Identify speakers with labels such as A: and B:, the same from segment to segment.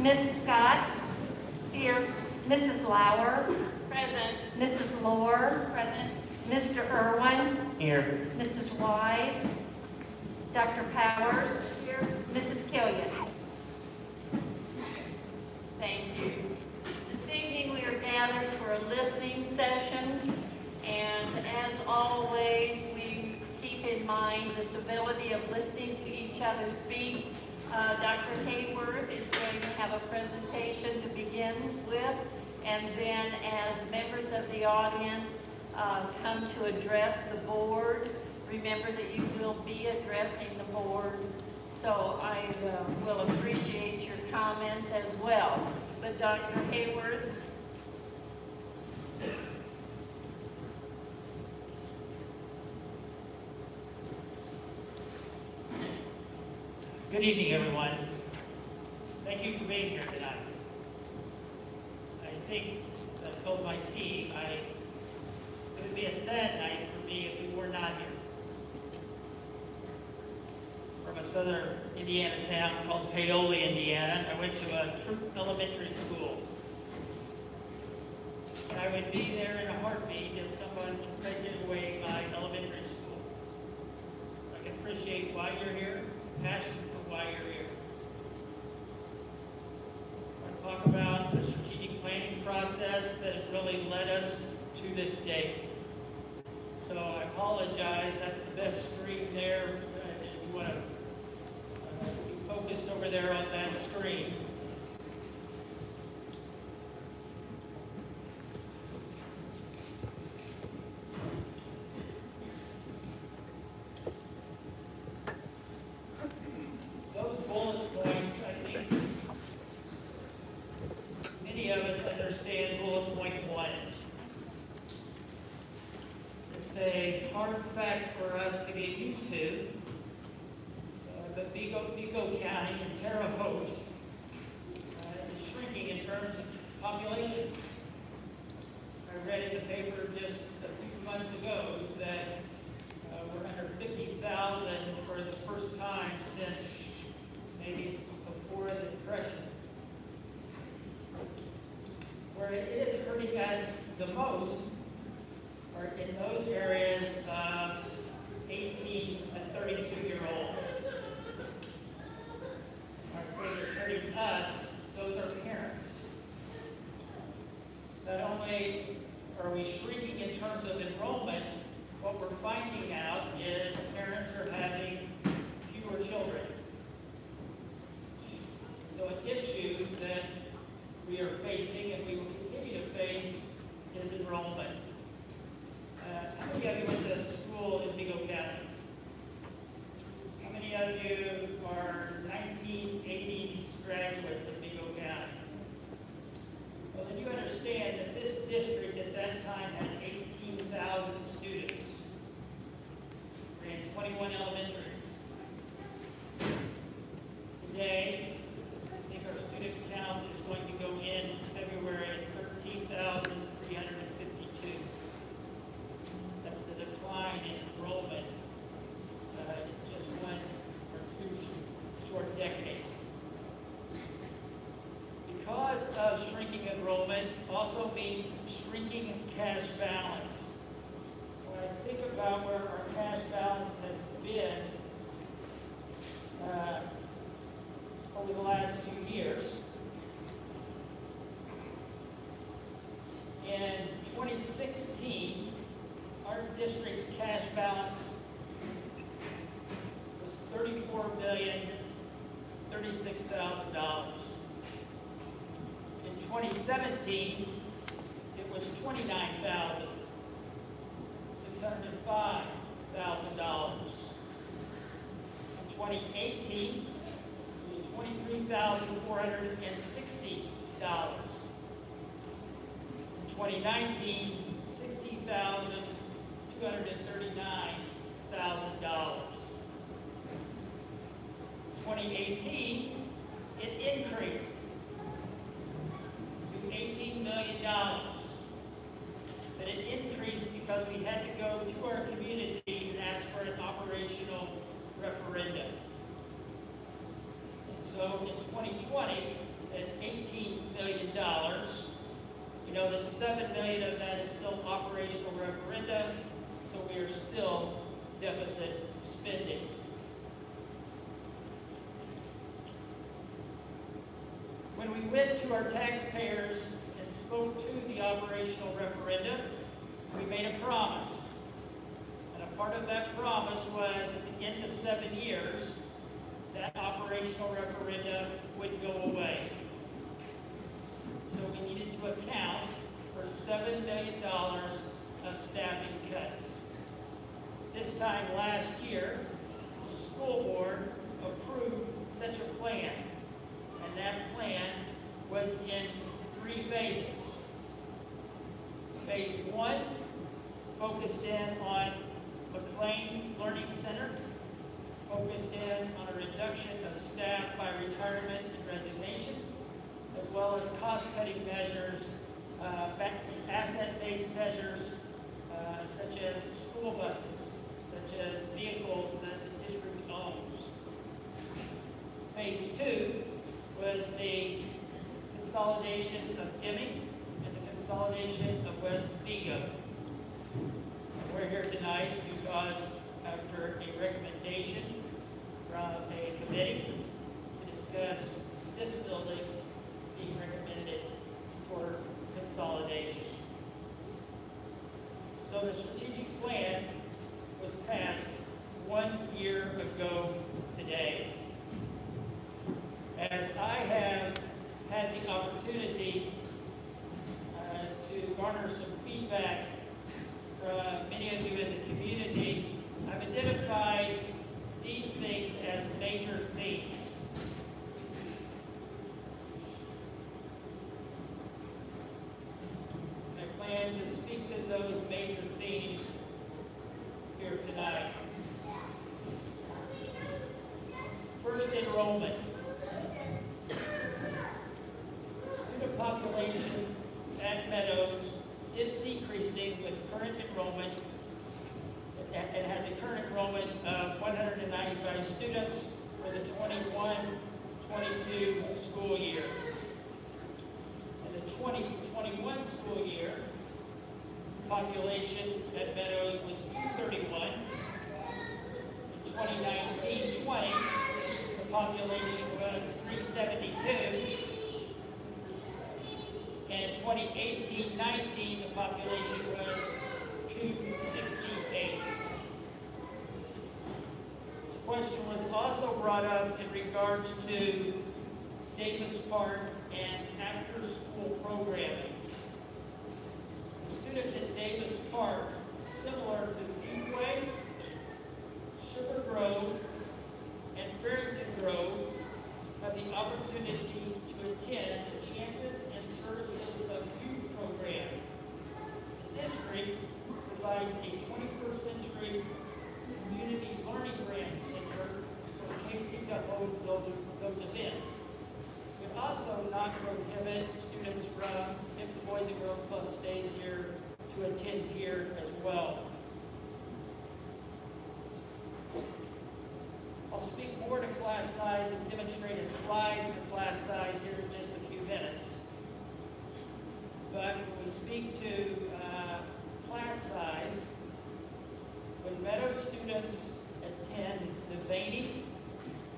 A: Miss Scott? Here. Mrs. Lauer?
B: Present.
A: Mrs. Lohr?
B: Present.
A: Mr. Irwin?
C: Here.
A: Mrs. Wise? Dr. Powers? Here. Mrs. Killian?
B: Thank you. This evening we are gathered for a listening session, and as always, we keep in mind the civility of listening to each other speak. Dr. Hayworth is going to have a presentation to begin with, and then as members of the audience come to address the board, remember that you will be addressing the board, so I will appreciate your comments as well. But Dr. Hayworth.
C: Good evening, everyone. Thank you for being here tonight. I think I told my team it would be a sad night for me if we were not here. From a southern Indiana town called Paoli, Indiana. I went to a troop elementary school. And I would be there in a heartbeat if someone was taking away my elementary school. I can appreciate why you're here, passion for why you're here. I want to talk about the strategic planning process that has really led us to this day. So I apologize, that's the best screen there. If you want to be focused over there on that screen. Those bullet points, I think many of us understand bullet point 1. It's a hard fact for us to get used to, but Vigo County and Terre Haute is shrinking in terms of population. I read in the paper just a few months ago that we're under 50,000 for the first time since maybe before the Depression. Where it is hurting us the most are in those areas of 18 and 32-year-olds. I'd say it's hurting us, those are parents. Not only are we shrinking in terms of enrollment, what we're finding out is parents are having fewer children. So an issue that we are facing and we will continue to face is enrollment. How many of you went to school in Vigo County? How many of you are 1980s graduates of Vigo County? Well, then you understand that this district at that time had 18,000 students. Ran 21 elementaries. Today, I think our student count is going to go in February at 13,352. That's the decline in enrollment in just 1 or 2 short decades. Because of shrinking enrollment also means shrinking cash balance. When I think about where our cash balance has been over the last few years, in 2016, our district's cash balance was $34,036,000. In 2017, it was $29,605,000. In 2018, it was $23,460. In 2019, $16,239,000. 2018, it increased to $18 million. But it increased because we had to go to our community and ask for an operational referendum. And so in 2020, an know that 7 million of that is still operational referenda, so we are still deficit spending. When we went to our taxpayers and spoke to the operational referenda, we made a promise. And a part of that promise was at the end of 7 years, that operational referenda would go away. So we needed to account for $7 million of staffing cuts. This time last year, the school board approved such a plan, and that plan was in 3 phases. Phase 1 focused in on McLean Learning Center, focused in on a reduction of staff by retirement and resignation, as well as cost-cutting measures, asset-based measures, such as school buses, such as vehicles that the district owns. Phase 2 was the consolidation of Deming and the consolidation of West Vigo. We're here tonight because after a recommendation from a committee to discuss this building being recommended for consolidation. So the strategic plan was passed 1 year ago today. As I have had the opportunity to garner some feedback from many of you in the community, I've identified these things as major themes. I plan to speak to those major themes here tonight. First, enrollment. Student population at Meadows is decreasing with current enrollment. It has a current enrollment of 195 students for the 21-22 school year. In the 2021 school year, population at Meadows was 231. In 2019-20, the population was 372. And in 2018-19, the population was 268. The question was also brought up in regards to Davis Park and after-school programming. The students at Davis Park, similar to Fuquay, Sugar Grove, and Farrington Grove, have the opportunity to attend the Chances and Services of Youth program. The district provides a 21st century community learning grant center for Casey to hold those events. It would also not prohibit students from, if the Boys and Girls Club stays here, to attend here as well. I'll speak more to class size and demonstrate a slide for class size here in just a few minutes. But when we speak to class size, when Meadows students attend Devaney,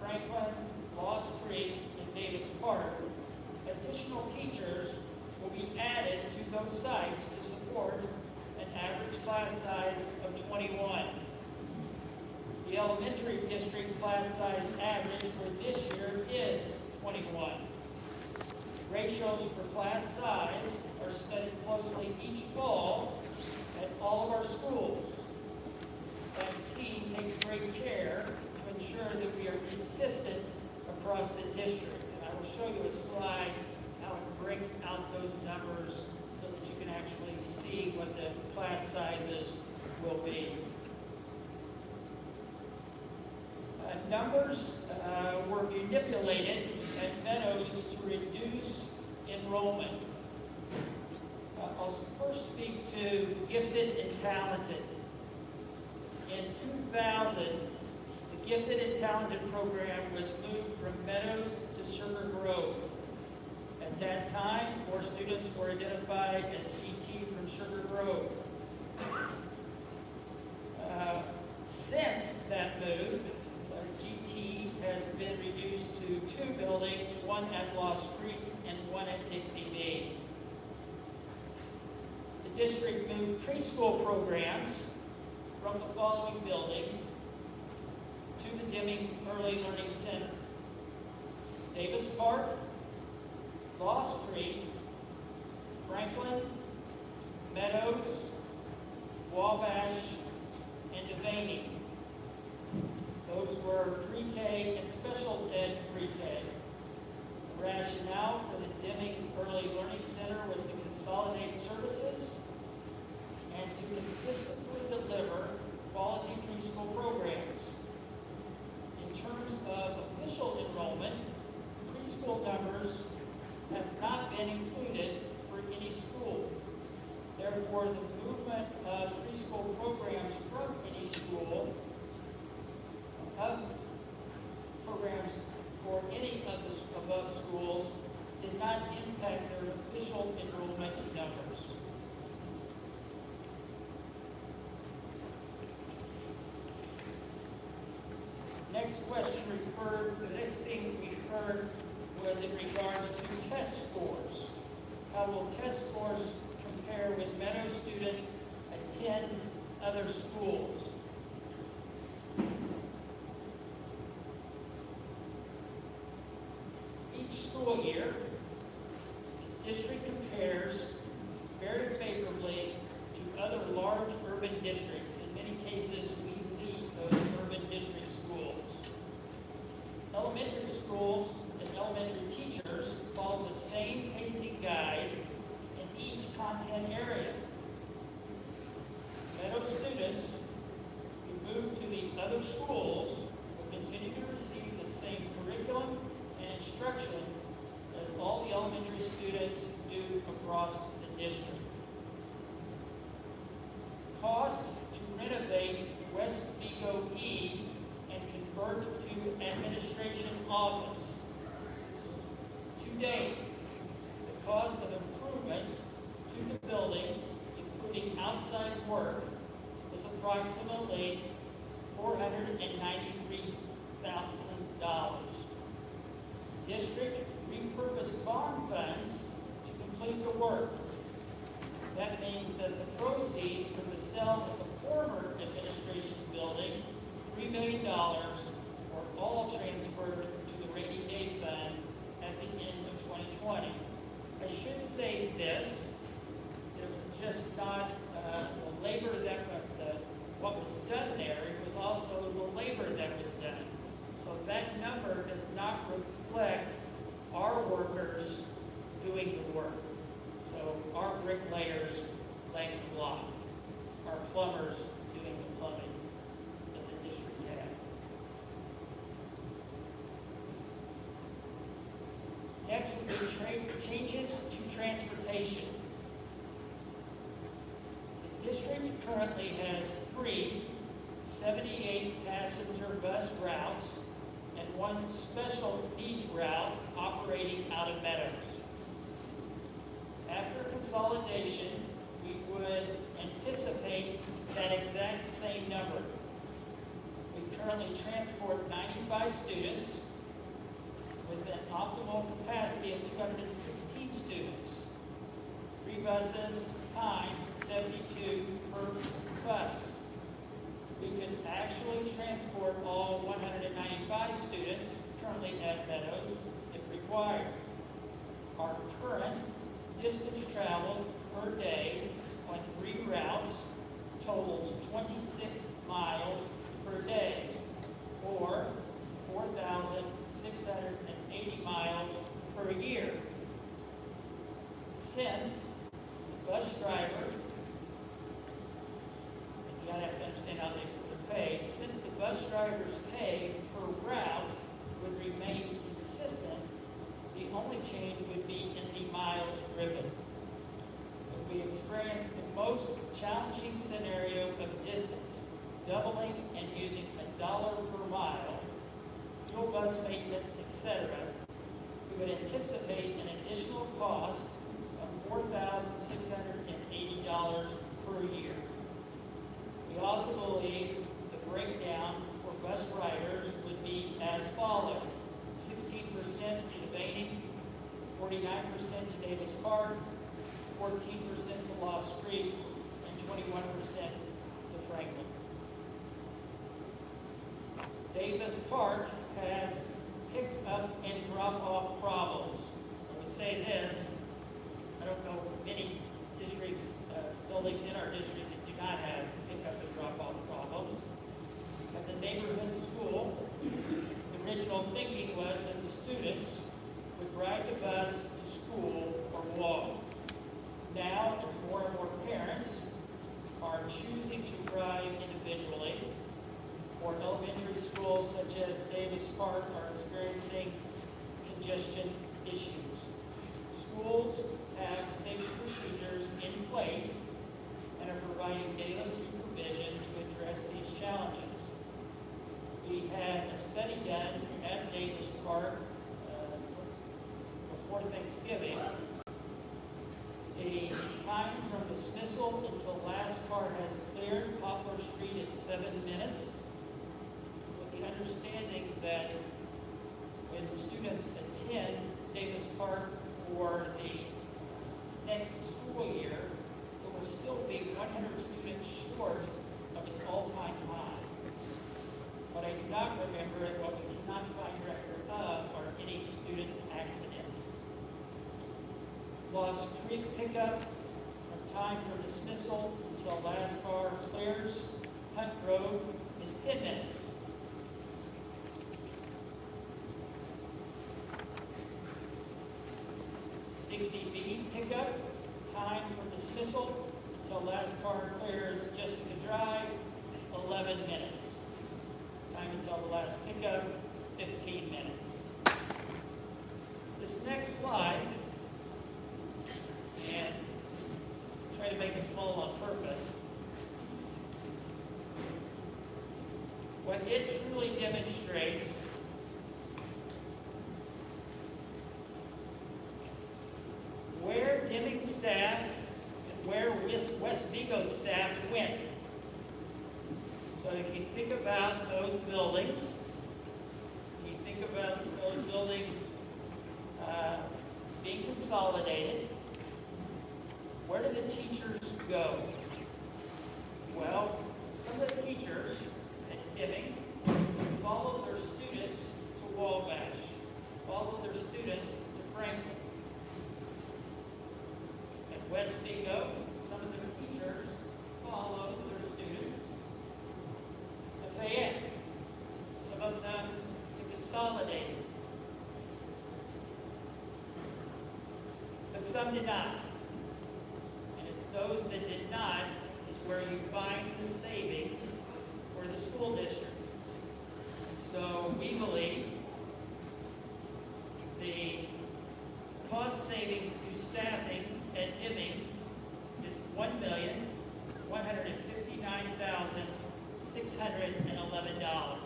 C: Franklin, Lost Creek, and Davis Park, additional teachers will be added to those sites to support an average class size of 21. The elementary district class size average for this year is 21. Ratios for class size are studied closely each fall at all of our schools. That team takes great care to ensure that we are consistent across the district. And I will show you a slide how it breaks out those numbers so that you can actually see what the class sizes will be. Numbers were manipulated at Meadows to reduce enrollment. I'll first speak to gifted and talented. In 2000, the gifted and talented program was moved from Meadows to Sugar Grove. At that time, 4 students were identified as GT from Sugar Grove. Since that move, GT has been reduced to 2 buildings, one at Lost Creek and one at Dixie B. The district moved preschool programs from the following buildings to the Deming Early Learning Center: Davis Park, Lost Creek, Franklin, Meadows, Wabash, and Devaney. Those were pre-K and special ed pre-K. The rationale for the Deming Early Learning Center was to consolidate services and to consistently deliver quality preschool programs. In terms of official enrollment, preschool numbers have not been included for any school. Therefore, the movement of preschool programs from any school, programs for any of the above schools, did not impact their official enrollment numbers. The next thing we heard was in regards to test scores. How will test scores compare with Meadows students attend other schools? Each school year, the district compares very favorably to other large urban districts. In many cases, we lead those urban district schools. Elementary schools and elementary teachers follow the same pacing guides in each content area. Meadows students who move to the other schools will continue to receive the same curriculum and instruction as all the elementary students do across the district. Cost to renovate West Vigo E and convert to administration office. To date, the cost of improvements to the building, including outside work, is approximately $493,000. District repurposed bond funds to complete the work. That means that the proceeds from the sale of the former administration building, $3 million, were all transferred to the rainy day fund at the end of 2020. I should say this: it was just not the labor that what was done there; it was also the labor that was done. So that number does not reflect our workers doing the work. So our bricklayers laying the block, our plumbers doing the plumbing that the district has. Next would be changes to transportation. The district currently has 3 78-passenger bus routes and 1 special needs route operating out of Meadows. After consolidation, we would anticipate that exact same number. We currently transport 95 students with an optimal capacity of 216 students. 3 buses times 72 per bus. We could actually transport all 195 students currently at Meadows if required. Our current distance traveled per day on 3 routes totals 26 miles per day, or 4,680 miles per year. Since the bus driver, you gotta have to understand how they're paid, since the bus driver's pay per route would remain consistent, the only change would be in the miles driven. If we experience the most challenging scenario of distance, doubling and using $1 per mile, fuel bus maintenance, etc., we we would anticipate an additional cost of $4,680 per year. We also believe the breakdown for bus riders would be as follows: 16% to Devaney, 49% to Davis Park, 14% to Lost Creek, and 21% to Franklin. Davis Park has pick up and drop off problems. I would say this: I don't know many districts, buildings in our district that do not have pick up and drop off problems. As a neighborhood school, the original thinking was that the students would ride the bus to school or walk. Now, as more and more parents are choosing to drive individually, or elementary schools such as Davis Park are experiencing congestion issues. Schools have safety procedures in place and are providing daily supervision to address these challenges. We had a study done at Davis Park before Thanksgiving. The time from dismissal until last car has cleared Poplar Street is 7 minutes, with the understanding that when students attend Davis Park for the next school year, it will still be 100 students short of its all-time high. What I do not remember and what we cannot find record of are any student accidents. Lost Creek pickup from time for dismissal until last car clears Hunt Road is 10 minutes. Dixie B pickup, time from dismissal until last car clears Jessica Drive, 11 minutes. Time until the last pickup, 15 minutes. This next slide, and try to make it small on purpose, what it truly demonstrates where Deming staff and where West Vigo staff went. So if you think about those buildings, being consolidated, where do the teachers go? Well, some of the teachers at Deming follow their students to Wabash, follow their students to Franklin. At West Vigo, some of the teachers follow their students to Fayette. Some of them to Consolidated. But some did not. And it's those that did not is where you find the savings for the school district. So we believe the cost savings to staffing at Deming is $1,159,611.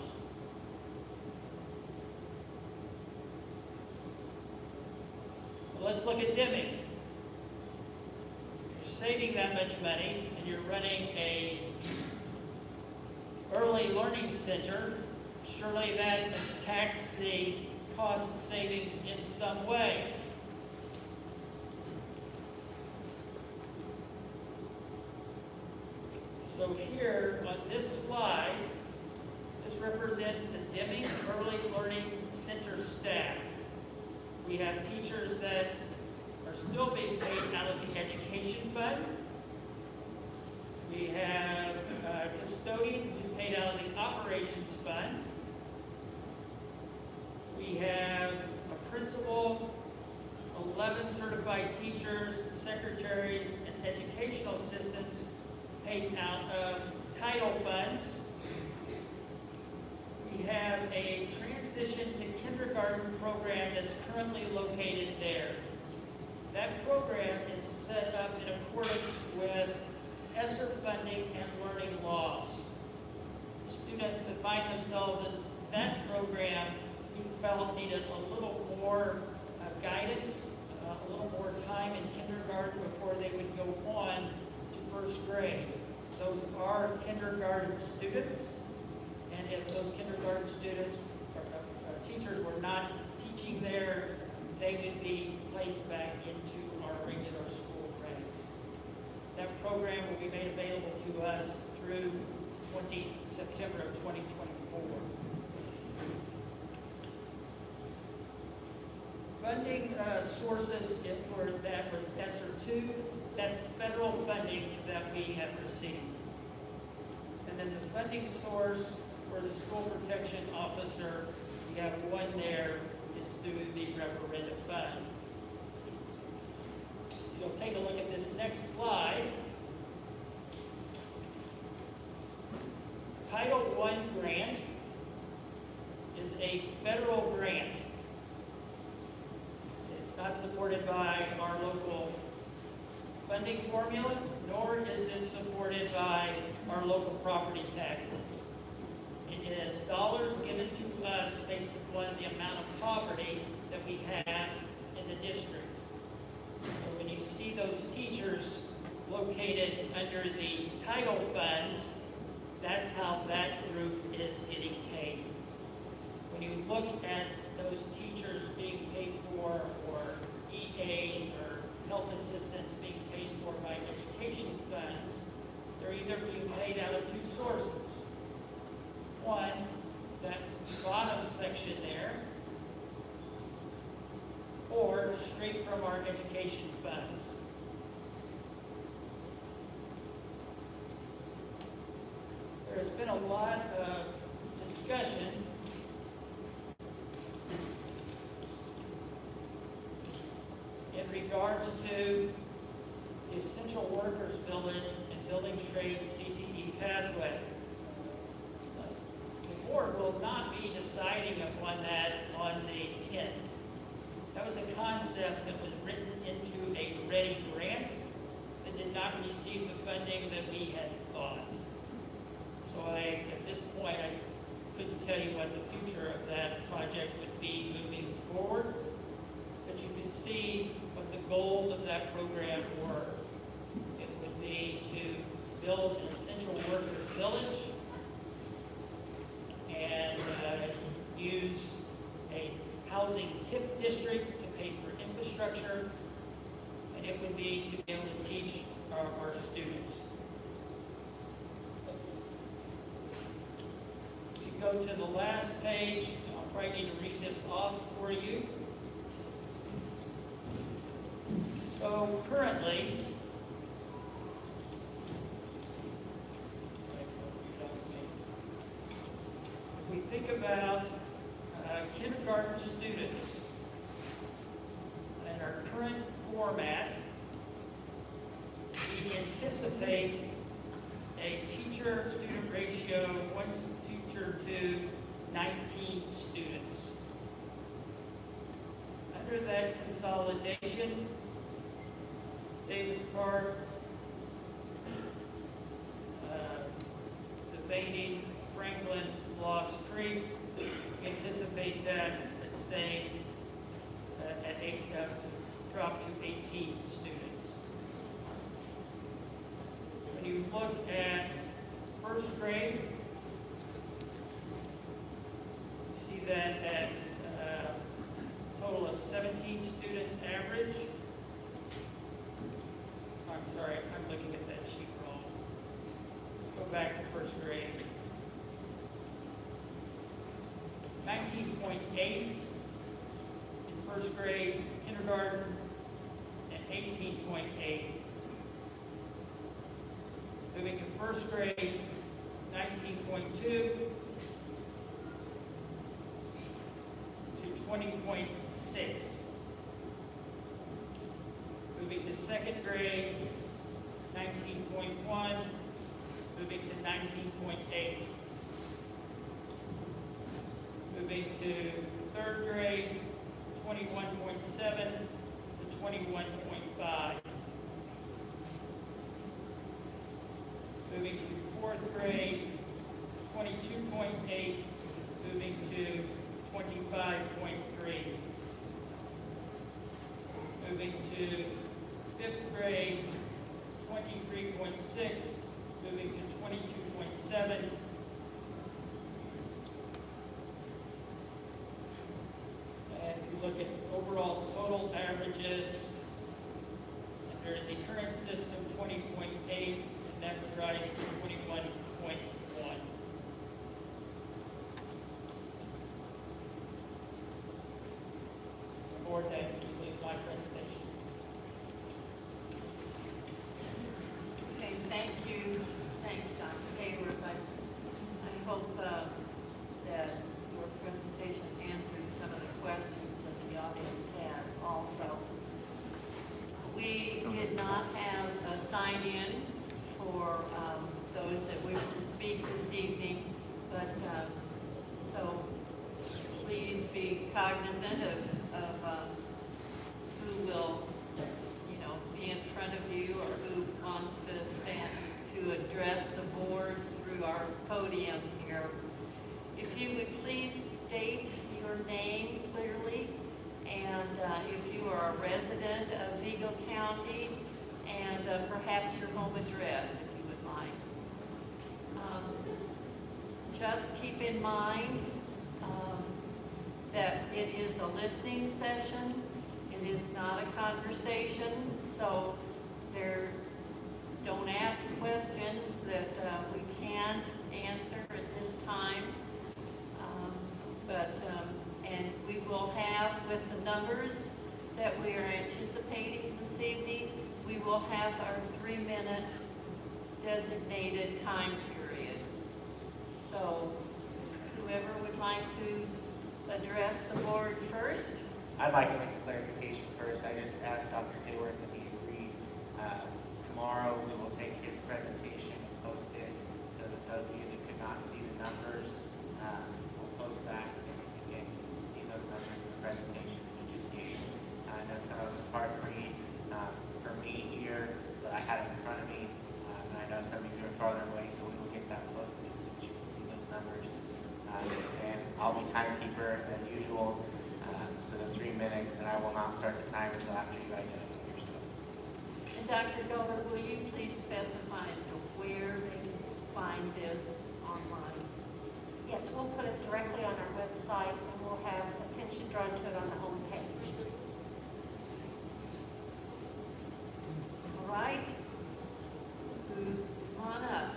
C: Let's look at Deming. You're saving that much money and you're running a early learning center. Surely that impacts the cost savings in some way. So here on this slide, this represents the Deming Early Learning Center staff. We have teachers that are still being paid out of the education fund. We have a custodian who's paid out of the operations fund. We have a principal, 11 certified teachers, secretaries, and educational assistants paid out of title funds. We have a transition to kindergarten program that's currently located there. That program is set up in accordance with ESSER funding and learning loss. Students that find themselves in that program we felt needed a little more guidance, a little more time in kindergarten before they would go on to first grade. Those are kindergarten students, and if those kindergarten students or teachers were not teaching there, they would be placed back into our regular school ranks. That program will be made available to us through September of 2024. Funding sources for that was ESSER 2. That's federal funding that we have received. And then the funding source for the school protection officer, we have one there, is through the referendum fund. You'll take a look at this next slide. Title I grant is a federal grant. It's not supported by our local funding formula, nor is it supported by our local property taxes. It is dollars given to us based upon the amount of property that we have in the district. So when you see those teachers located under the title funds, that's how that group is getting paid. When you look at those teachers being paid for, or EAs or health assistants being paid for by education funds, they're either being paid out of two sources. One, that bottom section there, or straight from our education funds. There's been a lot of discussion in regards to the Essential Workers Village and Building Trades CTE pathway. The board will not be deciding upon that on the 10th. That was a concept that was written into a READY grant that did not receive the funding that we had thought. So at this point, I couldn't tell you what the future of that project would be moving forward, but you can see what the goals of that program were. It would be to build an essential workers village and use a housing TIP district to pay for infrastructure, and it would be to be able to teach our students. If you go to the last page, I'll probably need to read this off for you. So currently, if we think about kindergarten students in our current format, we anticipate a teacher-student ratio, one teacher to 19 students. Under that consolidation, Davis Park, debating Franklin, Lost Creek, we anticipate that it's staying at 8, to drop to 18 students. When you look at first grade, you see that at a total of 17 student average. I'm sorry, I'm looking at that sheet wrong. Let's go back to first grade. 19.8 in first grade, kindergarten, and 18.8. Moving to first grade, 19.2 to 20.6. Moving to second grade, 19.1, moving to 19.8. Moving to third grade, 21.7 to 21.5. Moving to fourth grade, 22.8, moving to 25.3. moving to fifth grade, 23.6, moving to 22.7. And if you look at overall total averages, under the current system, 20.8, and that would rise to 21.1. Board, that concludes my presentation.
B: Okay, thank you. Thanks, Dr. Hayward. I hope that your presentation answered some of the questions that the audience has also. We did not have a sign-in for those that wish to speak this evening, but so please be cognizant of who will, be in front of you or who wants to stand to address the board through our podium here. If you would please state your name clearly, and if you are a resident of Vigo County, and perhaps your home address, if you would like. Just keep in mind that it is a listening session. It is not a conversation, so don't ask questions that we can't answer at this time. And we will have, with the numbers that we are anticipating this evening, we will have our 3-minute designated time period. So whoever would like to address the board first?
D: I'd like to make a clarification first. I just asked Dr. Hayward if he agreed. Tomorrow we will take his presentation and post it so that those of you that could not see the numbers will post that so you can see those numbers in the presentation that you just gave. I know some of it was hard to read for me here, but I had it in front of me. And I know some of you are farther away, so we will get that posted so that you can see those numbers. And I'll be timekeeper as usual. So the 3 minutes, and I will not start the time until after you identify yourself.
B: And Dr. Gover, will you please specify as to where they can find this online?
A: Yes, we'll put it directly on our website, and we'll have attention drawn to it on the home page.
B: All right. Come on up.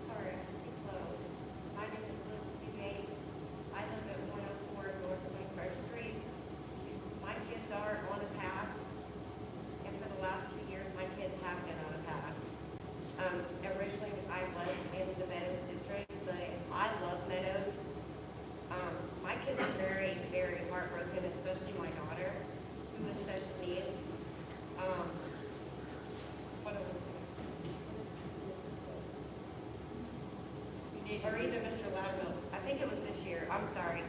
E: Sorry, I speak low. My name is Liz Bugate. I live at 104 North 21st Street. My kids are on a pass, and for the last 2 years, my kids have been on a pass. Originally, I was in the Meadows district, but I love Meadows. My kids are very, very heartbroken, especially my daughter, who has special needs. What else? Or either Mr. Loudville. I think it was this year. I'm sorry.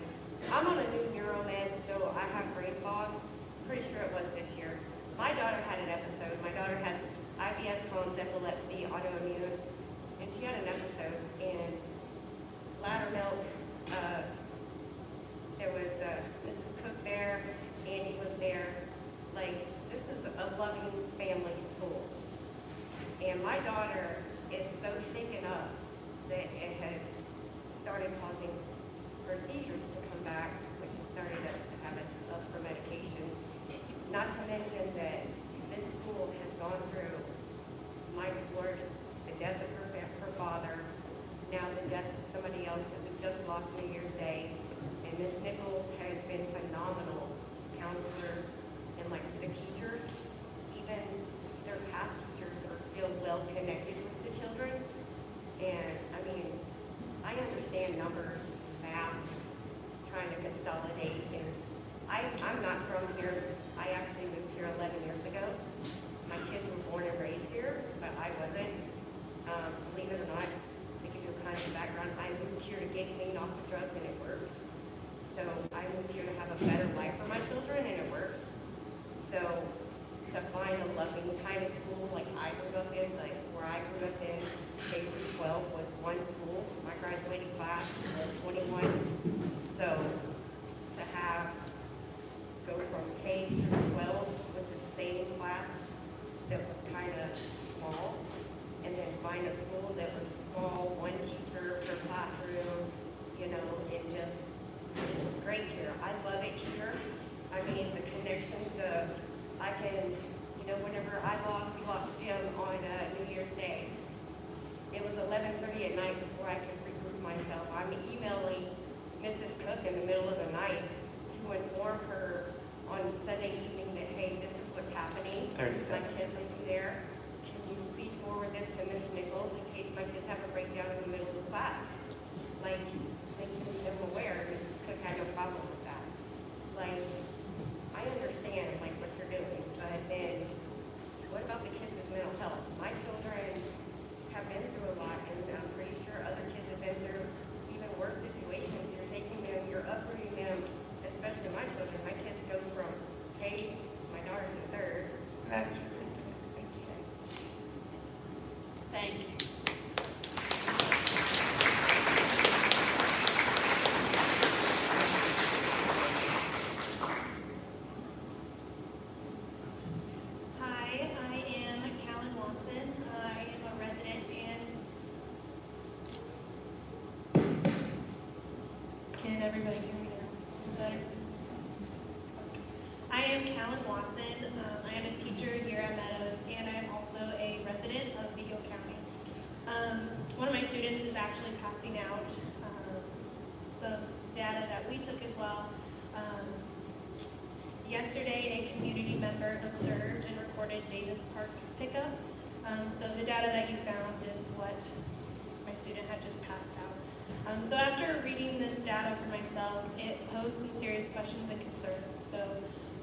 E: I'm on a new neuromed, so I have brain fog. Pretty sure it was this year. My daughter had an episode. My daughter has IBS, Crohn's, epilepsy, autoimmune, and she had an episode. And Loudermilk, there was Mrs. Cook there, Andy was there. Like, this is a loving family school. And my daughter is so shaken up that it has started causing her seizures to come back, which has started us to have it up for medications. Not to mention that this school has gone through my divorce, the death of her father, now the death of somebody else that we just lost New Year's Day. And Miss Nichols has been phenomenal counselor, and like the teachers, even their past teachers are still well connected with the children. And I mean, I understand numbers, math, trying to consolidate, and I'm not from here. I actually moved here 11 years ago. My kids were born and raised here, but I wasn't. Believe it or not, to give you a kind of background, I moved here to get clean off of drugs, and it worked. So I moved here to have a better life mean, the connections of, I can, whenever we lost Jim on New Year's Day, it was 11:30 at night before I could regroup myself. I'm emailing Mrs. Cook in the middle of the night to inform her on Sunday evening that, hey, this is what's happening.
D: 30
E: My
D: seconds.
E: kids will be there. Can you please forward this to Miss Nichols in case my kids have a breakdown in the middle of the class? Like, making them aware, Mrs. Cook had no problem with that. Like, I understand, like, what you're doing, but then, what about the kids' mental health? My children have been through a lot, and I'm pretty sure other kids have been through even worse situations. You're taking them, you're uprooting them, especially my children. My kids go from K, my daughter's in third.
D: And that's your 3 minutes. Thank you.
B: Thank you.
F: Hi, I am Callan Watson. I am a resident and can everybody hear me now? Better? I am Callan Watson. I am a teacher here at Meadows, and I am also a resident of Vigo County. One of my students is actually passing out some data that we took as well. Yesterday, a community member observed and recorded Davis Park's pickup. So the data that you found is what my student had just passed out. So after reading this data for myself, it posed some serious questions and concerns. So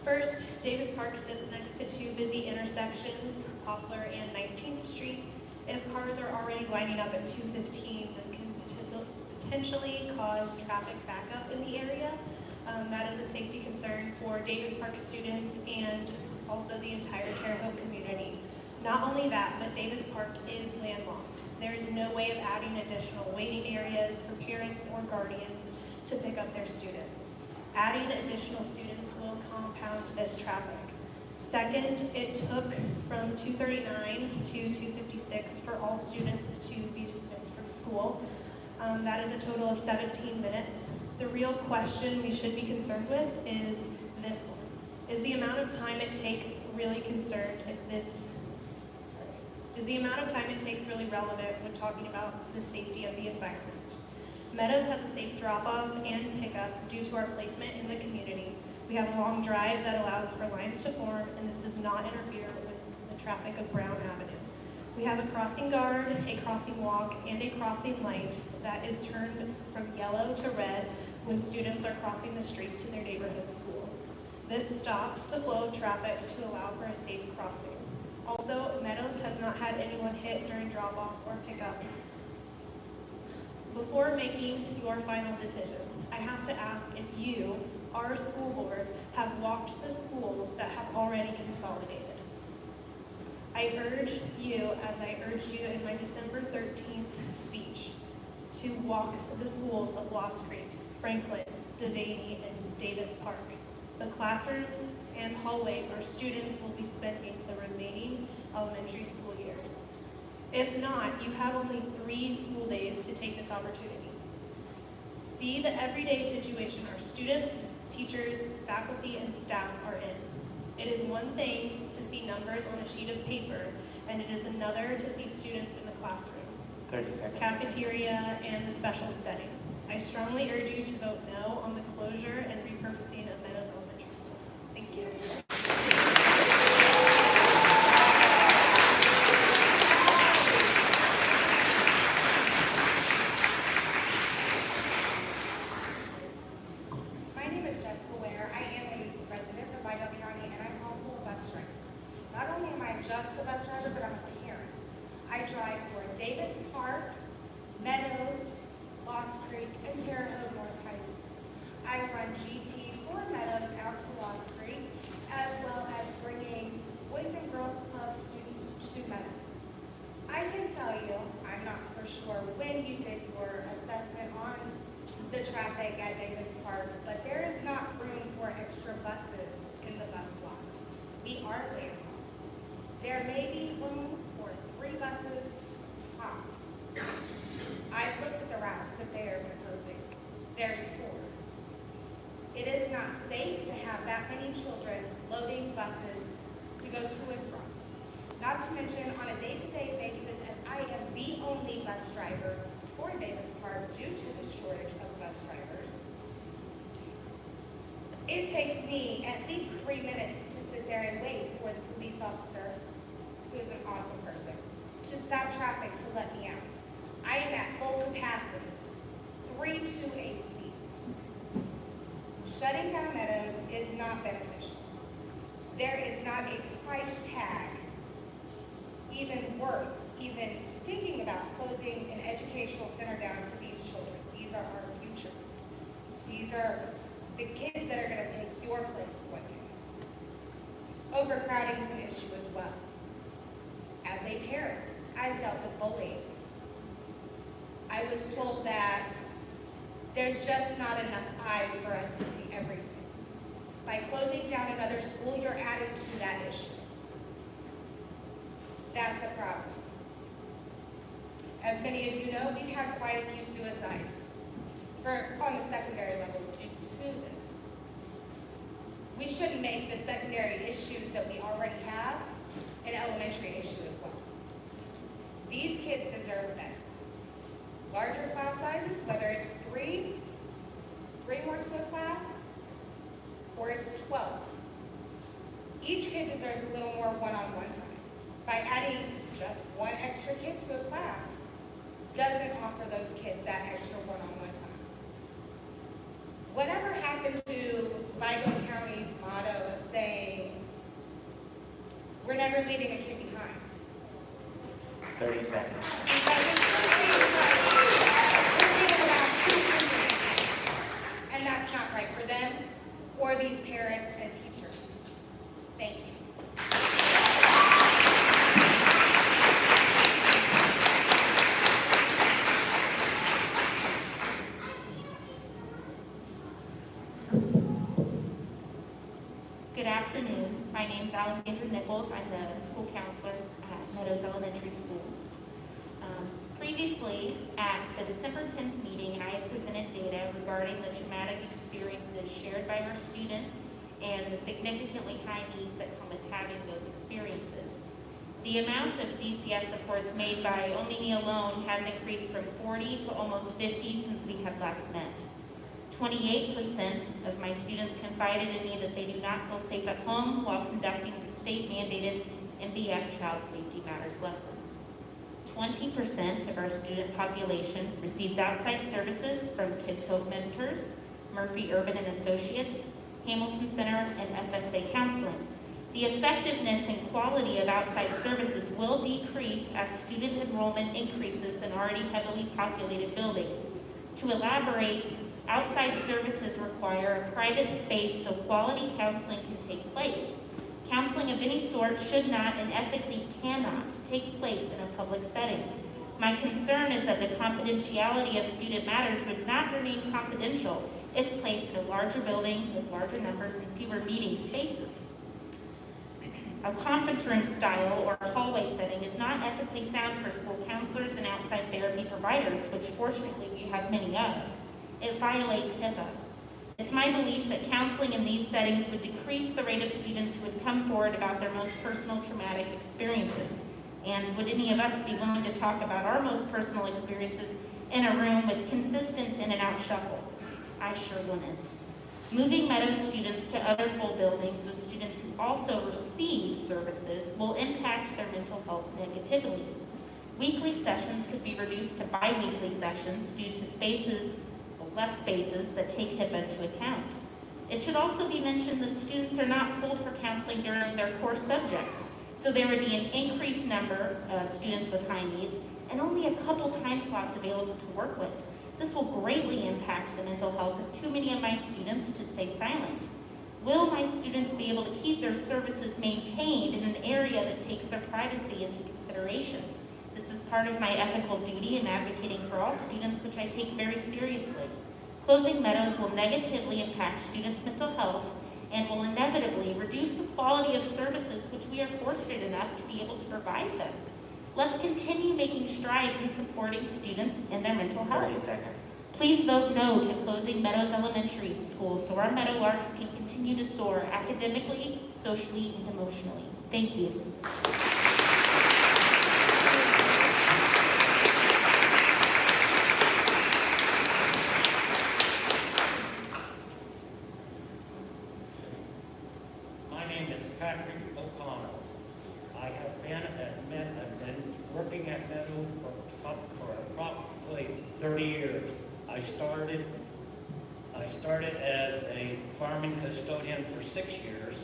F: first, Davis Park sits next to 2 busy intersections, Poplar and 19th Street. If cars are already lining up at 2:15, this can potentially cause traffic backup in the area. That is a safety concern for Davis Park students and also the entire Terre Haute community. Not only that, but Davis Park is landlocked. There is no way of adding additional waiting areas for parents or guardians to pick up their students. Adding additional students will compound this traffic. Second, it took from 2:39 to 2:56 for all students to be dismissed from school. That is a total of 17 minutes. The real question we should be concerned with is this one. Is the amount of time it takes really concerned if this, is the amount of time it takes really relevant when talking about the safety of the environment? Meadows has a safe drop-off and pickup due to our placement in the community. We have a long drive that allows for lines to form, and this does not interfere with the traffic of Brown Avenue. We have a crossing guard, a crossing walk, and a crossing light that is turned from yellow to red when students are crossing the street to their neighborhood school. This stops the flow of traffic to allow for a safe crossing. Also, Meadows has not had anyone hit during drop-off or pickup. Before making your final decision, I have to ask if you, our school board, have walked the schools that have already consolidated. I urge you, as I urged you in my December 13th speech, to walk the schools of Lost Creek, Franklin, Devaney, and Davis Park. The classrooms and hallways our students will be spending the remaining elementary school years. If not, you have only 3 school days to take this opportunity. See the everyday situation our students, teachers, faculty, and staff are in. It is one thing to see numbers on a sheet of paper, and it is another to see students in the classroom,
D: 30 seconds.
F: cafeteria, and the special setting. I strongly urge you to vote no on the closure and repurposing of Meadows Elementary School. Thank you.
G: My name is Jessica Ware. I am a resident of Vigo County, and I'm also a bus driver. Not only am I just a bus driver, but I'm a parent. I drive for Davis Park, Meadows, Lost Creek, and Terre Haute North High School. I run GT for Meadows out to Lost Creek, as well as bringing Boys and Girls Club students to Meadows. I can tell you, I'm not for sure when you did your assessment on the traffic at Davis Park, but there is not room for extra buses in the bus lot. We are landlocked. There may be room for 3 buses tops. I've looked at the routes that they are proposing. There's 4. It is not not safe to have that many children loading buses to go to and from. Not to mention, on a day-to-day basis, as I am the only bus driver for Davis Park due to the shortage of bus drivers, it takes me at least 3 minutes to sit there and wait for the police officer, who is an awesome person, to stop traffic to let me out. I am at full capacity, 3 to a seat. Shutting down Meadows is not beneficial. There is not a price tag even worth even thinking about closing an educational center down for these children. These are our future. These are the kids that are going to take your place one day. Overcrowding is an issue as well. As a parent, I've dealt with bullying. I was told that there's just not enough eyes for us to see everything. By closing down another school, you're adding to that issue. That's a problem. As many of you know, we've had quite a few suicides on the secondary level due to this. We shouldn't make the secondary issues that we already have an elementary issue as well. These kids deserve better. Larger class sizes, whether it's three more to a class, or it's 12. Each kid deserves a little more one-on-one time. By adding just one extra kid to a class doesn't offer those kids that extra one-on-one time. Whatever happened to Vigo County's motto of saying, we're never leaving a kid behind?
D: 30 seconds.
G: Because it's we're leaving about 200 kids. And that's not right for them or these parents and teachers. Thank you.
H: Good afternoon. My name is Alexandra Nichols. I'm the school counselor at Meadows Elementary School. Previously, at the December 10th meeting, I had presented data regarding the traumatic experiences shared by our students and the significantly high needs that come with having those experiences. The amount of DCS reports made by only me alone has increased from 40 to almost 50 since we had last met. 28% of my students confided in me that they do not feel safe at home while conducting the state-mandated MBF Child Safety Matters lessons. 20% of our student population receives outside services from Kids Hope Mentors, Murphy Urban and Associates, Hamilton Center, and FSA Counseling. The effectiveness and quality of outside services will decrease as student enrollment increases in already heavily populated buildings. To elaborate, outside services require a private space so quality counseling can take place. Counseling of any sort should not and ethically cannot take place in a public setting. My concern is that the confidentiality of student matters would not remain confidential if placed in a larger building with larger numbers and fewer meeting spaces. A conference room style or hallway setting is not ethically sound for school counselors and outside therapy providers, which fortunately we have many of. It violates HIPAA. It's my belief that counseling in these settings would decrease the rate of students who would come forward about their most personal traumatic experiences. And would any of us be willing to talk about our most personal experiences in a room with consistent in and out shuffle? I sure wouldn't. Moving Meadows students to other full buildings with students who also receive services will impact their mental health negatively. Weekly sessions could be reduced to bi-weekly sessions due to less spaces that take HIPAA into account. It should also be mentioned that students are not pulled for counseling during their core subjects, so there would be an increased number of students with high needs and only a couple time slots available to work with. This will greatly impact the mental health of too many of my students to stay silent. Will my students be able to keep their services maintained in an area that takes their privacy into consideration? This is part of my ethical duty in advocating for all students, which I take very seriously. Closing Meadows will negatively impact students' mental health and will inevitably reduce the quality of services which we are fortunate enough to be able to provide them. Let's continue making strides in supporting students in their mental health.
D: 30 seconds.
H: Please vote no to closing Meadows Elementary School so our Meadowlarks can continue to soar academically, socially, and emotionally. Thank you.
I: My name is Patrick OConnell. I have been working at Meadows for approximately 30 years. I started as a farming custodian for 6 years,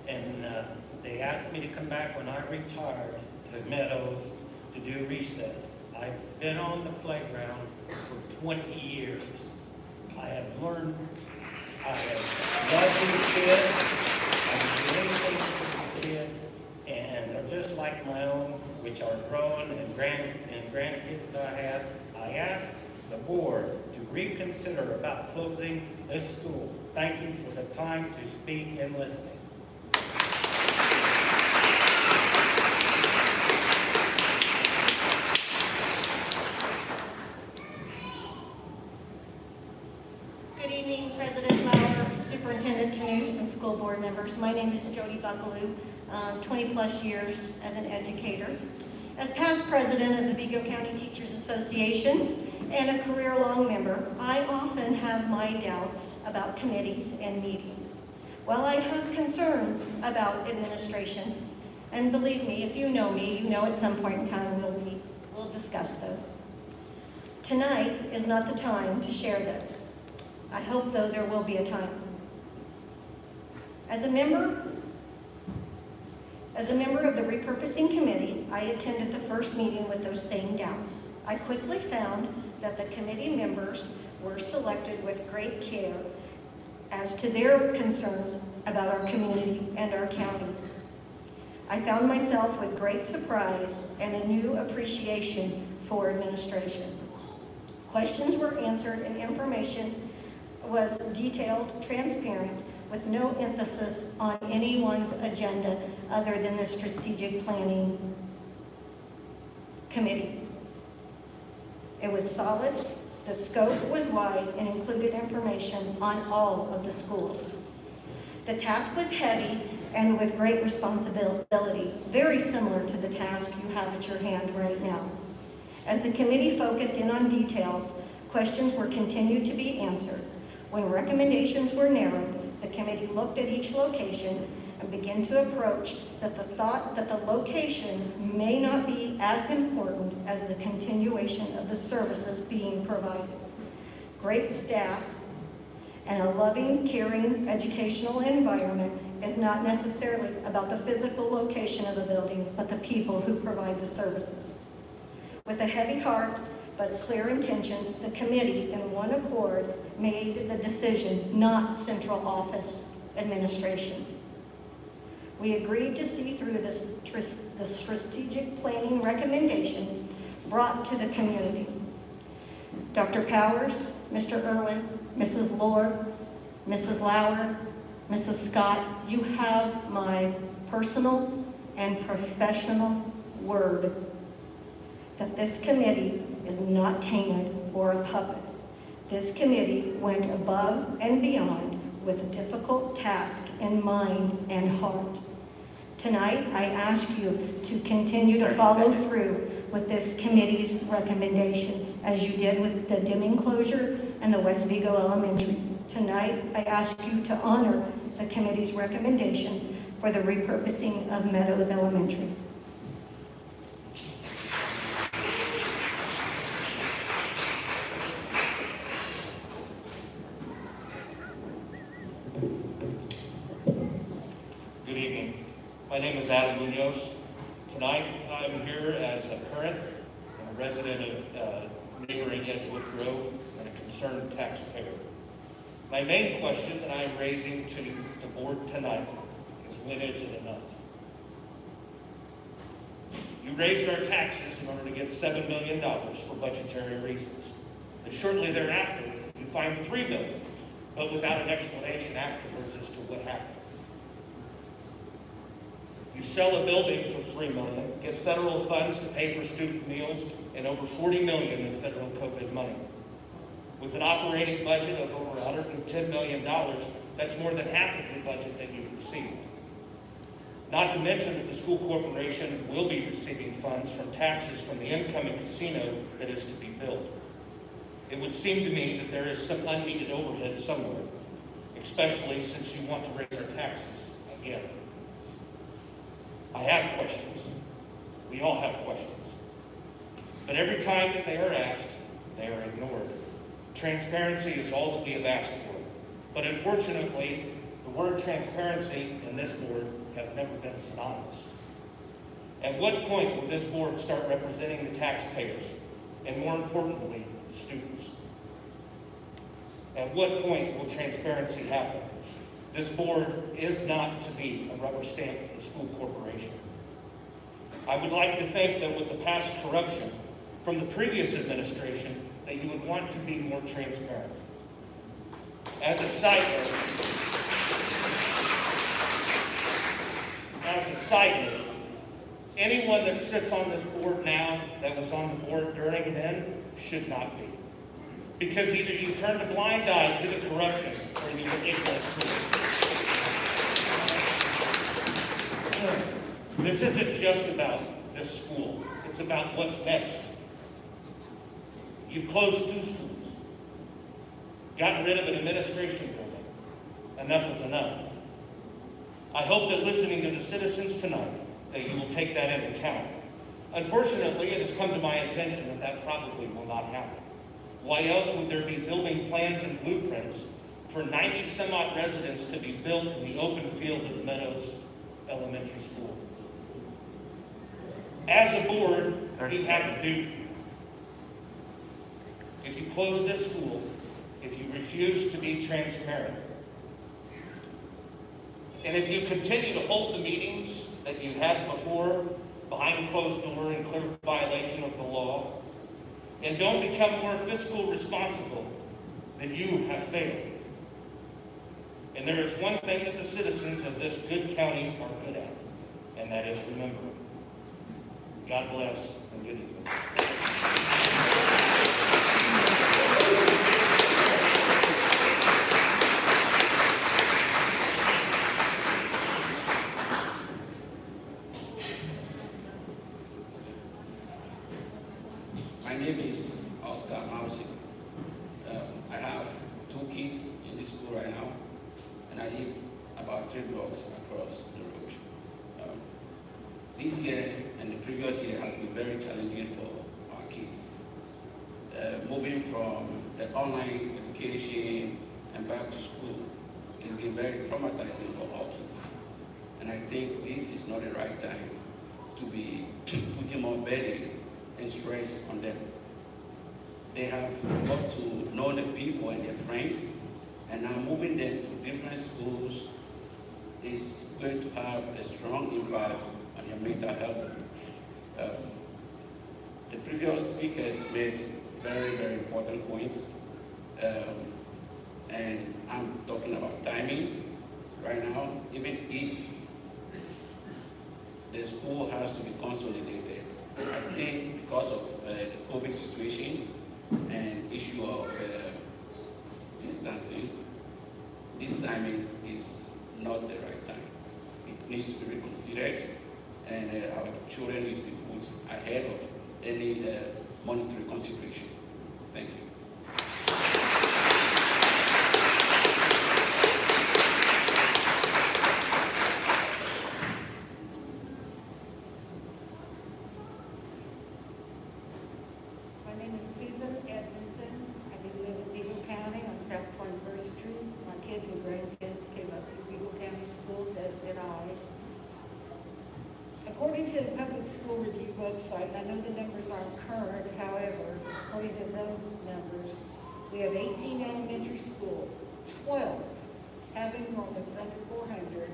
I: and they asked me to come back when I retired to Meadows to do recess. I've been on the playground for 20 years. I have learned, I have loved these kids, I do anything for these kids, and they're just like my own, which are grown and grandkids that I have. I ask the board to reconsider about closing this school. Thank you for the time to speak and listening.
A: Good evening, President Lauer, Superintendent Munoz, and school board members. My name is Judy Bugaloo, 20-plus years as an educator. As past president of the Vigo County Teachers Association and a career-long member, I often have my doubts about committees and meetings. While I have concerns about administration, and believe me, if you know me, you know at some point in time we'll discuss those. Tonight is not the time to share those. I hope, though, there will be a time. As a member of the repurposing committee, I attended the first meeting with those same doubts. I quickly found that the committee members were selected with great care as to their concerns about our community and our county. I found myself with great surprise and a new appreciation for administration. Questions were answered and information was detailed, transparent, with no emphasis on anyone's agenda other than the strategic planning committee. It was solid, the scope was wide, and included information on all of the schools. The task was heavy and with great responsibility, very similar to the task you have at your hand right now. As the committee focused in on details, questions were continued to be answered. When recommendations were narrowed, the committee looked at each location and began to approach the thought that the location may not be as important as the continuation of the services being provided. Great staff and a loving, caring educational environment is not necessarily about the physical location of a building, but the people who provide the services. With a heavy heart, but clear intentions, the committee, in one accord, made the decision, not central office administration. We agreed to see through the strategic planning recommendation brought to the community. Dr. Powers, Mr. Irwin, Mrs. Lohr, Mrs. Lauer, Mrs. Scott, you have my personal and professional word that this committee is not tainted or a puppet. This committee went above and beyond with a difficult task in mind and heart. Tonight, I ask you to continue to follow through with this committee's recommendation, as you did with the Deming closure and the West Vigo Elementary. Tonight, I ask you to honor the committee's recommendation for the repurposing of Meadows Elementary.
I: Good evening. My name is Adam Munoz. Tonight, I'm here as a current and a resident of neighboring Edgewood Grove and a concerned taxpayer. My main question that I am raising to the board tonight is, when is it enough? You raised our taxes in order to get $7 million for budgetary reasons. And shortly thereafter, you find $3 million, but without an explanation afterwards as to what happened. You sell a building for $3 million, get federal funds to pay for student meals, and over $40 million in federal COVID money. With an operating budget of over $110 million, that's more than half of your budget that you've received. Not to mention that the school corporation will be receiving funds from taxes from the incoming casino that is to be built. It would seem to me that there is some unneeded overhead somewhere, especially since you want to raise our taxes again. I have questions. We all have questions. But every time that they are asked, they are ignored. Transparency is all that we have asked for. But unfortunately, the word transparency and this board have never been synonymous. At what point will this board start representing the taxpayers, and more importantly, the students? At what point will transparency happen? This board is not to be a rubber stamp for the school corporation. I would like to think that with the past corruption from the previous administration, that you would want to be more transparent. As a side note, anyone that sits on this board now that was on the board during then should not be. Because either you turned a blind eye to the corruption or you were ignorant to it. This isn't just about this school. It's about what's next. You've closed 2 schools. Gotten rid of an administration building. Enough is enough. I hope that listening to the citizens tonight, that you will take that into account. Unfortunately, it has come to my attention that that probably will not happen. Why else would there be building plans and blueprints for 90 some odd residents to be built in the open field of Meadows Elementary School? As a board, you have a duty. If you close this school, if you refuse to be transparent, and if you continue to hold the meetings that you had before behind closed door in clear violation of the law, and don't become more fiscally responsible, then you have failed. And there is one thing that the citizens of this good county are good at, and that is remembering. God bless and good evening.
J: My name is Mousie. I have 2 kids in this school right now, and I live about 3 blocks across the road. This year and the previous year has been very challenging for our kids. Moving from the online education and back to school has been very traumatizing for our kids. And I think this is not the right time to be putting more burden and stress on them. They have got to know the people and their friends, and now moving them to different schools is going to have a strong impact on their mental health. The previous speakers made very, very important points, and I'm talking about timing right now. Even if the school has to be consolidated, I think because of the COVID situation and issue of distancing, this timing is not the right time. It needs to be reconsidered, and our children need to be put ahead of any monetary consideration. Thank you.
K: My name is Susan Edmondson. I do live in Beagle County on South 21st Street. My kids and grandkids came up through Beagle County Schools, as did I. According to the Public School Review website, and I know the numbers aren't current, however, according to those numbers, we have 18 elementary schools, 12 have enrollments under 400,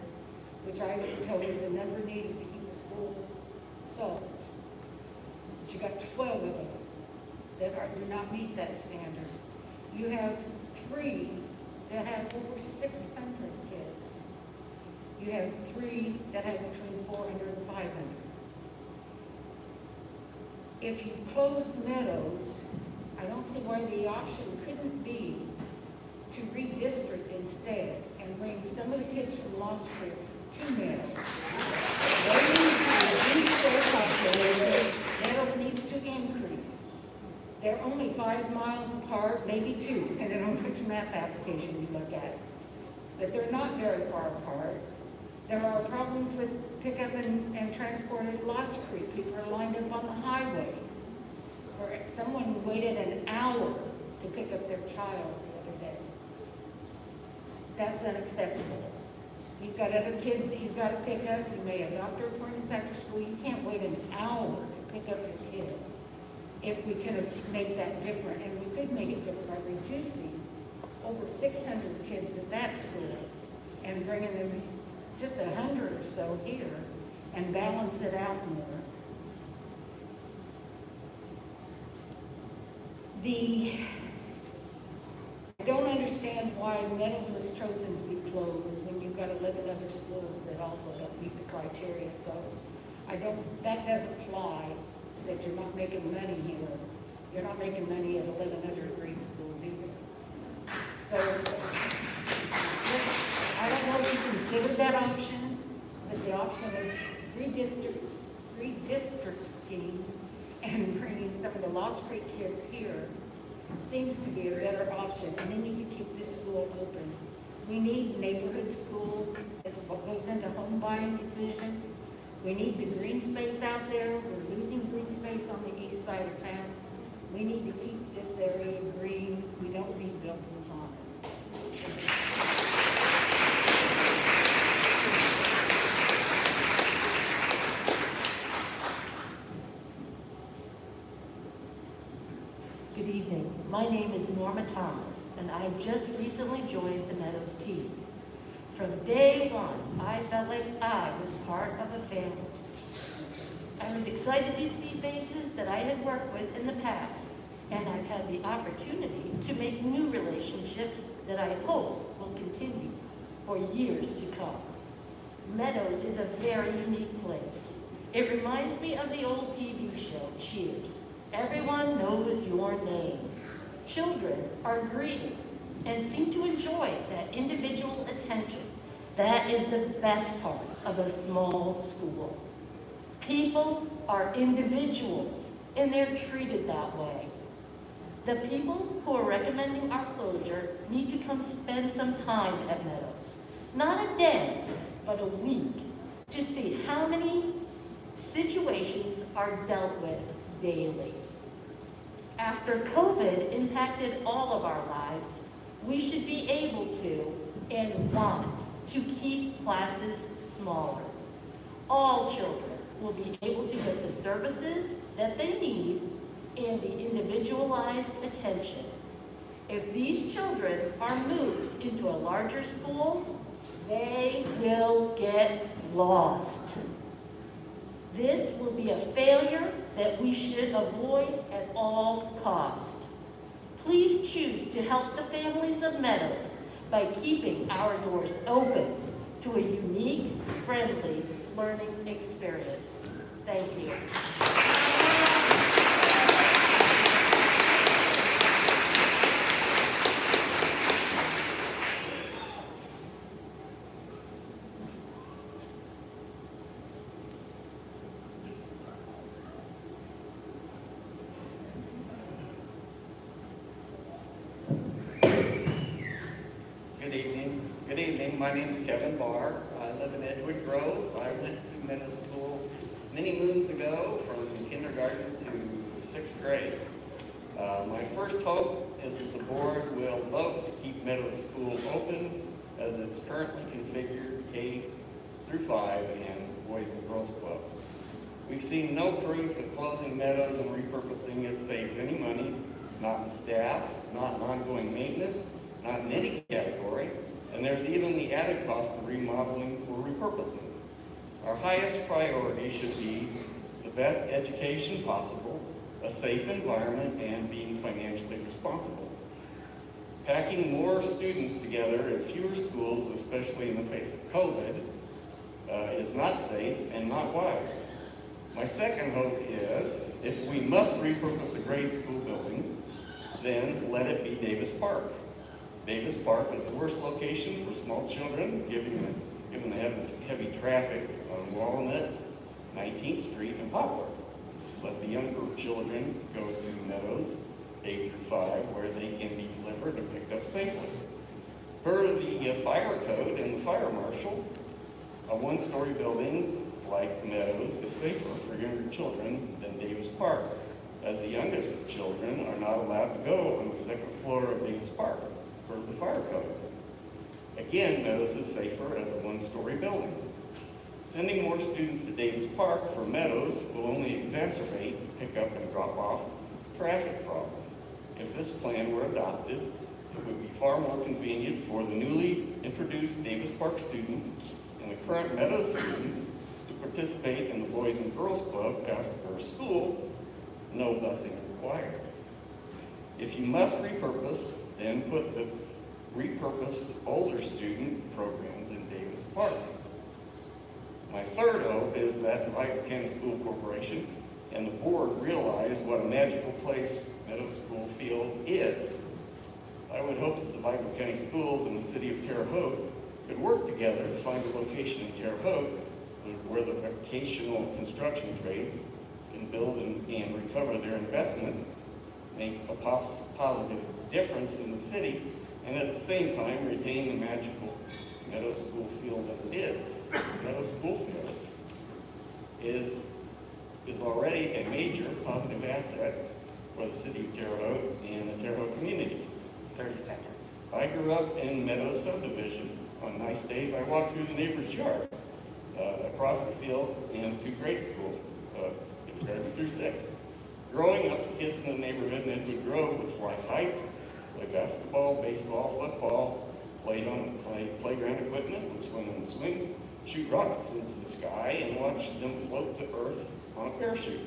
K: which I was told is the number needed to keep a school solid. But you got 12 of them that do not meet that standard. You have 3 that have over 600 kids. You have 3 that have between 400 and 500. If you close Meadows, I don't see why the option couldn't be to redistrict instead and bring some of the kids from Lost Creek to Meadows. They need to reduce their population. Meadows needs to increase. They're only 5 miles apart, maybe 2, depending on which map application you look at. But they're not very far apart. There are problems with pickup and transport at Lost Creek. People are lined up on the highway. Someone waited an hour to pick up their child the other day. That's unacceptable. You've got other kids that you've got to pick up. You may have doctor appointments after school. You can't wait an hour to pick up your kid. If we could have made that different, and we could make it different by reducing over 600 kids at that school and bringing them just 100 or so here and balance it out more. I don't understand why Meadows was chosen to be closed when you've got 11 other schools that also don't meet the criteria. So that doesn't fly, that you're not making money here. You're not making money at 11 other grade schools either. So I don't know if you considered that option, but the option of redistricting and bringing some of the Lost Creek kids here seems to be a better option, and then you can keep this school open. We need neighborhood schools. It's what goes into home buying decisions. We need the green space out there. We're losing green space on the east side of town. We need to keep this area green. We don't need buildings on it.
L: Good evening. My name is Norma Thomas, and I just recently joined the Meadows team. From day one, I felt like I was part of a family. I was excited to see faces that I had worked with in the past, and I've had the opportunity to make new relationships that I hope will continue for years to come. Meadows is a very unique place. It reminds me of the old TV show, Cheers. Everyone knows your name. Children are greeted and seem to enjoy that individual attention. That is the best part of a small school. People are individuals, and they're treated that way. The people who are recommending our closure need to come spend some time at Meadows. Not a day, but a week, to see how many situations are dealt with daily. After COVID impacted all of our lives, we should be able to and want to keep classes smaller. All children will be able to get the services that they need and the individualized attention. If these children are moved into a larger school, they will get lost. This will be a failure that we should avoid at all costs. Please choose to help the families of Meadows by keeping our doors open to a unique, friendly learning experience. Thank you.
M: Good evening. My name's Kevin Barr. I live in Edgewood Grove. I went to Meadows School many moons ago from kindergarten to 6th grade. My first hope is that the board will vote to keep Meadows School open as it's currently configured K through 5 and Boys and Girls Club. We've seen no proof that closing Meadows and repurposing it saves any money, not in staff, not in ongoing maintenance, not in any category, and there's even the added cost of remodeling for repurposing. Our highest priority should be the best education possible, a safe environment, and being financially responsible. Packing more students together at fewer schools, especially in the face of COVID, is not safe and not wise. My second hope is, if we must repurpose a grade school building, then let it be Davis Park. Davis Park is the worst location for small children, given the heavy traffic on Walnut, 19th Street, and Poplar. Let the younger children go to Meadows, K through 5, where they can be delivered and picked up safely. Per the fire code and the fire marshal, a one-story building like Meadows is safer for younger children than Davis Park, as the youngest children are not allowed to go on the second floor of Davis Park per the fire code. Again, Meadows is safer as a one-story building. Sending more students to Davis Park from Meadows will only exacerbate pick-up and drop-off traffic problem. If this plan were adopted, it would be far more convenient for the newly introduced Davis Park students and the current Meadows students to participate in the Boys and Girls Club after school, no busing required. If you must repurpose, then put the repurposed older student programs in Davis Park. My third hope is that the Vigo County School Corporation and the board realize what a magical place Meadows School Field is. I would hope that the Vigo County Schools and the city of Terre Haute could work together to find a location in Terre Haute where the vocational construction trades can build and recover their investment, make a positive difference in the city, and at the same time retain the magical Meadows School Field as it is. Meadows School Field is already a major positive asset for the city of Terre Haute and the Terre Haute community.
D: 30 seconds.
M: I grew up in Meadows subdivision. On nice days, I walked through the neighbor's yard, across the field, and to grade school, kindergarten through 6th. Growing up, the kids in the neighborhood in Edgewood Grove would fly kites, play basketball, baseball, football, play playground equipment, would swing on the swings, shoot rockets into the sky, and watch them float to earth on a parachute,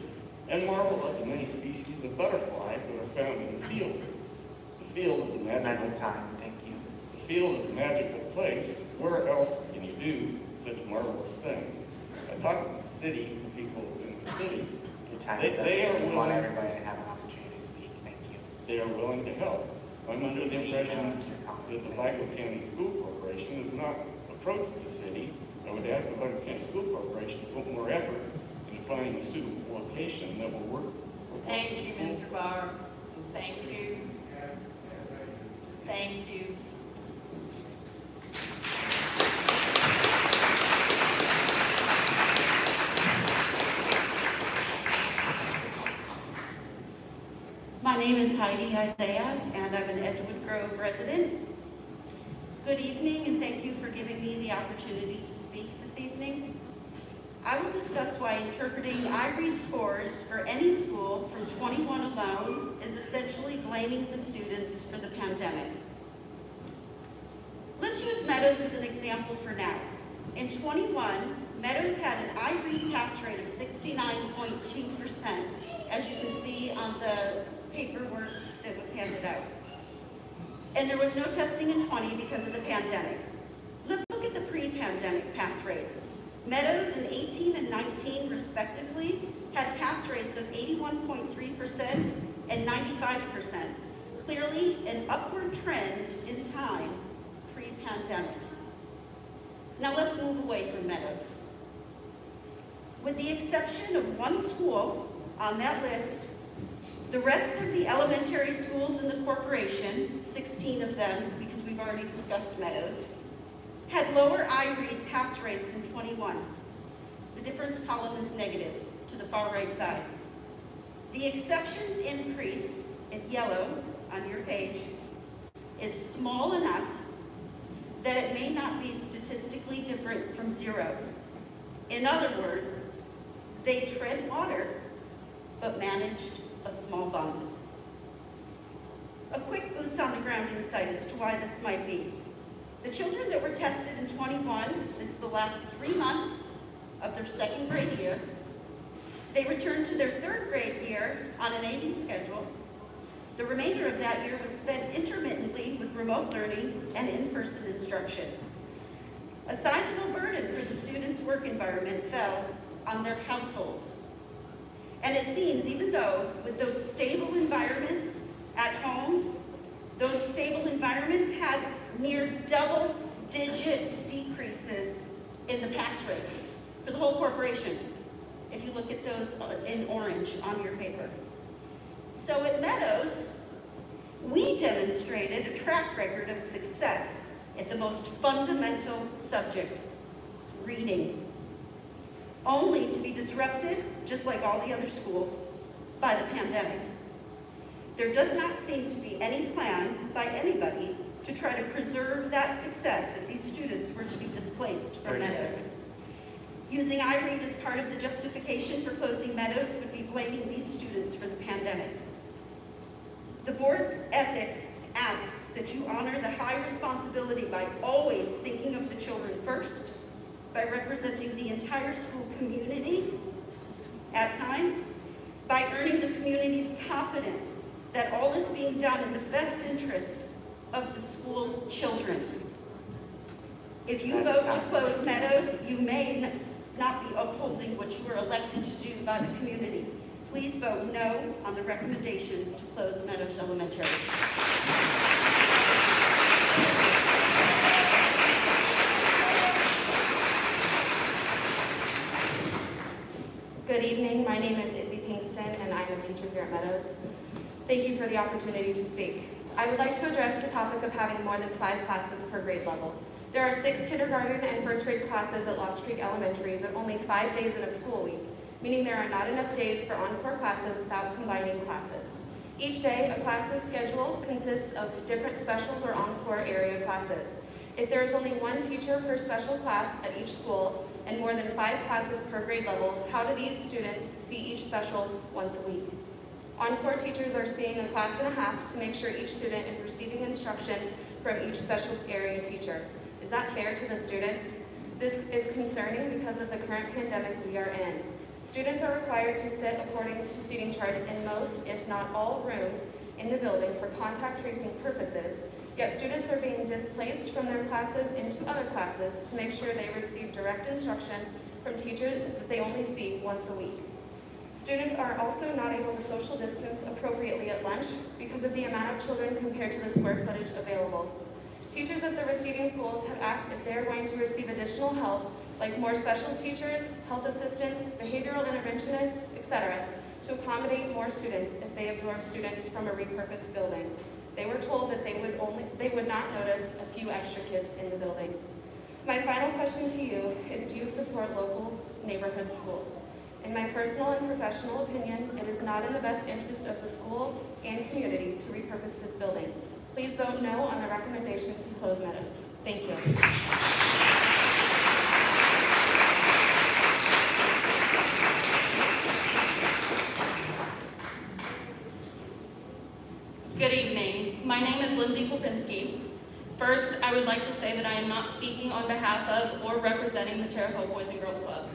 M: and marvel at the many species of butterflies that are found in the field. The field is a magical
D: time. Thank you.
M: The field is a magical place. Where else can you do such marvelous things? I talked with the city, people in the city.
D: Your time
M: They
D: is up.
M: are
D: We want
M: willing-
D: everybody to have an opportunity to speak. Thank you.
M: They are willing to help. I'm under the impression that the Vigo County School Corporation has not approached the city. I would ask the Vigo County School Corporation to put more effort into finding a suitable location that will work.
B: Thank you, Mr. Barr. Thank you. Thank you.
N: My name is Heidi Isaac, and I'm an Edgewood Grove resident. Good evening, and thank you for giving me the opportunity to speak this evening. I will discuss why interpreting iRead scores for any school from 21 alone is essentially blaming the students for the pandemic. Let's use Meadows as an example for now. In 21, Meadows had an iRead pass rate of 69.2%, as you can see on the paperwork that was handed out. And there was no testing in 20 because of the pandemic. Let's look at the pre-pandemic pass rates. Meadows in 18 and 19 respectively had pass rates of 81.3% and 95%, clearly an upward trend in time pre-pandemic. Now let's move away from Meadows. With the exception of one school on that list, the rest of the elementary schools in the corporation, 16 of them, because we've already discussed Meadows, had lower iRead pass rates in 21. The difference column is negative to the far right side. The exceptions increase in yellow on your page is small enough that it may not be statistically different from 0. In other words, they tread water, but managed a small bump. A quick boots on the ground insight as to why this might be. The children that were tested in 21, this is the last 3 months of their second grade year. They returned to their third grade year on an AD schedule. The remainder of that year was spent intermittently with remote learning and in-person instruction. A sizable burden for the students' work environment fell on their households. And it seems, even though with those stable environments, At home, those stable environments had near double-digit decreases in the pass rate for the whole corporation, if you look at those in orange on your paper. So at Meadows, we demonstrated a track record of success at the most fundamental subject, reading, only to be disrupted, just like all the other schools, by the pandemic. There does not seem to be any plan by anybody to try to preserve that success if these students were to be displaced from
D: 30
N: Meadows.
D: seconds.
N: Using iRead as part of the justification for closing Meadows would be blaming these students for the pandemics. The board ethics asks that you honor the high responsibility by always thinking of the children first, by representing the entire school community at times, by earning the community's confidence that all is being done in the best interest of the school children. If you vote to close Meadows, you may not be upholding what you were elected to do by the community. Please vote no on the recommendation to close Meadows Elementary.
O: Good evening, my name is Izzy Pinkston and I'm a teacher here at Meadows. Thank you for the opportunity to speak. I would like to address the topic of having more than 5 classes per grade level. There are 6 kindergarten and first grade classes at Lost Creek Elementary, but only 5 days in a school week, meaning there are not enough days for encore classes without combining classes. Each day, a class's schedule consists of different specials or encore area classes. If there is only 1 teacher per special class at each school and more than 5 classes per grade level, how do these students see each special once a week? Encore teachers are seeing a class and a half to make sure each student is receiving instruction from each special area teacher. Is that fair to the students? This is concerning because of the current pandemic we are in. Students are required to sit according to seating charts in most, if not all, rooms in the building for contact tracing purposes, yet students are being displaced from their classes into other classes to make sure they receive direct instruction from teachers that they only see once a week. Students are also not able to social distance appropriately at lunch because of the amount of children compared to the square footage available. Teachers at the receiving schools have asked if they are going to receive additional help, like more specialist teachers, health assistants, behavioral interventionists, etc., to accommodate more students if they absorb students from a repurposed building. They were told that they would not notice a few extra kids in the building. My final question to you is, do you support local neighborhood schools? In my personal and professional opinion, it is not in the best interest of the school and community to repurpose this building. Please vote no on the recommendation to close Meadows. Thank you.
P: Good evening. My name is Lindsay Popinski. First, I would like to say that I am not speaking on behalf of or representing the Terre Haute Boys and Girls Club.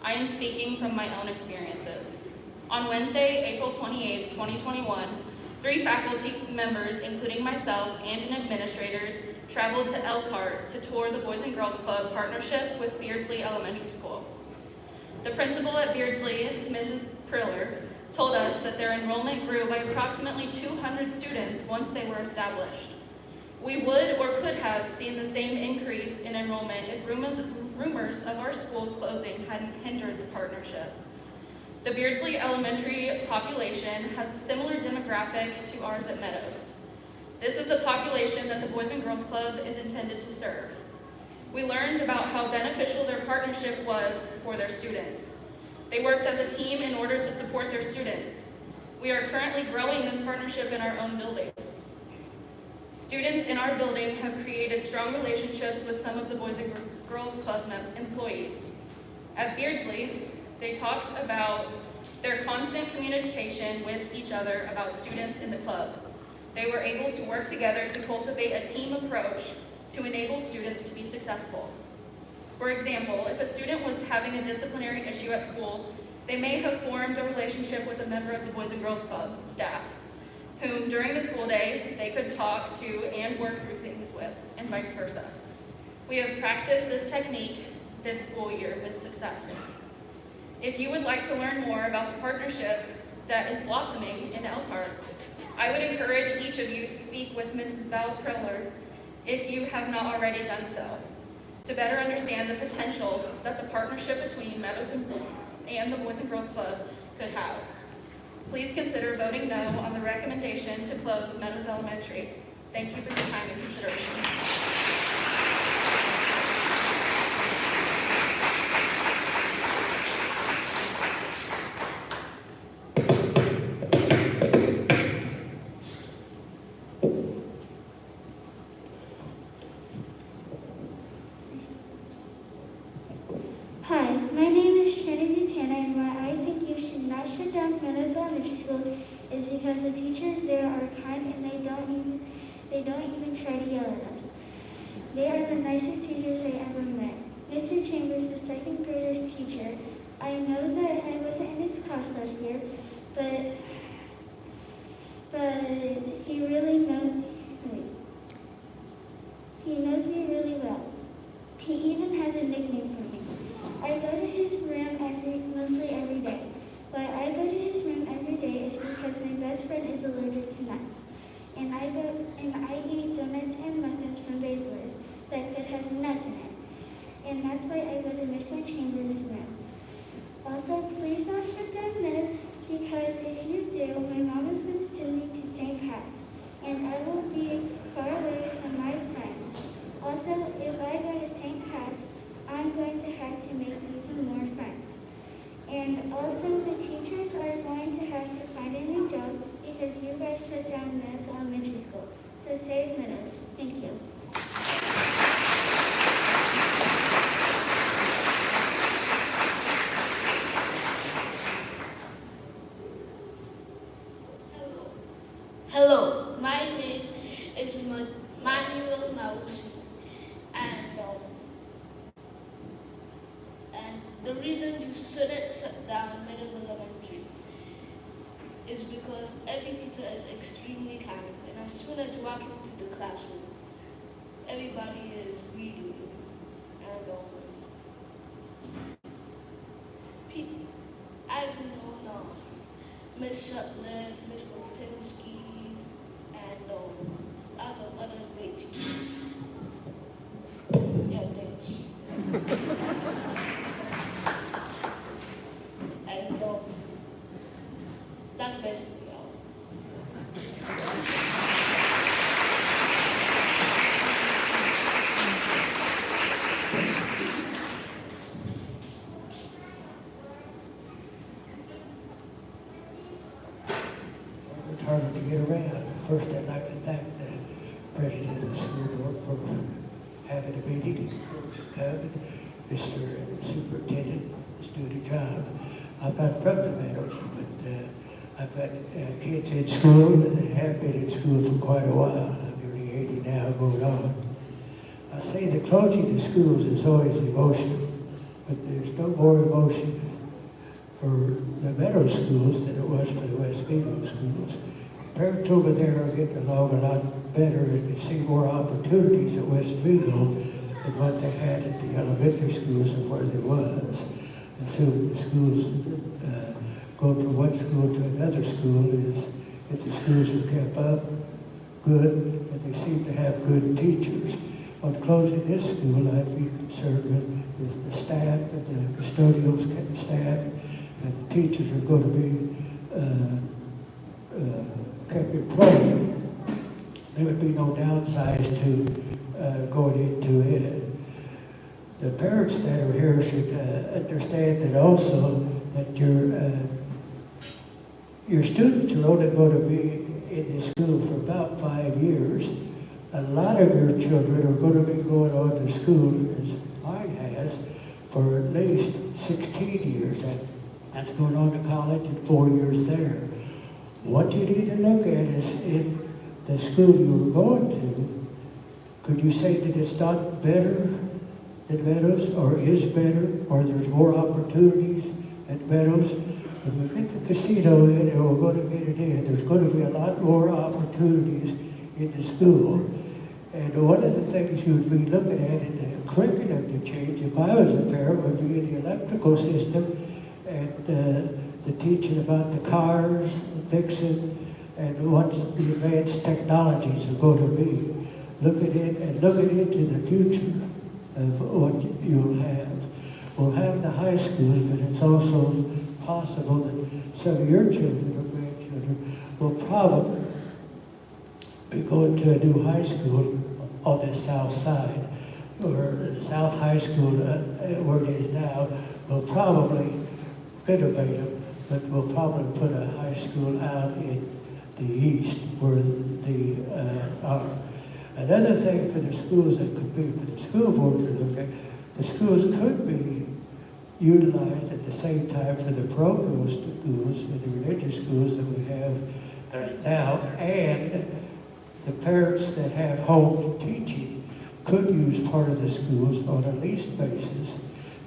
P: I am speaking from my own experiences. On Wednesday, April 28, 2021, 3 faculty members, including myself and an administrators, traveled to Elkhart to tour the Boys and Girls Club partnership with Beardsley Elementary School. The principal at Beardsley, Mrs. Priller, told us that their enrollment grew by approximately 200 students once they were established. We would or could have seen the same increase in enrollment if rumors of our school closing hadn't hindered the partnership. The Beardsley Elementary population has a similar demographic to ours at Meadows. This is the population that the Boys and Girls Club is intended to serve. We learned about how beneficial their partnership was for their students. They worked as a team in order to support their students. We are currently growing this partnership in our own building. Students in our building have created strong relationships with some of the Boys and Girls Club employees. At Beardsley, they talked about their constant communication with each other about students in the club. They were able to work together to cultivate a team approach to enable students to be successful. For example, if a student was having a disciplinary issue at school, they may have formed a relationship with a member of the Boys and Girls Club staff, whom during the school day they could talk to and work through things with, and vice versa. We have practiced this technique this school year with success. If you would like to learn more about the partnership, that is blossoming in Elkhart. I would encourage each of you to speak with Mrs. Val Priller if you have not already done so, to better understand the potential that the partnership between Meadows and the Boys and Girls Club could have. Please consider voting no on the recommendation to close Meadows Elementary. Thank you for your time and consideration.
Q: Hi, my name is Trinity Tana, and why I think you should not shut down Meadows Elementary School is because the teachers there are kind and they don't even try to yell at us. They are the nicest teachers I ever met. Mr. Chambers, the second grader's teacher, I know that I wasn't in his class last year, but he knows me really well. He even has a nickname for me. I go to his room mostly every day. Why I go to his room every day is because my best friend is allergic to nuts. And I eat donuts and muffins from Basil's that could have nuts in it. And that's why I go to Mr. Chambers' room. Also, please don't shut down Meadows, because if you do, my mom is going to send me to St. Pat's, and I will be far away from my friends. Also, if I go to St. Pat's, I'm going to have to make even more friends. And also, the teachers are going to have to find a new job because you guys shut down Meadows Elementary School. So save Meadows. Thank you.
R: Hello, my name is Mousie, and the reason you shouldn't shut down Meadows Elementary is because every teacher is extremely kind, and as soon as you walk into the classroom, everybody is reading you, and I've known Miss Sutliff, Miss Kopinski, and lots of other great teachers. Yeah, thanks. And that's basically all.
S: It's harder to get around. First, I'd like to thank the president of the school board for having a meeting, and Mr. Superintendent is doing a job. I'm not from the Meadows, but I've got kids in school and have been in school for quite a while. I'm nearly 80 now, going on. I say the closing of schools is always emotional, but there's no more emotion for the Meadows schools than it was for the West Vigo schools. Parents over there are getting along a lot better and can see more opportunities at West Vigo than what they had at the elementary schools and where they was. And so the schools going from one school to another school is, if the schools are kept up good and they seem to have good teachers. On closing this school, I'd be concerned with the staff and the custodials and the staff, and the teachers are going to be kept employed. There would be no downside to going into it. The parents that are here should understand that also that your students are only going to be in this school for about 5 years. A lot of your children are going to be going on to school, as mine has, for at least 16 years. That's going on to college and 4 years there. What you need to look at is if the school you were going to, could you say that it's not better than Meadows, or is better, or there's more opportunities at Meadows? When we get the casino in, and we're going to get it in, there's going to be a lot more opportunities in the school. And one of the things you would be looking at in the curriculum to change, if I was a parent, would be in the electrical system and the teaching about the cars, the fixing, and what the advanced technologies are going to be. Look at it and look at it to the future of what you'll have. We'll have the high schools, but it's also possible that some of your children or grandchildren will probably be going to a new high school on the south side, or the South High School, where it is now, will probably renovate them, but we'll probably put a high school out in the east where the are. Another thing for the schools that could be, for the school board to look at, the schools could be utilized at the same time for the parochial schools and the religious schools that we have now, and the parents that have home teaching could use part of the schools on a leased basis.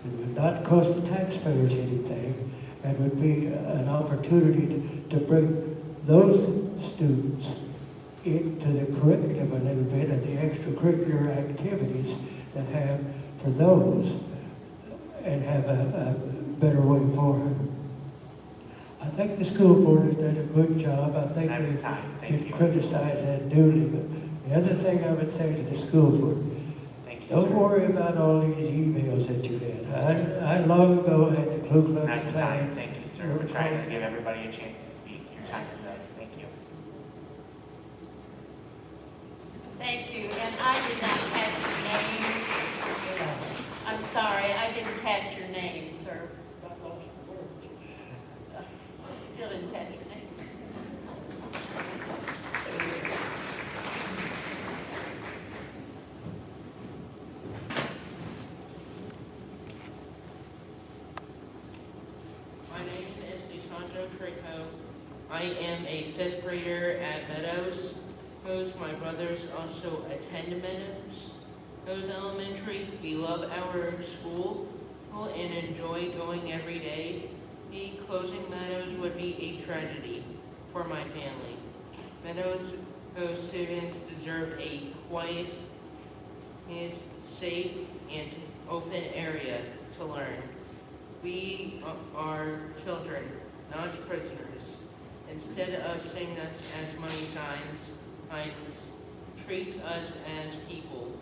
S: It would not cost the taxpayers anything, and would be an opportunity to bring those students into the curriculum a little bit and the extracurricular activities that have for those, and have a better way forward. I think the school board has done a good job. I think they criticize that duly, but the other thing I would say to the school board, don't worry about all these emails that you get. I long ago had the Ku Klux
D: That's
S: Klan.
D: time. Thank you, sir. We're trying to give everybody a chance to speak. Your time is up. Thank you.
B: Thank you, and I did not catch your name. I'm sorry, I didn't catch your name, sir. Still didn't catch your name.
T: My name is Lisandro Trejo. I am a 5th grader at Meadows. My brothers also attend Meadows Elementary. We love our school and enjoy going every day. Closing Meadows would be a tragedy for my family. Meadows students deserve a quiet, and safe, and open area to learn. We are children, not prisoners. Instead of seeing us as money signs, treat us as people.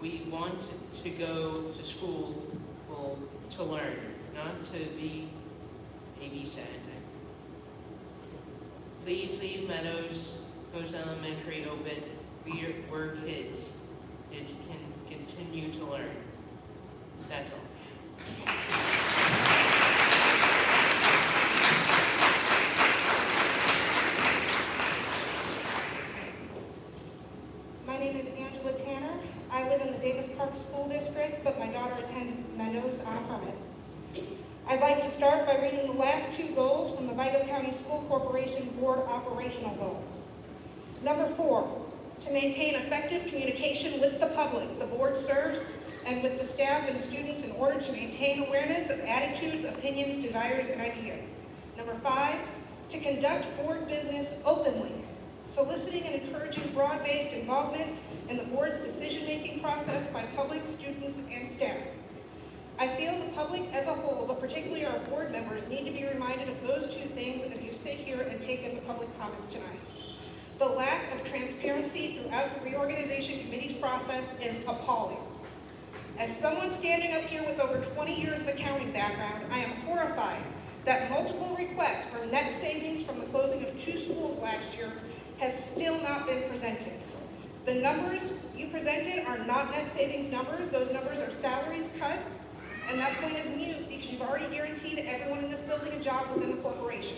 T: We want to go to school to learn, not to be babysat. Please leave Meadows Elementary open. We're kids. It can continue to learn. That's all.
G: My name is Angela Tanner. I live in the Davis Park School District, but my daughter attended Meadows on a permit. I'd like to start by reading the last 2 goals from the Vigo County School Corporation Board operational goals. Number 4, to maintain effective communication with the public the board serves and with the staff and students in order to maintain awareness of attitudes, opinions, desires, and ideas. Number 5, to conduct board business openly, soliciting and encouraging broad-based involvement in the board's decision-making process by public, students, and staff. I feel the public as a whole, but particularly our board members, need to be reminded of those 2 things as you sit here and take in the public comments tonight. The lack of transparency throughout the reorganization committee's process is appalling. As someone standing up here with over 20 years of accounting background, I am horrified that multiple requests for net savings from the closing of 2 schools last year has still not been presented. The numbers you presented are not net savings numbers. Those numbers are salaries cut, and that point is mute because you've already guaranteed everyone in this building a job within the corporation.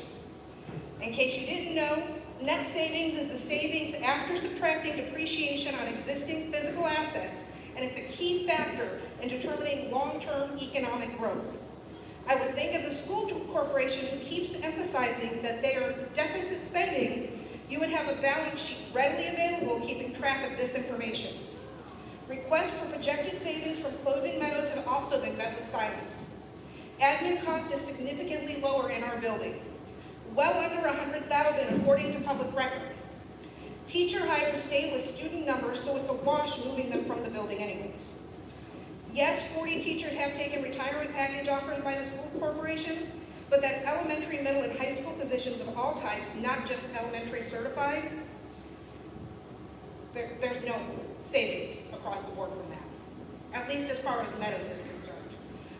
G: In case you didn't know, net savings is the savings after subtracting depreciation on existing physical assets, and it's a key factor in determining long-term economic growth. I would think as a school corporation who keeps emphasizing that they are deficit spending, you would have a balance sheet readily available keeping track of this information. Requests for projected savings from closing Meadows have also been met with silence. Admin cost is significantly lower in our building, well under $100,000 according to public record. Teacher hires stay with student numbers, so it's a wash moving them from the building anyways. Yes, 40 teachers have taken retirement package offers by the school corporation,
U: but that's elementary, middle, and high school positions of all types, not just elementary certified, there's no savings across the board from that, at least as far as Meadows is concerned.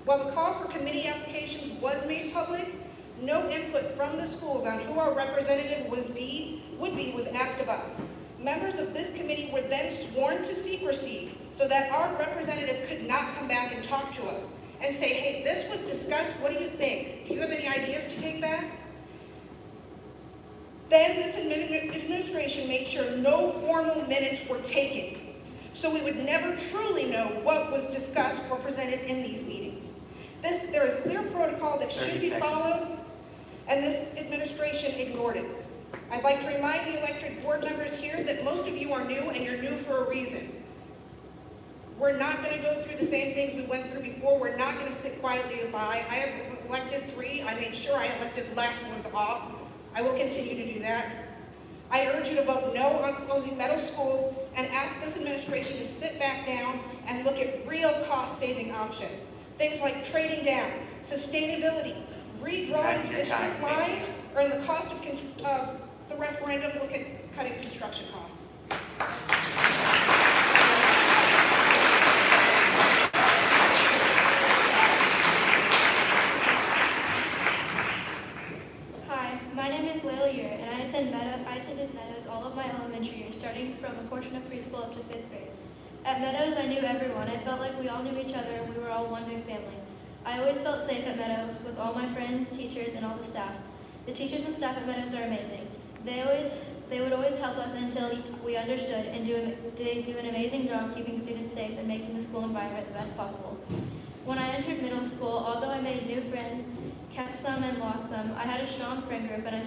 U: While the call for committee applications was made public, no input from the schools on who our representative would be was asked of us. Members of this committee were then sworn to secrecy so that our representative could not come back and talk to us and say, hey, this was discussed, what do you think? Do you have any ideas to take back? Then this administration made sure no formal minutes were taken, so we would never truly know what was discussed or presented in these meetings. There is clear protocol that should be followed, and this administration ignored it. I'd like to remind the elected board members here that most of you are new, and you're new for a reason. We're not going to go through the same things we went through before. We're not going to sit quietly by. I have elected 3. I made sure I elected the last ones off. I will continue to do that. I urge you to vote no on closing Meadows schools and ask this administration to sit back down and look at real cost-saving options. Things like trading down, sustainability, redrawing district lines, or in the cost of the referendum, look at cutting construction costs.
V: I attended Meadows all of my elementary years, starting from a portion of preschool up to 5th grade. At Meadows, I knew everyone. I felt like we all knew each other and we were all one big family. I always felt safe at Meadows with all my friends, teachers, and all the staff. The teachers and staff at Meadows are amazing. They would always help us until we understood, and they do an amazing job keeping students safe and making the school environment the best possible. When I entered middle school, although I made new friends, kept some and lost some, I had a strong friend group that I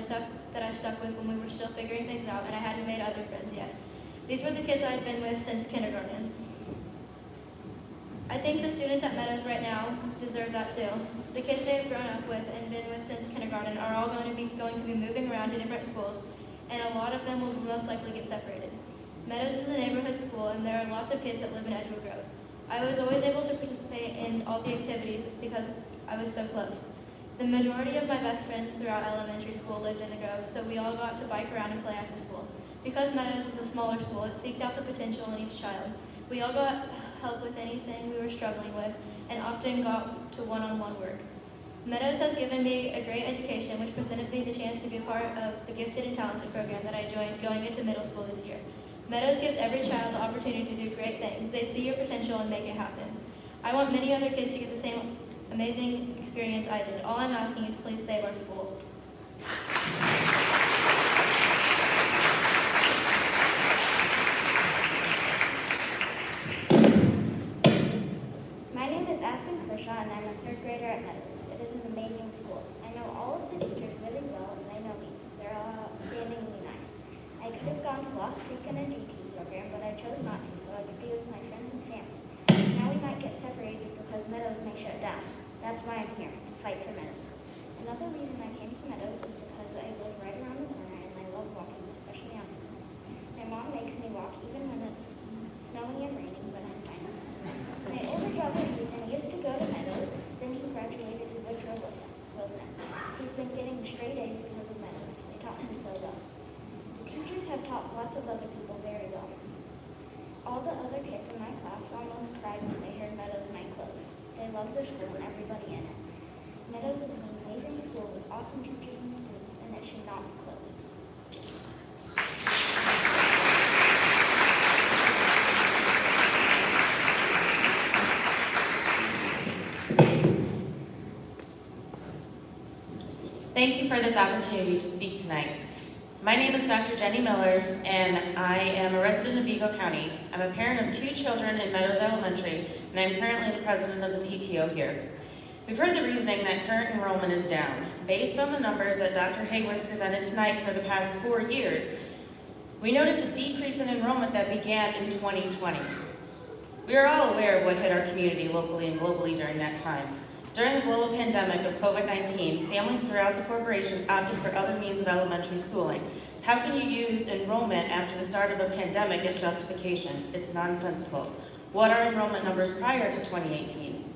V: stuck with when we were still figuring things out, and I hadn't made other friends yet. These were the kids I had been with since kindergarten. I think the students at Meadows right now deserve that too. The kids they have grown up with and been with since kindergarten are all going to be moving around to different schools, and a lot of them will most likely get separated. Meadows is a neighborhood school, and there are lots of kids that live in Edgewood Grove. I was always able to participate in all the activities because I was so close. The majority of my best friends throughout elementary school lived in the Grove, so we all got to bike around and play after school. Because Meadows is a smaller school, it seeked out the potential in each child. We all got help with anything we were struggling with, and often got to one-on-one work. Meadows has given me a great education, which presented me the chance to be part of the Gifted and Talented program that I joined going into middle school this year. Meadows gives every child the opportunity to do great things. They see your potential and make it happen. I want many other kids to get the same amazing experience I did. All I'm asking is please save our school.
W: My name is Aspen Kershaw, and I'm a 3rd grader at Meadows. It is an amazing school. I know all of the teachers really well, and they know me. They're all outstandingly nice. I could have gone to Lost Creek in a GT program, but I chose not to, so I could be with my friends and family. Now we might get separated because Meadows may shut down. That's why I'm here, to fight for Meadows. Another reason I came to Meadows is because I live right around the corner, and I love walking, especially on Christmas. My mom makes me walk even when it's snowing and raining, but I'm fine. My older brother Ethan used to go to Meadows, then he graduated to Woodrow Wilson. He's been getting straight A's because of Meadows. They taught him so well. The teachers have taught lots of other people very well. All the other kids in my class almost cried when they heard Meadows might close. They love their school and everybody in it. Meadows is an amazing school with awesome teachers and students, and it should not be closed.
X: Thank you for this opportunity to speak tonight. My name is Dr. Jenny Miller, and I am a resident of Vigo County. I'm a parent of 2 children in Meadows Elementary, and I'm currently the president of the PTO here. We've heard the reasoning that current enrollment is down. Based on the numbers that Dr. Hayworth presented tonight for the past 4 years, we noticed a decrease in enrollment that began in 2020. We are all aware of what hit our community locally and globally during that time. During the global pandemic of COVID-19, families throughout the corporation opted for other means of elementary schooling. How can you use enrollment after the start of a pandemic as justification? It's nonsensical. What are enrollment numbers prior to 2018?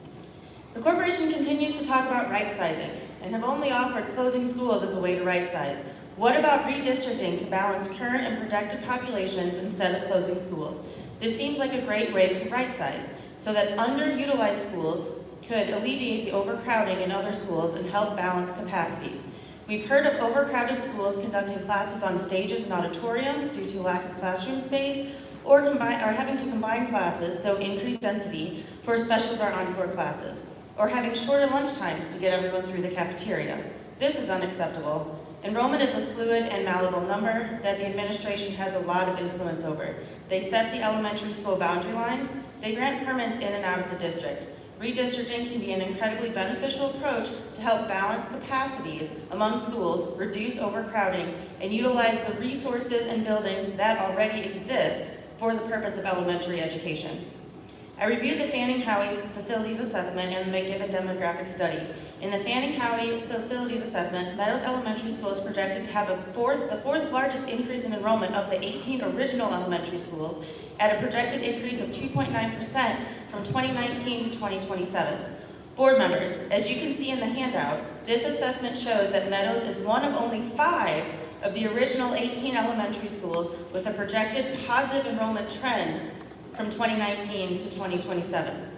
X: The corporation continues to talk about right-sizing. and have only offered closing schools as a way to right size. What about redistricting to balance current and projected populations instead of closing schools? This seems like a great way to right size, so that underutilized schools could alleviate the overcrowding in other schools and help balance capacities. We've heard of overcrowded schools conducting classes on stages and auditoriums due to lack of classroom space, or having to combine classes, so increased density, for specials or encore classes, or having shorter lunch times to get everyone through the cafeteria. This is unacceptable. Enrollment is a fluid and malleable number that the administration has a lot of influence over. They set the elementary school boundary lines, they grant permits in and out of the district. Redistricting can be an incredibly beneficial approach to help balance capacities among schools, reduce overcrowding, and utilize the resources and buildings that already exist for the purpose of elementary education. I reviewed the Fanning-Howey Facilities Assessment and the McGibbon Demographic Study. In the Fanning-Howey Facilities Assessment, Meadows Elementary School is projected to have the fourth largest increase in enrollment of the 18 original elementary schools at a projected increase of 2.9% from 2019 to 2027. Board members, as you can see in the handout, this assessment shows that Meadows is one of only 5 of the original 18 elementary schools with a projected positive enrollment trend from 2019 to 2027.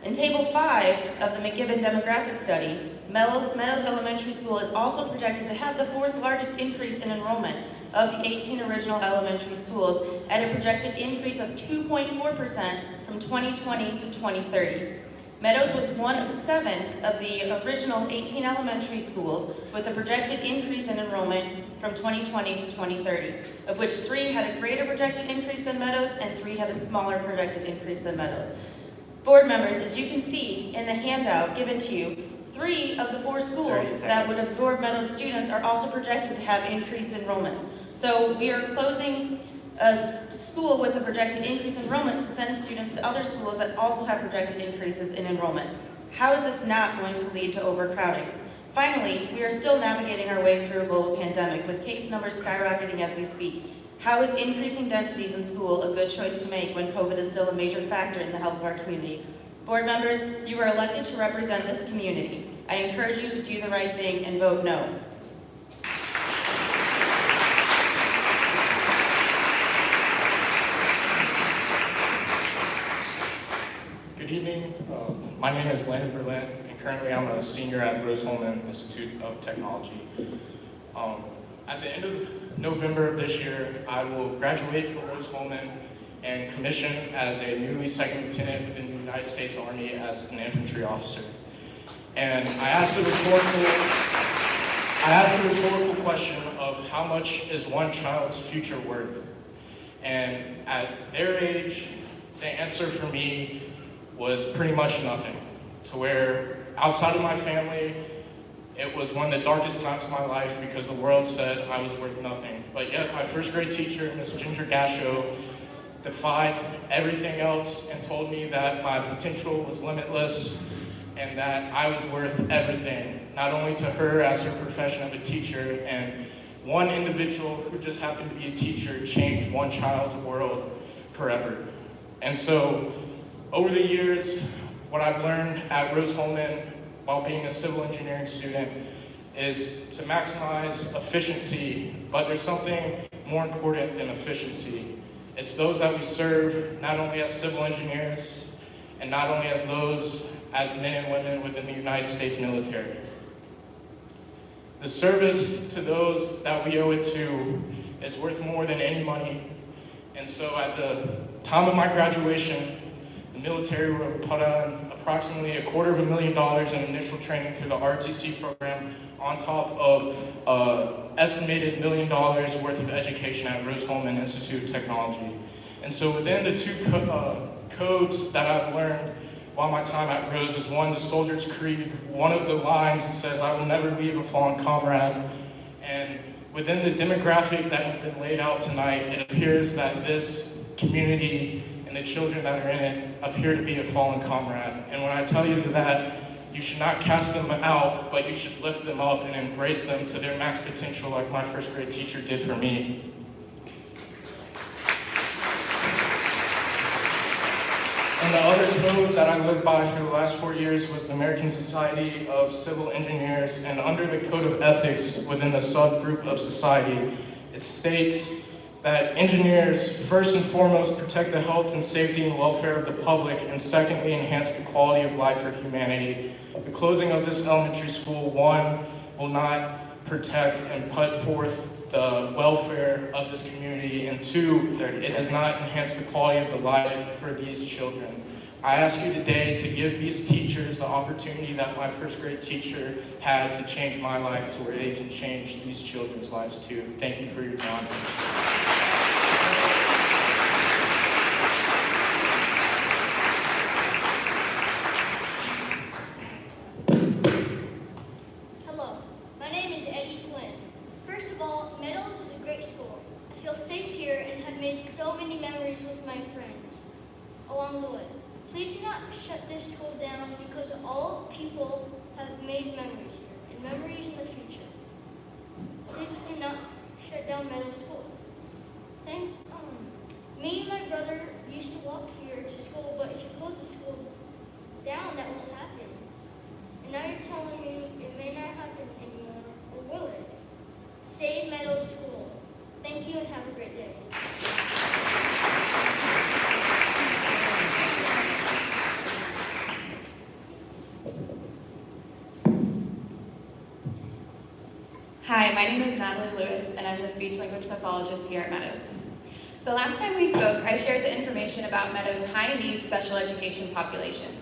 X: In Table 5 of the McGibbon Demographic Study, Meadows Elementary School is also projected to have the 4th largest increase in enrollment of the 18 original elementary schools at a projected increase of 2.4% from 2020 to 2030. Meadows was one of 7 of the original 18 elementary schools with a projected increase in enrollment from 2020 to 2030, of which 3 had a greater projected increase than Meadows and 3 had a smaller projected increase than Meadows. Board members, as you can see in the handout given to you, 3 of the 4 schools that would absorb Meadows students are also projected to have increased enrollments. So we are closing a school with a projected increase in enrollment to send students to other schools that also have projected increases in enrollment. How is this not going to lead to overcrowding? Finally, we are still navigating our way through a global pandemic with case numbers skyrocketing as we speak. How is increasing densities in school a good choice to make when COVID is still a major factor in the health of our community? Board members, you are elected to represent this community. I encourage you to do the right thing and vote no.
C: Good evening. My name is Landon Berlin, and currently I'm a senior at Rose-Hulman Institute of Technology. At the end of November of this year, I will graduate from Rose-Hulman and commission as a newly second lieutenant within the United States Army as an infantry officer. And I asked the rhetorical question of how much is one child's future worth? And at their age, the answer for me was pretty much nothing. To where outside of my family, it was one of the darkest times of my life because the world said I was worth nothing. But yet my first grade teacher, Miss Ginger Gasho, defied everything else and told me that my potential was limitless and that I was worth everything, not only to her as her profession of a teacher, and one individual who just happened to be a teacher changed one child's world forever. And so over the years, what I've learned at Rose-Hulman while being a civil engineering student is to maximize efficiency, but there's something more important than efficiency. It's those that we serve, not only as civil engineers, and not only as those as men and women within the United States military. The service to those that we owe it to is worth more than any money. And so at the time of my graduation, the military will put on approximately $250,000 in initial training through the RTC program on top of estimated $1 million worth of education at Rose-Hulman Institute of Technology. And so within the 2 codes that I've learned while my time at Rose is one, the Soldier's Creed. One of the lines says, "I will never leave a fallen comrade." And within the demographic that has been laid out tonight, it appears that this community and the children that are in it appear to be a fallen comrade. And when I tell you that, you should not cast them out, but you should lift them up and embrace them to their max potential like my first grade teacher did for me. And the other code that I lived by for the last 4 years was the American Society of Civil Engineers, and under the Code of Ethics within the subgroup of society, it states that engineers first and foremost protect the health and safety and welfare of the public, and secondly enhance the quality of life for humanity. The closing of this elementary school, one, will not protect and put forth the welfare of this community, and two, it does not enhance the quality of the life for these children. I ask you today to give these teachers the opportunity that my first grade teacher had to change my life to where they can change these children's lives too. Thank you for your time.
A: Hello, my name is Eddie Flynn. First of all, Meadows is a great school. I feel safe here and have made so many memories with my friends along the way. Please do not shut this school down because all people have made memories here and memories in the future. Please do not shut down Meadows School. Me and my brother used to walk here to school, but if you close the school down, that won't happen. And now you're telling me it may not happen anymore, or will it? Save Meadows School. Thank you and have a great day.
E: Hi, my name is Natalie Lewis, and I'm the speech language pathologist here at Meadows. The last time we spoke, I shared the information about Meadows' high-need special education population.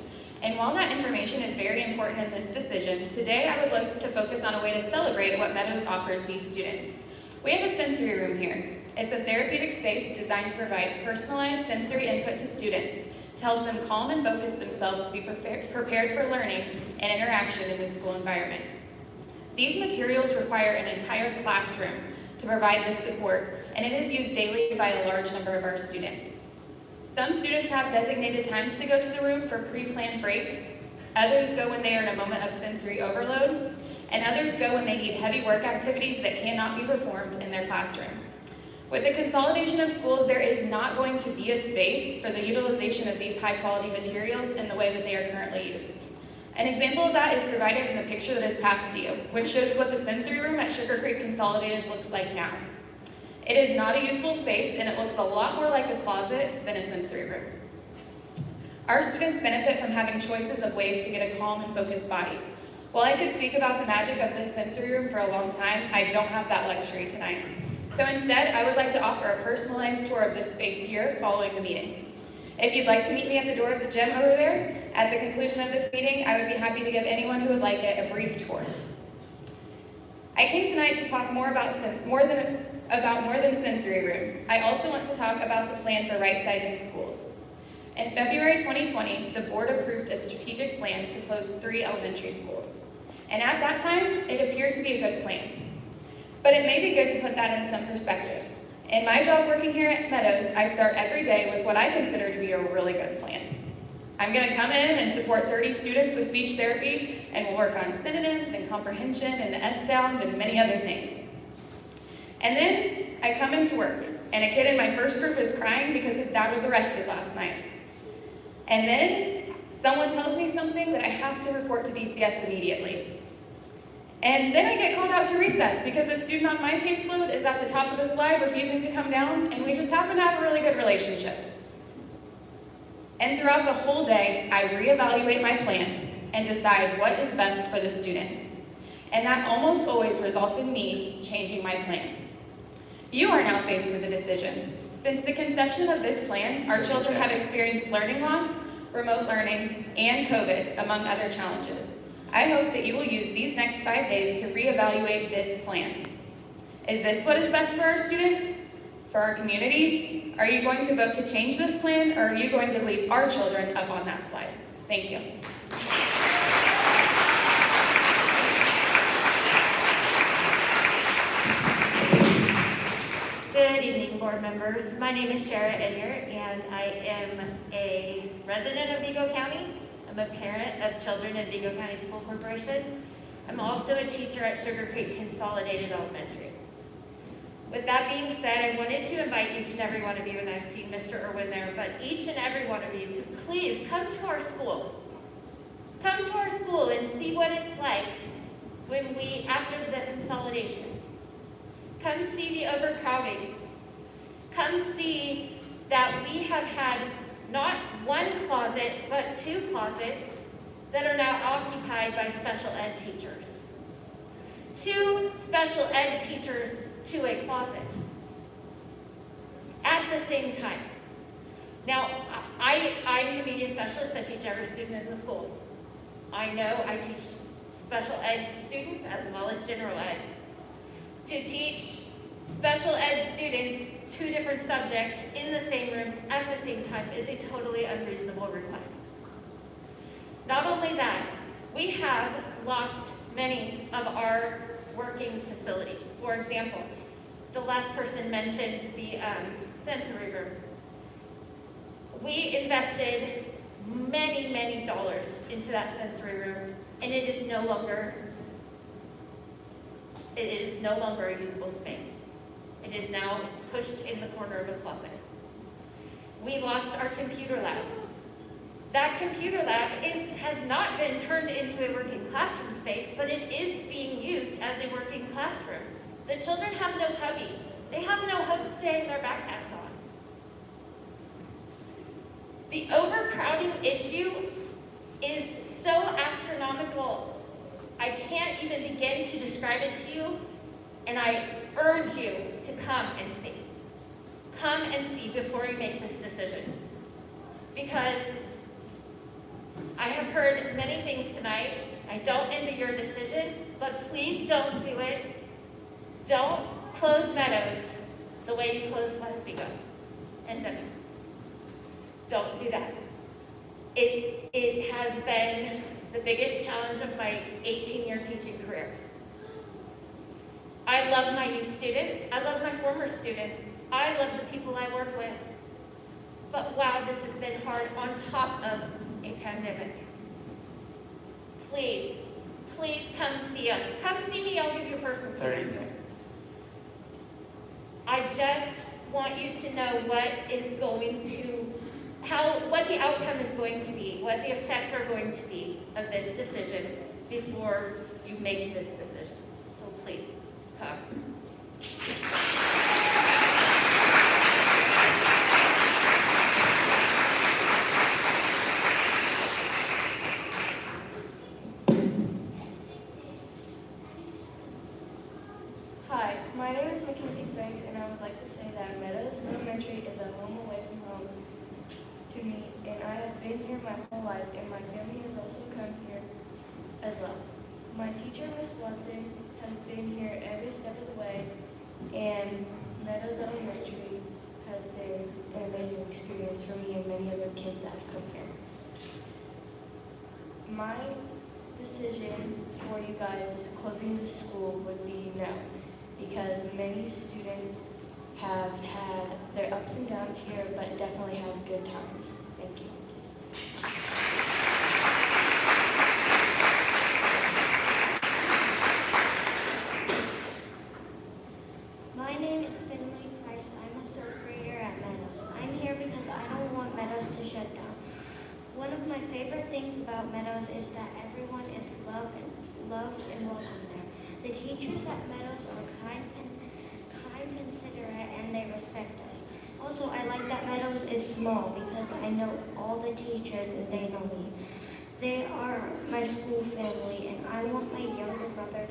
E: And while that information is very important in this decision, today I would like to focus on a way to celebrate what Meadows offers these students. We have a sensory room here. It's a therapeutic space designed to provide personalized sensory input to students to help them calm and focus themselves to be prepared for learning and interaction in the school environment. These materials require an entire classroom to provide this support, and it is used daily by a large number of our students. Some students have designated times to go to the room for pre-planned breaks, others go when they are in a moment of sensory overload, and others go when they need heavy work activities that cannot be performed in their classroom. With the consolidation of schools, there is not going to be a space for the utilization of these high-quality materials in the way that they are currently used. An example of that is provided in the picture that is passed to you, which shows what the sensory room at Sugar Creek Consolidated looks like now. It is not a useful space, and it looks a lot more like a closet than a sensory room. Our students benefit from having choices of ways to get a calm and focused body. While I could speak about the magic of this sensory room for a long time, I don't have that luxury tonight. So instead, I would like to offer a personalized tour of this space here following the meeting. If you'd like to meet me at the door of the gym over there, at the conclusion of this meeting, I would be happy to give anyone who would like it a brief tour. I came tonight to talk more than sensory rooms. I also want to talk about the plan for right-sizing schools. In February 2020, the board approved a strategic plan to close 3 elementary schools. And at that time, it appeared to be a good plan. But it may be good to put that in some perspective. In my job working here at Meadows, I start every day with what I consider to be a really good plan. I'm going to come in and support 30 students with speech therapy, and we'll work on synonyms and comprehension and the S sound and many other things. And then I come into work, and a kid in my first group is crying because his dad was arrested last night. And then someone tells me something that I have to report to DCS immediately. And then I get called out to recess because the student on my caseload is at the top of the slide refusing to come down, and we just happen to have a really good relationship. And throughout the whole day, I reevaluate my plan and decide what is best for the students. And that almost always results in me changing my plan. You are now faced with a decision. Since the conception of this plan, our children have experienced learning loss, remote learning, and COVID, among other challenges. I hope that you will use these next 5 days to reevaluate this plan. Is this what is best for our students? For our community? Are you going to vote to change this plan, or are you going to leave our children up on that slide? Thank you.
F: Good evening, board members. My name is Shara Enyart, and I am a resident of Vigo County. I'm a parent of children in Vigo County School Corporation. I'm also a teacher at Sugar Creek Consolidated Elementary. With that being said, I wanted to invite each and every one of you, and I've seen Mr. Irwin there, but each and every one of you to please come to our school. Come to our school and see what it's like after the consolidation. Come see the overcrowding. Come see that we have had not one closet, but 2 closets that are now occupied by special ed teachers. 2 special ed teachers to a closet at the same time. Now, I'm the media specialist. I teach every student in the school. I know I teach special ed students as well as general ed. To teach special ed students 2 different subjects in the same room at the same time is a totally unreasonable request. Not only that, we have lost many of our working facilities. For example, the last person mentioned the sensory room. We invested many, many dollars into that sensory room, and it is no longer a usable space. It is now pushed in the corner of a closet. We lost our computer lab. That computer lab has not been turned into a working classroom space, but it is being used as a working classroom. The children have no cubbies. They have no hooks to hang their backpacks on. The overcrowding issue is so astronomical, I can't even begin to describe it to you, and I urge you to come and see. Come and see before you make this decision. Because I have heard many things tonight. I don't envy your decision, but please don't do it. Don't close Meadows the way you closed West Vigo and Denver. Don't do that. It has been the biggest challenge of my 18-year teaching career. I love my new students. I love my former students. I love the people I work with. But wow, this has been hard on top of a pandemic. Please, please come see us. Come see me, I'll give you a personal
D: 30 seconds.
F: I just want you to know what the outcome is going to be, what the effects are going to be of this decision before you make this decision. So please, come.
O: Hi, my name is Mackenzie Franks, and I would like to say that Meadows Elementary is a home away from home to me, and I have been here my whole life, and my family has also come here as well. My teacher, Miss Watson, has been here every step of the way, and Meadows Elementary has been an amazing experience for me and many other kids that have come here. My decision for you guys closing the school would be no, because many students have had their ups and downs here, but definitely have good times. Thank you.
Q: My name is Finley Price. I'm a 3rd grader at Meadows. I'm here because I don't want Meadows to shut down. One of my favorite things about Meadows is that everyone is loved and welcome there. The teachers at Meadows are kind, considerate, and they respect us. Also, I like that Meadows is small because I know all the teachers and they know me. They are my school family, and I want my younger brother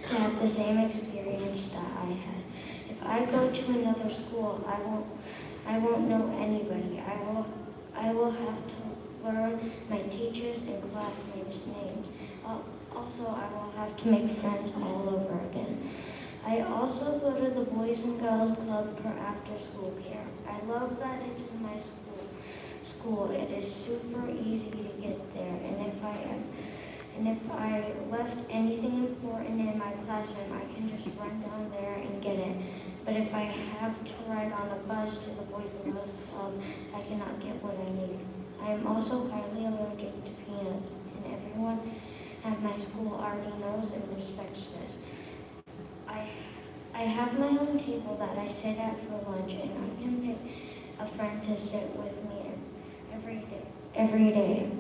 Q: to have the same experience that I had. If I go to another school, I won't know anybody. I will have to learn my teachers and classmates' names. Also, I will have to make friends all over again. I also go to the Boys and Girls Club for after-school camp. I love that it's in my school. It is super easy to get there, and if I left anything important in my classroom, I can just run down there and get it. But if I have to ride on a bus to the Boys and Girls Club, I cannot get what I need. I am also highly allergic to peanuts, and everyone at my school already knows and respects this. I have my own table that I sit at for lunch, and I can pick a friend to sit with me every day.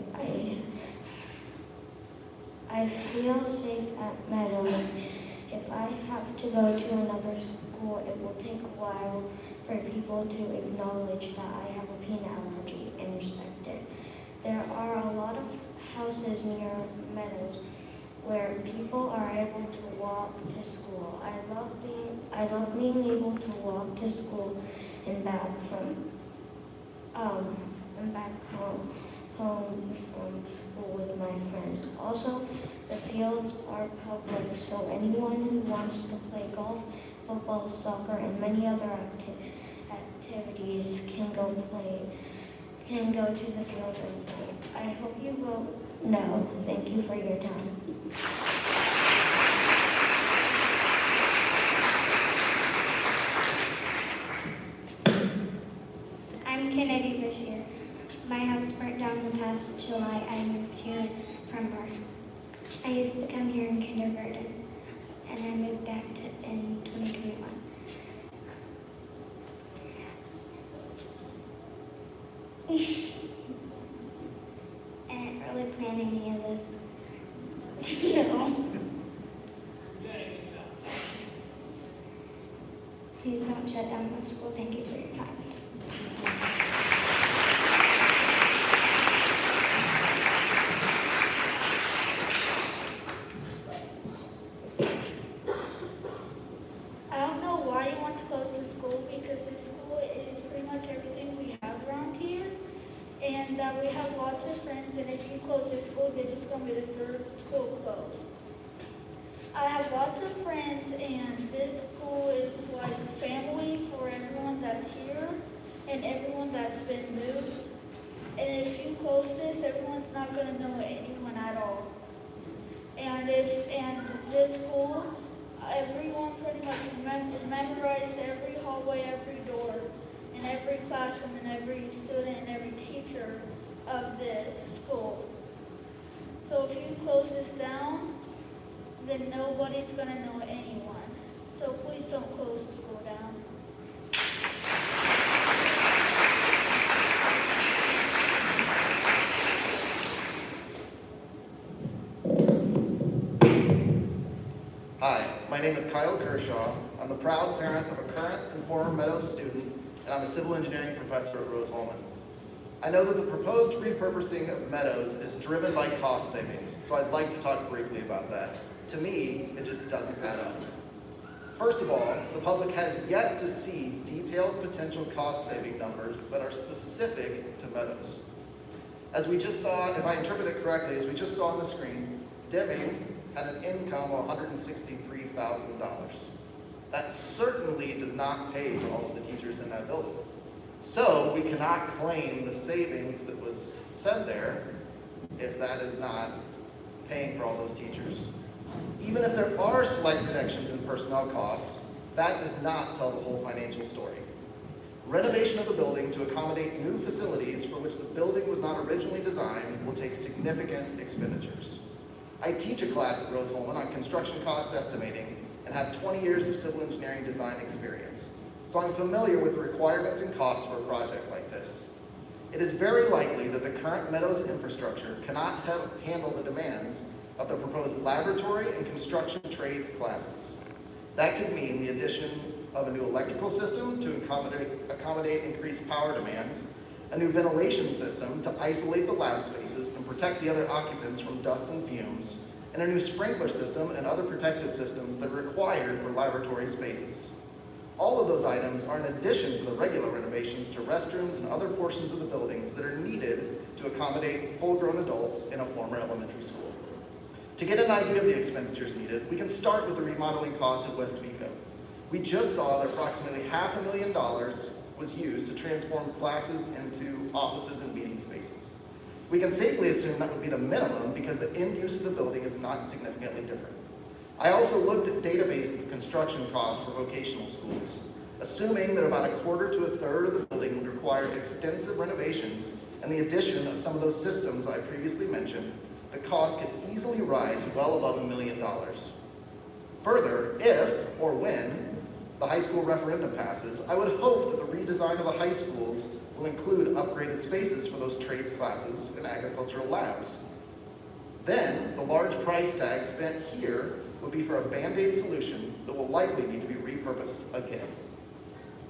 Q: I feel safe at Meadows. If I have to go to another school, it will take a while for people to acknowledge that I have a peanut allergy and respect it. There are a lot of houses near Meadows where people are able to walk to school. I love being able to walk to school and back home from school with my friends. Also, the fields are public, so anyone who wants to play golf, football, soccer, and many other activities can go to the field and play. I hope you vote no. Thank you for your time.
H: I'm Kennedy this year. My house burnt down the past July. I moved here from Barr. I used to come here in kindergarten, and I moved back in 2021. I didn't really plan any of this. Please don't shut down my school. Thank you for your time.
I: I don't know why you want to close the school, because this school is pretty much everything we have around here. And we have lots of friends, and if you close this school, this is going to be the third school closed. I have lots of friends, and this school is like family for everyone that's here and everyone that's been moved. And if you close this, everyone's not going to know anyone at all. And this school, everyone pretty much memorized every hallway, every door, and every classroom, and every student, and every teacher of this school. So if you close this down, then nobody's going to know anyone. So please don't close the school down.
J: Hi, my name is Kyle Kershaw. I'm the proud parent of a current and former Meadows student, and I'm a civil engineering professor at Rose-Hulman. I know that the proposed repurposing of Meadows is driven by cost savings, so I'd like to talk briefly about that. To me, it just doesn't add up. First of all, the public has yet to see detailed potential cost-saving numbers that are specific to Meadows. As we just saw, if I interpret it correctly, as we just saw on the screen, Deming had an income of $163,000. That certainly does not pay for all of the teachers in that building. So we cannot claim the savings that was said there if that is not paying for all those teachers. Even if there are slight reductions in personnel costs, that does not tell the whole financial story. Renovation of the building to accommodate new facilities for which the building was not originally designed will take significant expenditures. I teach a class at Rose-Hulman on construction cost estimating and have 20 years of civil engineering design experience. So I'm familiar with the requirements and costs for a project like this. It is very likely that the current Meadows infrastructure cannot handle the demands of the proposed laboratory and construction trades classes. That could mean the addition of a new electrical system to accommodate increased power demands, a new ventilation system to isolate the lab spaces and protect the other occupants from dust and fumes, and a new sprinkler system and other protective systems that are required for laboratory spaces. All of those items are in addition to the regular renovations to restrooms and other portions of the buildings that are needed to accommodate full-grown adults in a former elementary school. To get an idea of the expenditures needed, we can start with the remodeling cost at West Vico. We just saw that approximately $500,000 was used to transform classes into offices and meeting spaces. We can safely assume that would be the minimum because the end use of the building is not significantly different. I also looked at databases of construction costs for vocational schools, assuming that about a quarter to a third of the building would require extensive renovations and the addition of some of those systems I previously mentioned, the cost could easily rise well above $1 million. Further, if or when the high school referendum passes, I would hope that the redesign of the high schools will include upgraded spaces for those trades classes and agricultural labs. Then, the large price tag spent here would be for a Band-Aid solution that will likely need to be repurposed again.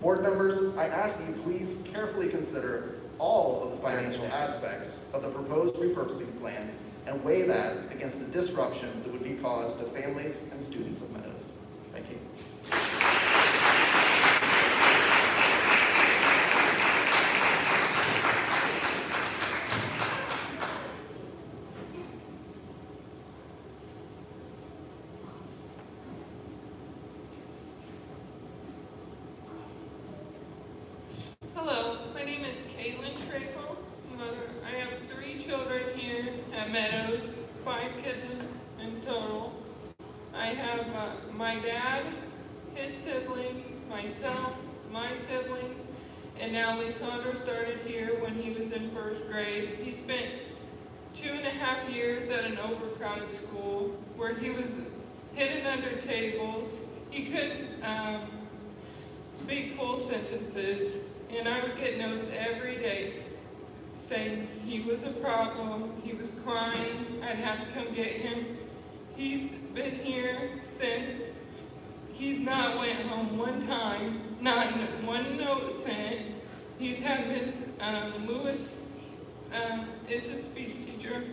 J: Board members, I ask that you please carefully consider all of the financial aspects of the proposed repurposing plan and weigh that against the disruption that would be caused to families and students of Meadows. Thank you.
K: Hello, my name is Caitlin Traple. I have 3 children here at Meadows, 5 kids in total. I have my dad, his siblings, myself, my siblings, and now Lisandro started here when he was in 1st grade. He spent 2.5 years at an overcrowded school where he was hidden under tables. He couldn't speak full sentences, and I would get notes every day saying he was a problem, he was crying, I'd have to come get him. He's been here since. He's not went home one time, not one note sent. He's had Miss Lewis is a speech teacher,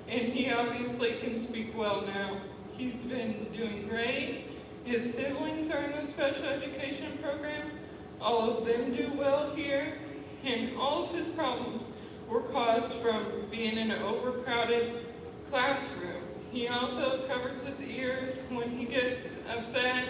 K: and he obviously can speak well now. He's been doing great. His siblings are in the special education program. All of them do well here, and all of his problems were caused from being in an overcrowded classroom. He also covers his ears when he gets upset,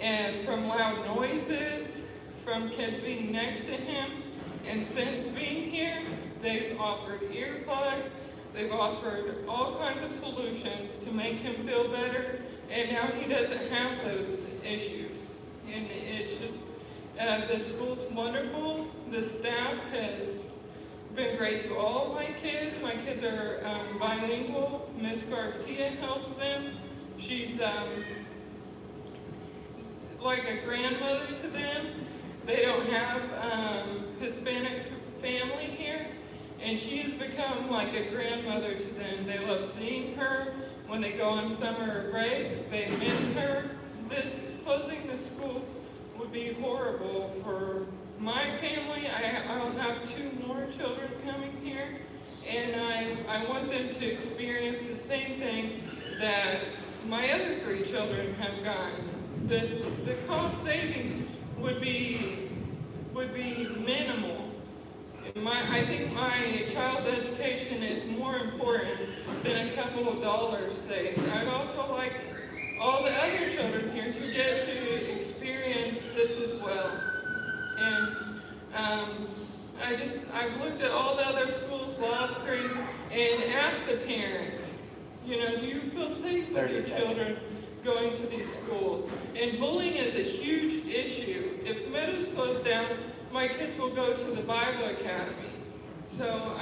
K: and from loud noises, from kids being next to him. And since being here, they've offered earplugs, they've offered all kinds of solutions to make him feel better, and now he doesn't have those issues. And it's just, the school's wonderful. The staff has been great to all of my kids. My kids are bilingual. Miss Garcia helps them. She's like a grandmother to them. They don't have Hispanic family here, and she has become like a grandmother to them. They love seeing her when they go on summer break. They miss her. Closing the school would be horrible for my family. I'll have 2 more children coming here, and I want them to experience the same thing that my other 3 children have gotten. The cost savings would be minimal. I think my child's education is more important than a couple of dollars saved. I'd also like all the other children here to get to experience this as well. And I've looked at all the other schools, Lost Creek, and asked the parents, do you feel safe with your children going to these schools? And bullying is a huge issue. If Meadows closed down, my kids will go to the Bible Academy. So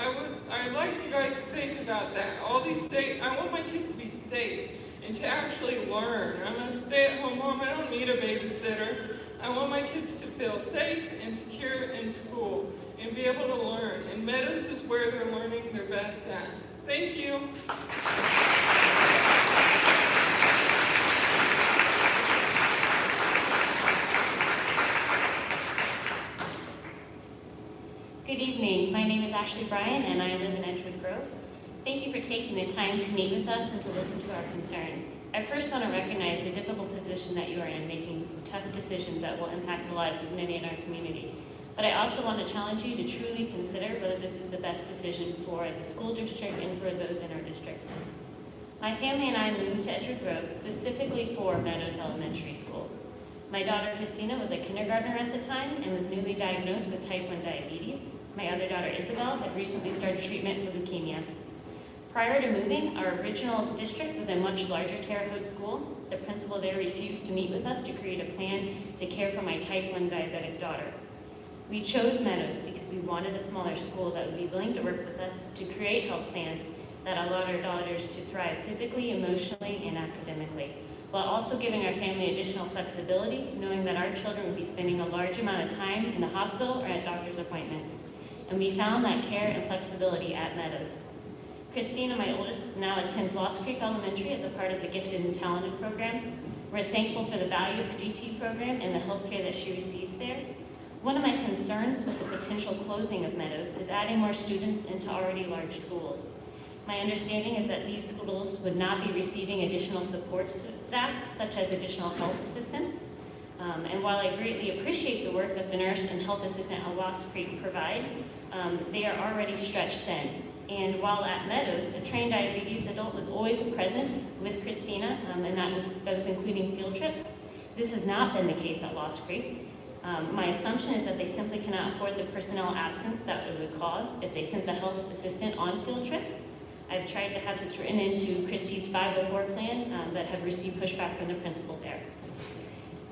K: I'd like you guys to think about that. I want my kids to be safe and to actually learn. I'm a stay-at-home mom. I don't need a babysitter. I want my kids to feel safe and secure in school and be able to learn. And Meadows is where they're learning their best at. Thank you.
L: Good evening. My name is Ashley Bryan, and I live in Edgewood Grove. Thank you for taking the time to meet with us and to listen to our concerns. I first want to recognize the difficult position that you are in, making tough decisions that will impact the lives of many in our community. But I also want to challenge you to truly consider whether this is the best decision for the school district and for those in our district. My family and I moved to Edgewood Grove specifically for Meadows Elementary School. My daughter Christina was a kindergartner at the time and was newly diagnosed with type 1 diabetes. My other daughter Isabel had recently started treatment for leukemia. Prior to moving, our original district was a much larger Terre Haute school. The principal there refused to meet with us to create a plan to care for my type 1 diabetic daughter. We chose Meadows because we wanted a smaller school that would be willing to work with us to create health plans that allowed our daughters to thrive physically, emotionally, and academically, while also giving our family additional flexibility, knowing that our children would be spending a large amount of time in the hospital or at doctor's appointments. And we found that care and flexibility at Meadows. Christina, my oldest, now attends Lost Creek Elementary as a part of the Gifted and Talented program. We're thankful for the value of the GT program and the health care that she receives there. One of my concerns with the potential closing of Meadows is adding more students into already large schools. My understanding is that these schools would not be receiving additional support staff, such as additional health assistants. And while I greatly appreciate the work that the nurse and health assistant at Lost Creek provide, they are already stretched thin. And while at Meadows, a trained diabetes adult was always present with Christina, and that was including field trips. This has not been the case at Lost Creek. My assumption is that they simply cannot afford the personnel absence that it would cause if they sent the health assistant on field trips. I've tried to have this written into Christie's 504 plan, but have received pushback from the principal there.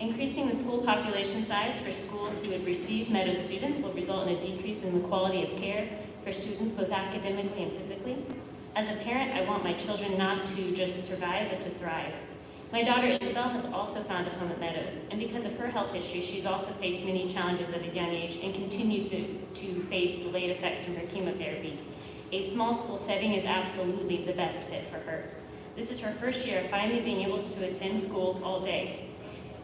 L: Increasing the school population size for schools who would receive Meadows students will result in a decrease in the quality of care for students both academically and physically. As a parent, I want my children not to just survive, but to thrive. My daughter Isabel has also found a home at Meadows, and because of her health issues, she's also faced many challenges at a young age and continues to face delayed effects from her chemotherapy. A small school setting is absolutely the best fit for her. This is her first year of finally being able to attend school all day.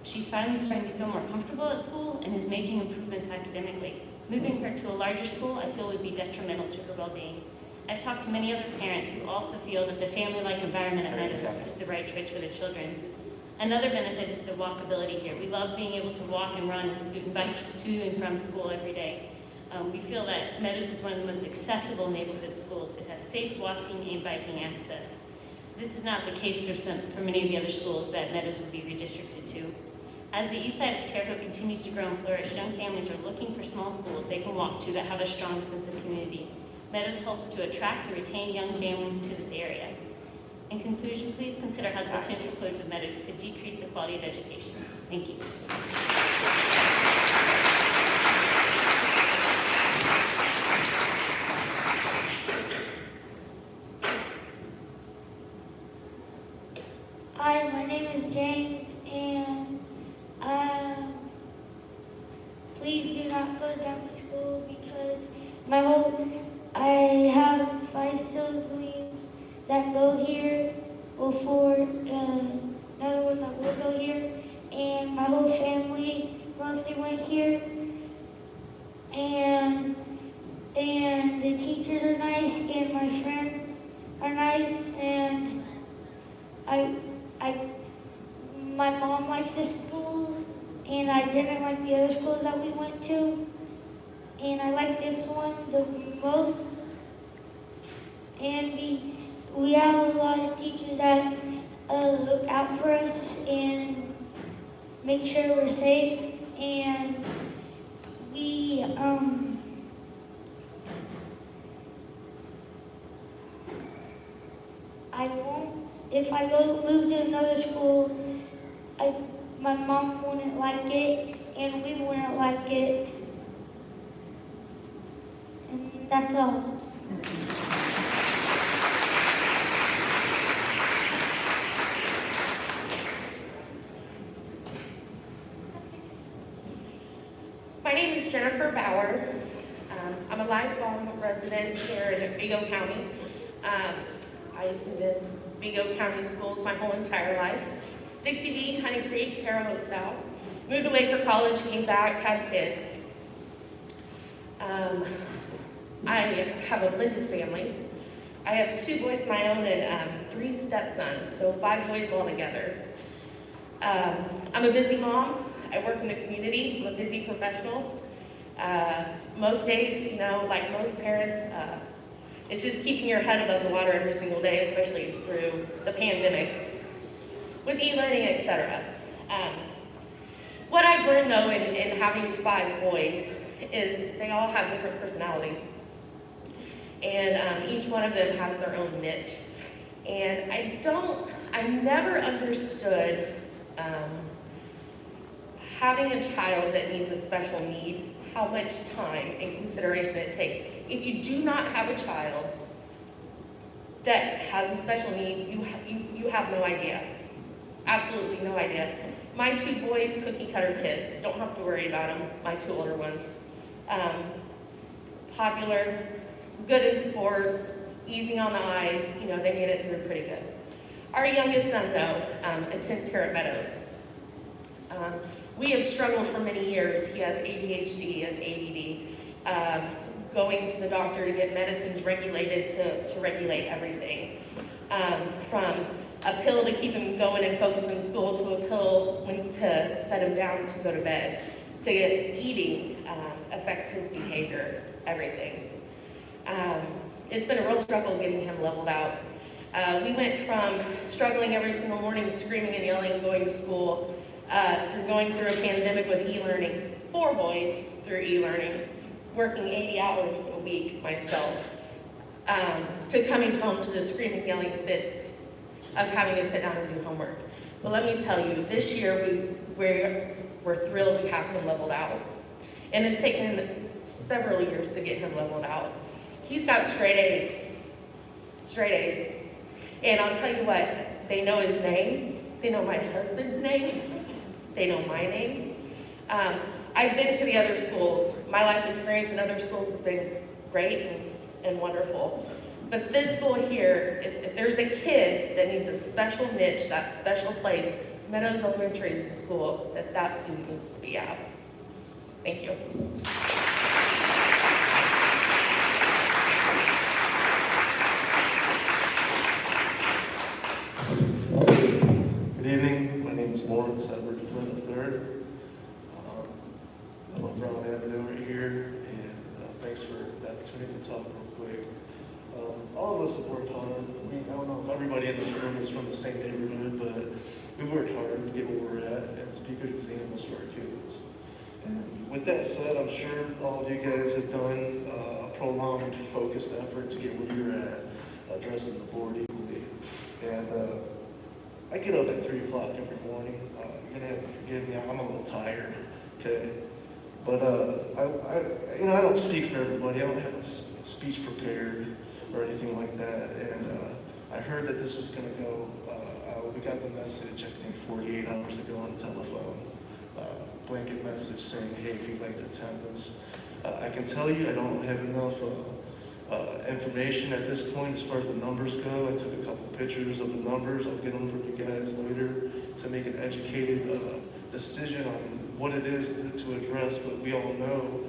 L: She's finally starting to feel more comfortable at school and is making improvements academically. Moving her to a larger school, I feel, would be detrimental to her well-being. I've talked to many other parents who also feel that the family-like environment at Meadows is the right choice for their children. Another benefit is the walkability here. We love being able to walk and run and scoot and bike to and from school every day. We feel that Meadows is one of the most accessible neighborhood schools. It has safe walking and biking access. This is not the case for many of the other schools that Meadows would be redistricted to. As the east side of Terre Haute continues to grow and flourish, young families are looking for small schools they can walk to that have a strong sense of community. Meadows helps to attract and retain young families to this area. In conclusion, please consider how the potential closure of Meadows could decrease the quality of education. Thank you.
I: Hi, my name is James, and please do not close down the school because I have 5 siblings that go here, another one that will go here, and my whole family mostly went here, and the teachers are nice, and my friends are nice, and my mom likes this school, and I didn't like the other schools that we went to, and I like this one the most. And we have a lot of teachers that look out for us and make sure we're safe, and if I move to another school, my mom wouldn't like it, and we wouldn't like it, and that's all.
M: My name is Jennifer Bauer. I'm a lifelong resident here in Vigo County. I attended Vigo County schools my whole entire life. Dixie V, Honey Creek, Terre Haute South. Moved away for college, came back, had kids. I have a blended family. I have 2 boys of my own and 3 stepsons, so 5 boys altogether. I'm a busy mom. I work in the community. I'm a busy professional. Most days, like most parents, it's just keeping your head above the water every single day, especially through the pandemic, with e-learning, etc. What I've learned, though, in having 5 boys is they all have different personalities. And each one of them has their own niche. And I never understood having a child that needs a special need, how much time and consideration it takes. If you do not have a child that has a special need, you have no idea. Absolutely no idea. My 2 boys, cookie cutter kids, don't have to worry about them, my 2 older ones. Popular, good in sports, easy on the eyes, you know, they made it through pretty good. Our youngest son, though, attends here at Meadows. We have struggled for many years. He has ADHD, he has ADD. Going to the doctor to get medicines regulated to regulate everything. From a pill to keep him going and focused in school to a pill to set him down to go to bed. To eating affects his behavior, everything. It's been a real struggle getting him leveled out. We went from struggling every single morning, screaming and yelling, going to school, through going through a pandemic with e-learning, 4 boys through e-learning, working 80 hours a week myself, to coming home to the screaming, yelling fits of having to sit down and do homework. But let me tell you, this year we're thrilled we have him leveled out. And it's taken several years to get him leveled out. He's got straight A's. Straight A's. And I'll tell you what, they know his name, they know my husband's name, they know my name. I've been to the other schools. My life experience in other schools has been great and wonderful. But this school here, if there's a kid that needs a special niche, that special place, Meadows Elementary is the school that student needs to be at. Thank you.
N: Good evening. My name is Lawrence Edward Flynn III. I'm on Brown Avenue right here, and thanks for the opportunity to talk real quick. All of us have worked hard. I don't know if everybody in this room is from the same neighborhood, but we've worked hard to get where we're at and to be good examples for our kids. And with that said, I'm sure all of you guys have done a prolonged, focused effort to get where you're at, addressing the board equally. And I get up at 3 o'clock every morning. You're gonna have to forgive me, I'm a little tired, okay? But I don't speak for everybody. I don't have a speech prepared or anything like that. And I heard that this was gonna go, we got the message, I think 48 hours ago on the telephone. Blanket message saying, hey, if you'd like to attend this. I can tell you I don't have enough information at this point as far as the numbers go. I took a couple pictures of the numbers. I'll get them for you guys later to make an educated decision on what it is to address. But we all know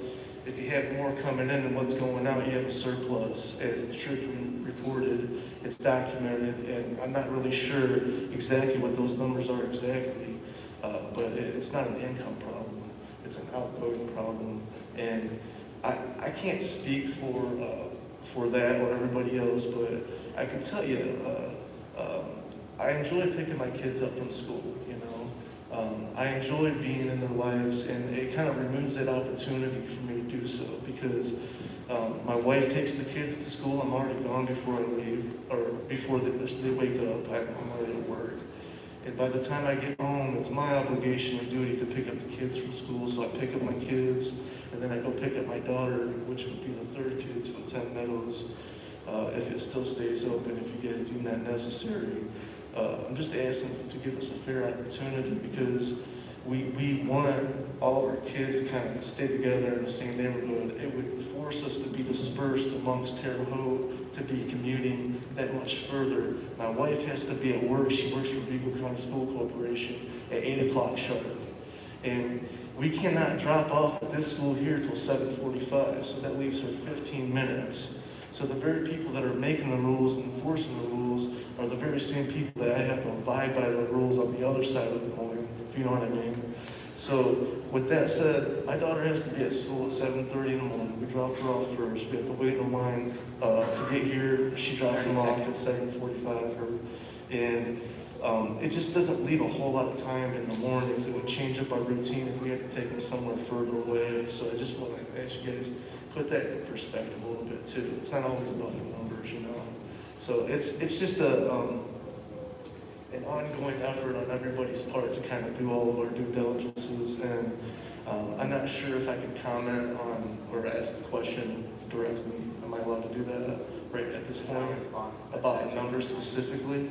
N: if you have more coming in than what's going out, you have a surplus. As the Tribune reported, it's documented, and I'm not really sure exactly what those numbers are exactly, but it's not an income problem. It's an outgoing problem, and I can't speak for that or everybody else, but I can tell you, I enjoy picking my kids up from school, you know. I enjoy being in their lives, and it kind of removes that opportunity for me to do so, because my wife takes the kids to school. I'm already gone before I leave, or before they wake up. I'm already at work. And by the time I get home, it's my obligation and duty to pick up the kids from school. So I pick up my kids, and then I go pick up my daughter, which would be the 3rd kid to attend Meadows, if it still stays open, if you guys deem that necessary. I'm just asking to give us a fair opportunity, because we want all of our kids to kind of stay together in the same neighborhood. It would force us to be dispersed amongst Terre Haute, to be commuting that much further. My wife has to be at work. She works for Vigo County School Corporation at 8 o'clock sharp. And we cannot drop off at this school here till 7:45, so that leaves her 15 minutes. So the very people that are making the rules and enforcing the rules are the very same people that I have to abide by the rules on the other side of the coin, if you know what I mean. So with that said, my daughter has to be at school at 7:30 in the morning. We drop her off first. We have to wait in line to get here. She drops them off at 7:45. And it just doesn't leave a whole lot of time in the mornings. It would change up our routine if we had to take them somewhere further away. So I just want to ask you guys, put that in perspective a little bit too. It's not always about the numbers, you know. So it's just an ongoing effort on everybody's part to kind of do all of our due diligences. And I'm not sure if I can comment on or ask the question directly. Am I allowed to do that right at this point? About the numbers specifically?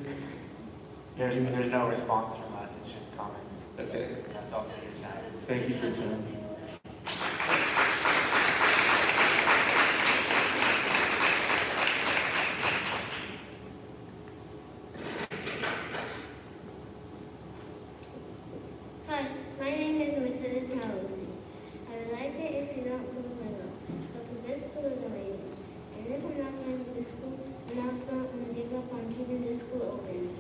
D: There's no response from us, it's just comments.
N: Okay.
D: That's also your time.
N: Thank you for your time.
Q: Hi, my name is Mrs. Mousie. I would like it if you don't close my mouth, because this school is amazing. And if I'm not going to this school, I'm not going to give up on keeping this school open.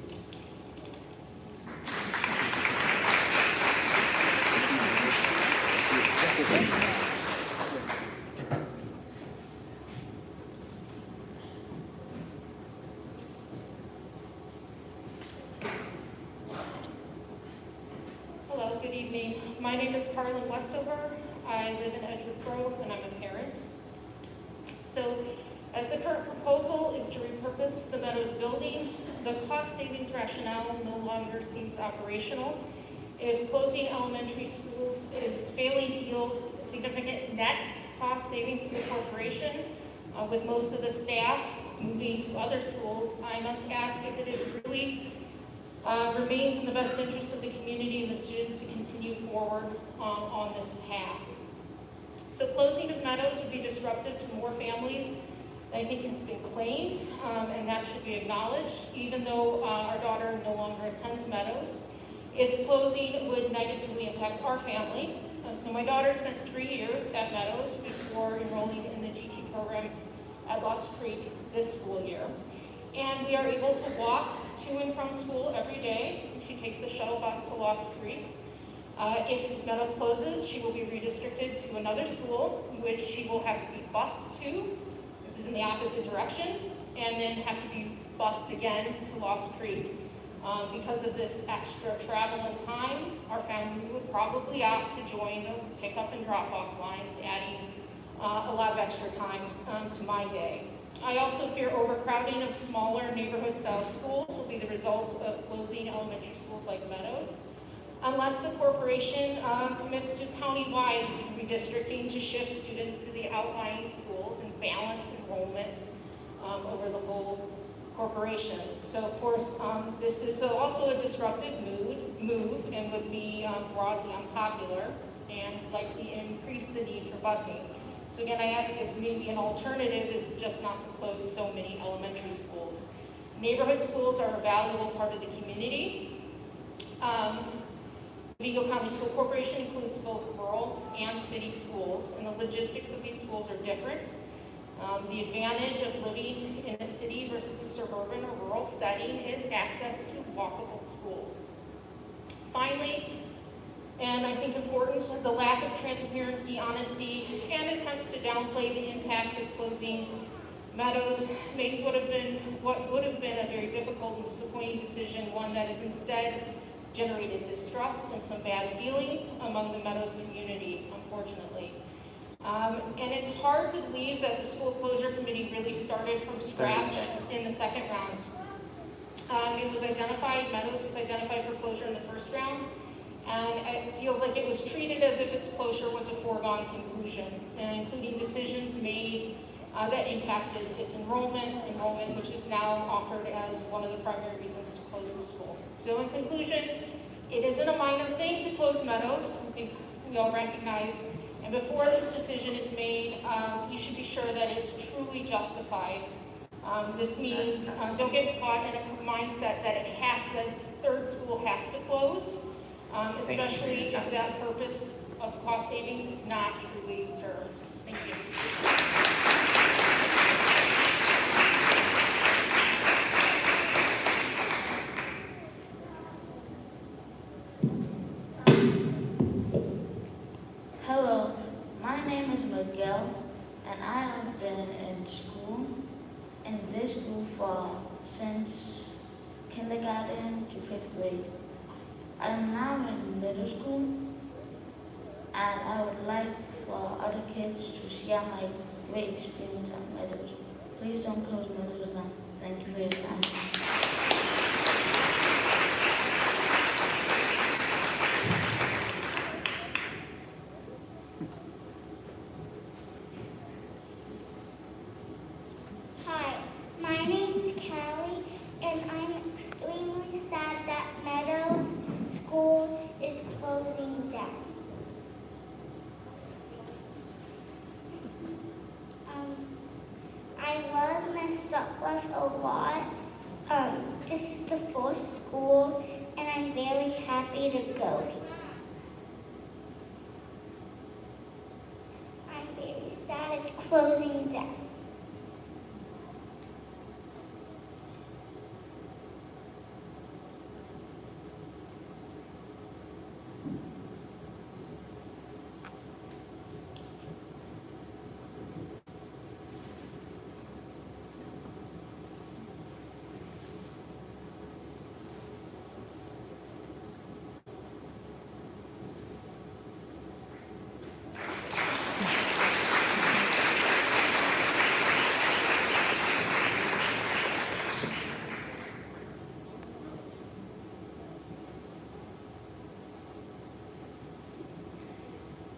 B: Hello, good evening. My name is Carlin Westover. I live in Edgewood Grove and I'm a parent. So, as the current proposal is to repurpose the Meadows building, the cost savings rationale no longer seems operational. If closing elementary schools is failing to yield significant net cost savings to the corporation, with most of the staff moving to other schools, I must ask if it is really remains in the best interest of the community and the students to continue forward on this path. So closing of Meadows would be disruptive to more families than I think has been claimed, and that should be acknowledged, even though our daughter no longer attends Meadows. Its closing would negatively impact our family. So my daughter spent 3 years at Meadows before enrolling in the GT program at Lost Creek this school year. And we are able to walk to and from school every day. She takes the shuttle bus to Lost Creek. If Meadows closes, she will be redistricted to another school, which she will have to be bused to. This is in the opposite direction, and then have to be bused again to Lost Creek. Because of this extra travel and time, our family would probably opt to join the pickup and drop-off lines, adding a lot of extra time to my day. I also fear overcrowding of smaller neighborhood-style schools will be the result of closing elementary schools like Meadows, unless the corporation commits to countywide redistricting to shift students to the outlying schools and balance enrollments over the whole corporation. So of course, this is also a disruptive move and would be broadly unpopular and likely increase the need for busing. So again, I ask if maybe an alternative is just not to close so many elementary schools. Neighborhood schools are a valuable part of the community. Vigo County School Corporation includes both rural and city schools, and the logistics of these schools are different. The advantage of living in a city versus a suburban or rural setting is access to walkable schools. Finally, and I think important, the lack of transparency, honesty, and attempts to downplay the impact of closing Meadows makes what would have been a very difficult and disappointing decision one that has instead generated distrust and some bad feelings among the Meadows community, unfortunately. And it's hard to believe that the school closure committee really started from scratch in the second round. It was identified, Meadows was identified for closure in the first round, and it feels like it was treated as if its closure was a foregone conclusion, including decisions made that impacted its enrollment, which is now offered as one of the primary reasons to close the school. So in conclusion, it isn't a minor thing to close Meadows. I think we all recognize. And before this decision is made, you should be sure that it's truly justified. This means don't get caught in a mindset that that third school has to close, especially if that purpose of cost savings is not truly served. Thank you.
P: Hello, my name is Miguel, and I have been in school, in this school since kindergarten to 5th grade. I am now in middle school, and I would like for other kids to share my great experience at Meadows. Please don't close Meadows now. Thank you for your time.
Q: Hi, my name's Callie, and I'm extremely sad that beautiful school, and I'm very happy to go here. I'm very sad it's closing down.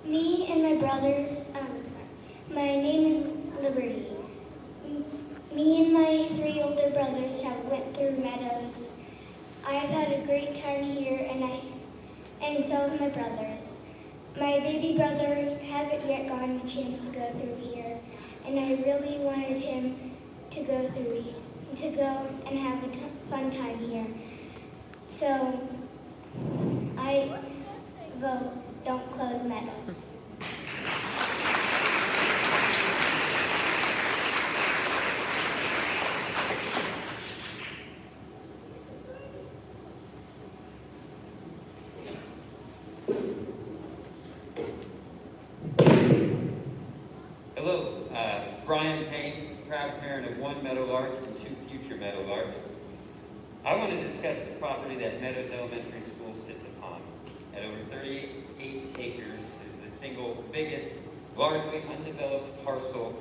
Q: Me and my brothers, my name is Liberty. Me and my 3 older brothers have went through Meadows. I've had a great time here, and so have my brothers. My baby brother hasn't yet gotten a chance to go through here, and I really wanted him to go and have a fun time here. So I vote don't close Meadows.
G: Hello, Brian Payne, proud parent of 1 meadowlark and 2 future meadowlarks. I want to discuss the property that Meadows Elementary School sits upon. At over 38 acres is the single biggest, largely undeveloped parcel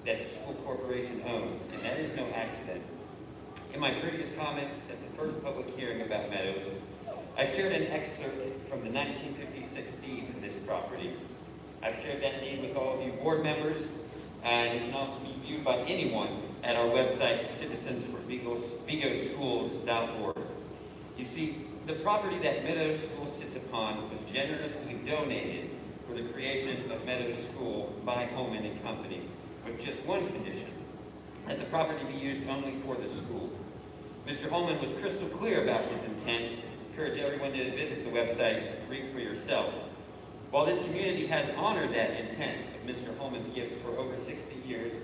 G: that the school corporation owns, and that is no accident. In my previous comments at the first public hearing about Meadows, I shared an excerpt from the 1956 deed for this property. I've shared that deed with all of you board members, and it can also be viewed by anyone at our website, citizensforvigoschools.org. You see, the property that Meadows School sits upon was generously donated for the creation of Meadows School by Holman and Company, with just one condition, that the property be used only for the school. Mr. Holman was crystal clear about his intent. I encourage everyone to visit the website, read for yourself. While this community has honored that intent of Mr. Holman's gift for over 60 years,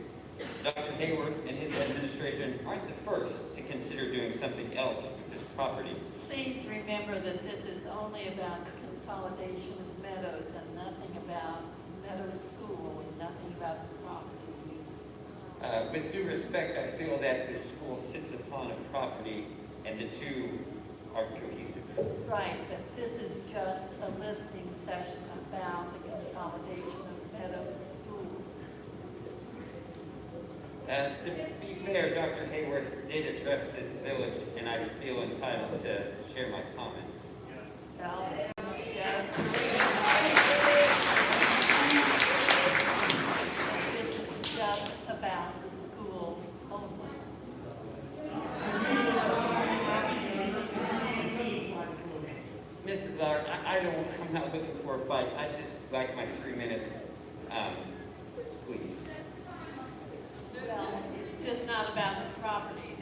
G: Dr. Hayworth and his administration aren't the first to consider doing something else with this property.
R: Please remember that this is only about the consolidation of Meadows and nothing about Meadows School and nothing about the property use.
G: With due respect, I feel that the school sits upon a property and the two are cohesive.
R: Right, but this is just a listening session about the consolidation of Meadows School.
G: To be fair, Dr. Hayworth did address this village, and I feel entitled to share my comments.
R: Well, just this is just about the school only.
G: Mrs. Lauer, I'm not looking for a fight. I just like my 3 minutes, please.
R: Well, it's just not about the property.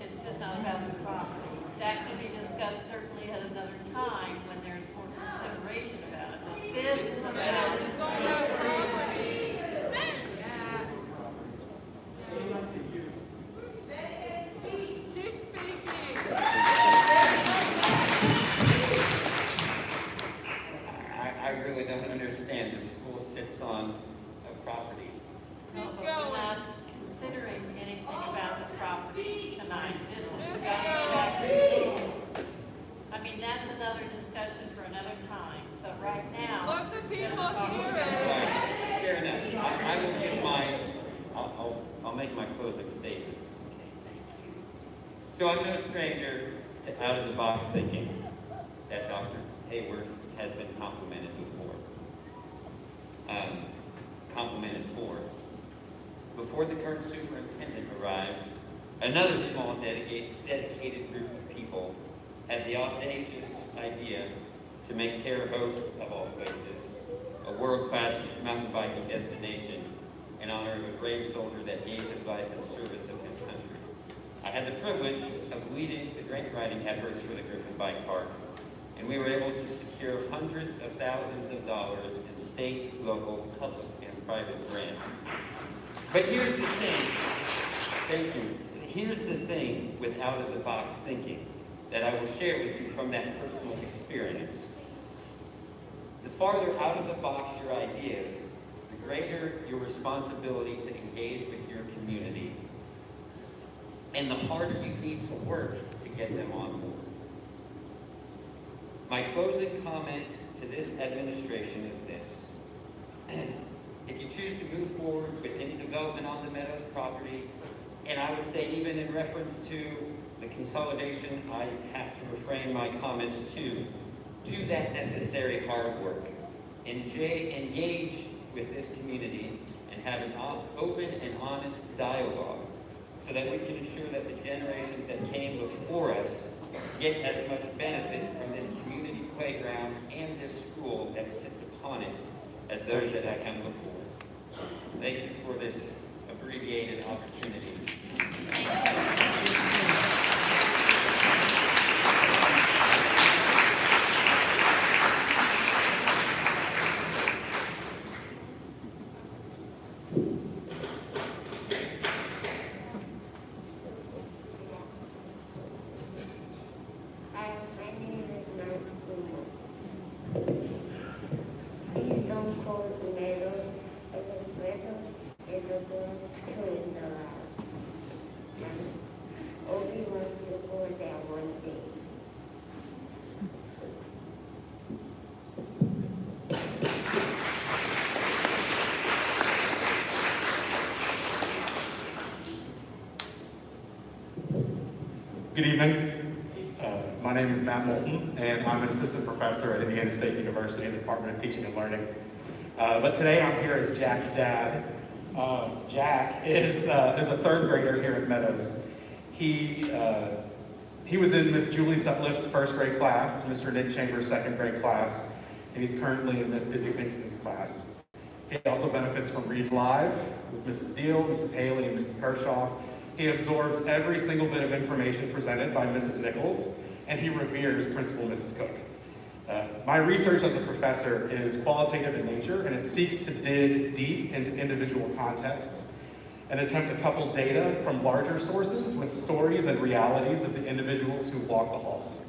R: It's just not about the property. That can be discussed certainly at another time when there's more consideration about it. But this is about the property.
G: I really don't understand. The school sits on a property.
R: No, but we're not considering anything about the property tonight. This is just about the school. I mean, that's another discussion for another time, but right now.
K: Let the people hear it.
G: Fair enough. I will give I'll make my closing statement. So I'm no stranger to out-of-the-box thinking that Dr. Hayworth has been complimented before. Before the current superintendent arrived, another small dedicated group of people had the audacious idea to make Terre Haute, of all places, a world-class mountain biking destination in honor of a brave soldier that gave his life in service of his country. I had the privilege of leading the grant writing efforts for the Griffin Bike Park, and we were able to secure hundreds of thousands of dollars in state, local, public, and private grants. But here's the thing, thank you. Here's the thing with out-of-the-box thinking that I will share with you from that personal experience. The farther out of the box your ideas, the greater your responsibility to engage with your community, and the harder you need to work to get them on board. My closing comment to this administration is this. If you choose to move forward with any development on the Meadows property, and I would say even in reference to the consolidation, I have to refrain my comments to do that necessary hard work. Engage with this community and have an open and honest dialogue so that we can ensure that the generations that came before us get as much benefit from this community playground and this school that sits upon it as those that have come before. Thank you for this abbreviated opportunity.
S: Good evening. My name is Matt Moulton, and I'm an assistant professor at Indiana State University in the Department of Teaching and Learning. But today I'm here as Jack's dad. Jack is a third grader here at Meadows. He was in Miss Julie Sutliff's first grade class, Mr. Nick Chambers' second grade class, and he's currently in Miss Izzy Pinkston's class. He also benefits from Read Live with Mrs. Deal, Mrs. Haley, and Mrs. Kershaw. He absorbs every single bit of information presented by Mrs. Nichols, and he reveres Principal Mrs. Cook. My research as a professor is qualitative in nature, and it seeks to dig deep into individual contexts and attempt to couple data from larger sources with stories and realities of the individuals who walk the halls.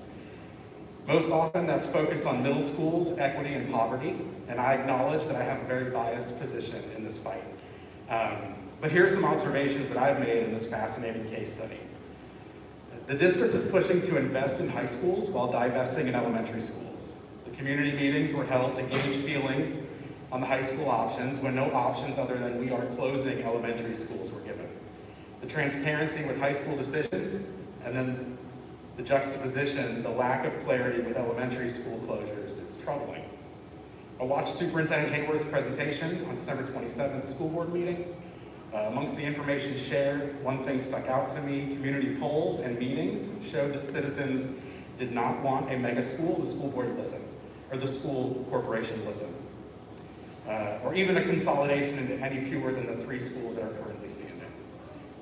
S: Most often, that's focused on middle schools, equity, and poverty, and I acknowledge that I have a very biased position in this fight. But here are some observations that I've made in this fascinating case study. The district is pushing to invest in high schools while divesting in elementary schools. The community meetings were held to gauge feelings on the high school options when no options other than we are closing elementary schools were given. The transparency with high school decisions, and then the juxtaposition, the lack of clarity with elementary school closures, it's troubling. I watched Superintendent Hayworth's presentation on December 27th school board meeting. Amongst the information shared, one thing stuck out to me. Community polls and meetings showed that citizens did not want a mega school. The school board listened, or the school corporation listened. Or even a consolidation into any fewer than the 3 schools that are currently standing.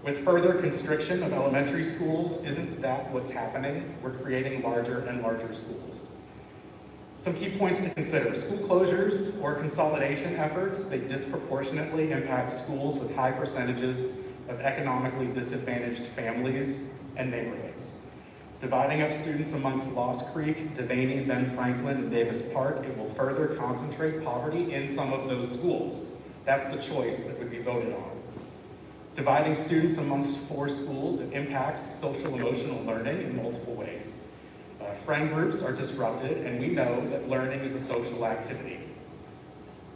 S: With further constriction of elementary schools, isn't that what's happening? We're creating larger and larger schools. Some key points to consider. School closures or consolidation efforts, they disproportionately impact schools with high percentages of economically disadvantaged families and neighborhoods. Dividing up students amongst Lost Creek, Devaney, Ben Franklin, and Davis Park, it will further concentrate poverty in some of those schools. That's the choice that would be voted on. Dividing students amongst 4 schools, it impacts social emotional learning in multiple ways. Friend groups are disrupted, and we know that learning is a social activity.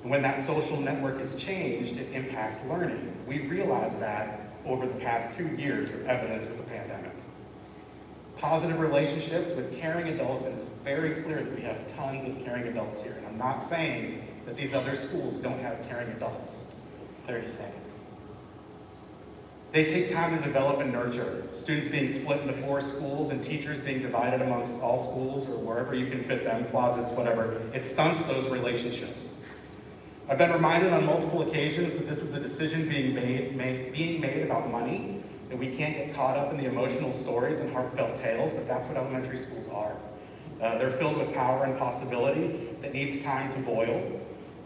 S: And when that social network is changed, it impacts learning. We realize that over the past 2 years of evidence with the pandemic. Positive relationships with caring adults, and it's very clear that we have tons of caring adults here. And I'm not saying that these other schools don't have caring adults.
D: 30 seconds.
S: They take time to develop and nurture. Students being split into 4 schools and teachers being divided amongst all schools or wherever you can fit them, closets, whatever. It stunts those relationships. I've been reminded on multiple occasions that this is a decision being made about money, that we can't get caught up in the emotional stories and heartfelt tales, but that's what elementary schools are. They're filled with power and possibility that needs time to boil.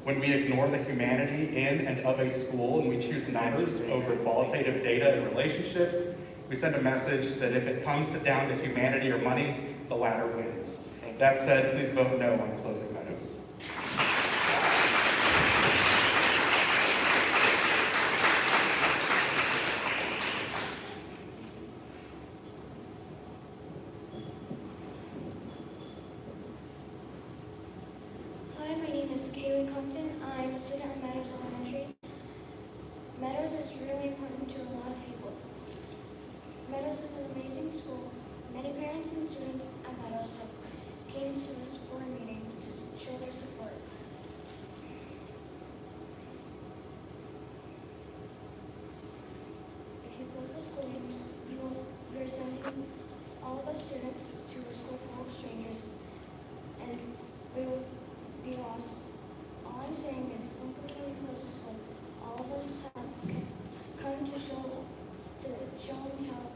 S: When we ignore the humanity in and of a school and we choose numbers over qualitative data and relationships, we send a message that if it comes down to humanity or money, the latter wins. That said, please vote no on closing Meadows.
H: Hi, my name is Kaylee Compton. I'm a student at Meadows Elementary. Meadows is really important to a lot of people. Meadows is an amazing school. Many parents and students at Meadows have came to this board meeting to show their support. If you close the school, you're sending all of us students to a school full of strangers, and we will be lost. All I'm saying is, simply when we close the school, all of us have come to show and tell.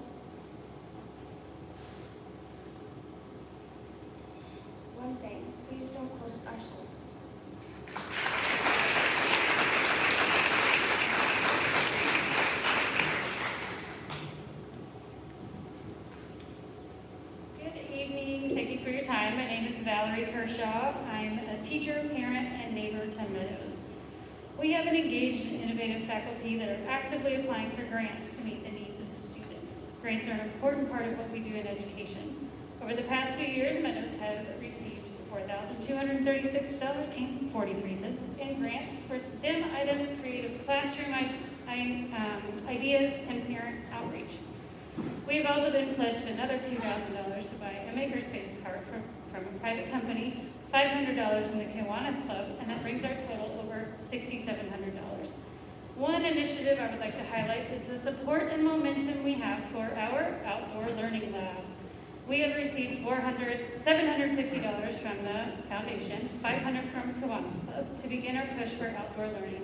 H: One thing, please don't close our school.
T: Good evening. Thank you for your time. My name is Valerie Kershaw. I'm a teacher, parent, and neighbor to Meadows. We have an engaged and innovative faculty that are actively applying for grants to meet the needs of students. Grants are an important part of what we do in education. Over the past few years, Meadows has received $4,236.43 in grants for STEM items, creative classroom ideas, and parent outreach. We have also been pledged another $2,000 to buy a makerspace cart from a private company, $500 from the Kiwanis Club, and that brings our total over $6,700. One initiative I would like to highlight is the support and momentum we have for our outdoor learning lab. We have received $750 from the foundation, $500 from Kiwanis Club to begin our push for outdoor learning.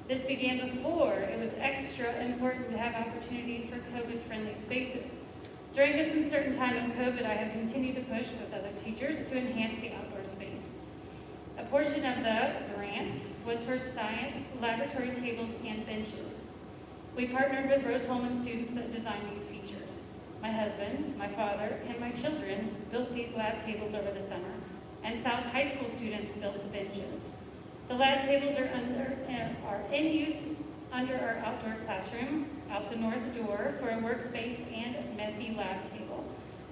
T: This began before it was extra important to have opportunities for COVID-friendly spaces. During this uncertain time of COVID, I have continued to push with other teachers to enhance the outdoor space. A portion of the grant was for science, laboratory tables, and benches. We partnered with Rose Holman students that designed these features. My husband, my father, and my children built these lab tables over the summer, and South High School students built the benches. The lab tables are in use under our outdoor classroom, out the north door for a workspace and messy lab table.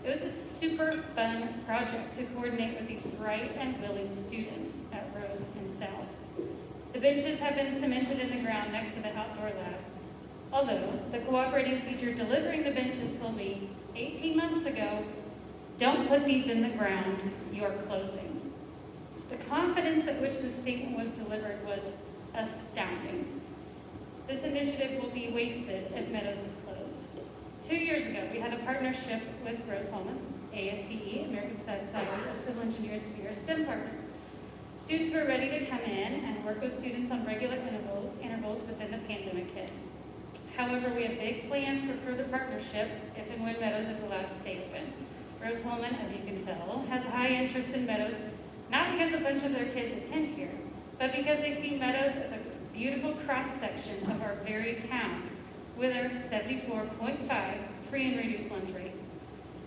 T: It was a super fun project to coordinate with these bright and willing students at Rose and South. The benches have been cemented in the ground next to the outdoor lab. Although the cooperating teacher delivering the benches told me 18 months ago, "Don't put these in the ground, you're closing." The confidence at which the statement was delivered was astounding. This initiative will be wasted if Meadows is closed. 2 years ago, we had a partnership with Rose Holman, ASCE, American Society of Civil Engineers, to be our STEM partner. Students were ready to come in and work with students on regular intervals within the pandemic hit. However, we have big plans for further partnership if and when Meadows is allowed to stay open. Rose Holman, as you can tell, has high interest in Meadows, not because a bunch of their kids attend here, but because they see Meadows as a beautiful cross-section of our varied town with our 74.5 free and reduced lunch rate.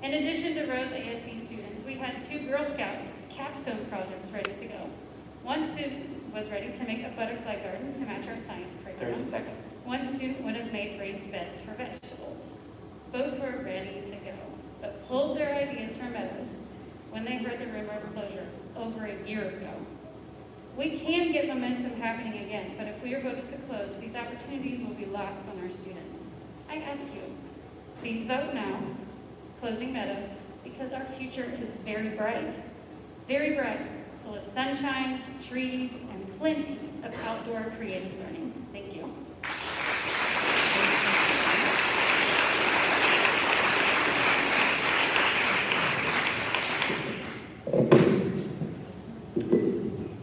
T: In addition to Rose ASC students, we had 2 Girl Scout capstone projects ready to go. One student was ready to make a butterfly garden to match our science curriculum.
D: 30 seconds.
T: One student would have made raised beds for vegetables. Both were ready to go, but pulled their ideas from Meadows when they heard the rumor of closure over a year ago. We can get momentum happening again, but if we are voted to close, these opportunities will be lost on our students. I ask you, please vote now, closing Meadows, because our future is very bright, full of sunshine, trees, and plenty of outdoor creative learning. Thank you.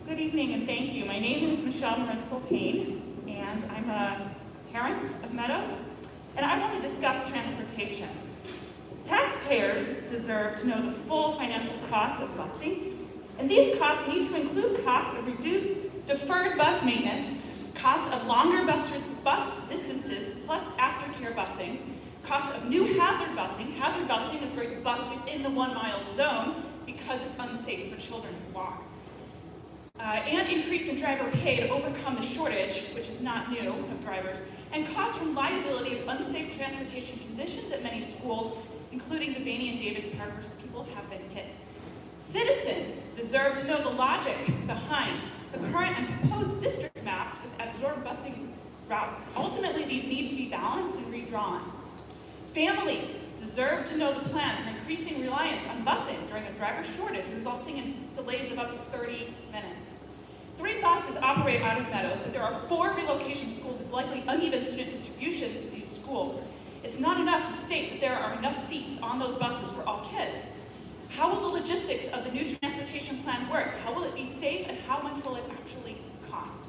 U: Good evening and thank you. My name is Michelle Maritzel Payne, and I'm a parent of Meadows, and I want to discuss transportation. Taxpayers deserve to know the full financial costs of busing, and these costs need to include costs of reduced deferred bus maintenance, costs of longer bus distances plus aftercare busing, costs of new hazard busing. Hazard busing is where you bus within the 1 mile zone because it's unsafe for children to walk. And increase in driver pay to overcome the shortage, which is not new, of drivers, and costs from liability of unsafe transportation conditions at many schools, including Devaney and Davis Park, where people have been hit. Citizens deserve to know the logic behind the current and proposed district maps with absorbed busing routes. Ultimately, these need to be balanced and redrawn. Families deserve to know the plan for increasing reliance on busing during a driver shortage, resulting in delays of up to 30 minutes. 3 buses operate out of Meadows, but there are 4 relocation schools with likely uneven student distributions to these schools. It's not enough to state that there are enough seats on those buses for all kids. How will the logistics of the new transportation plan work? How will it be safe, and how much will it actually cost?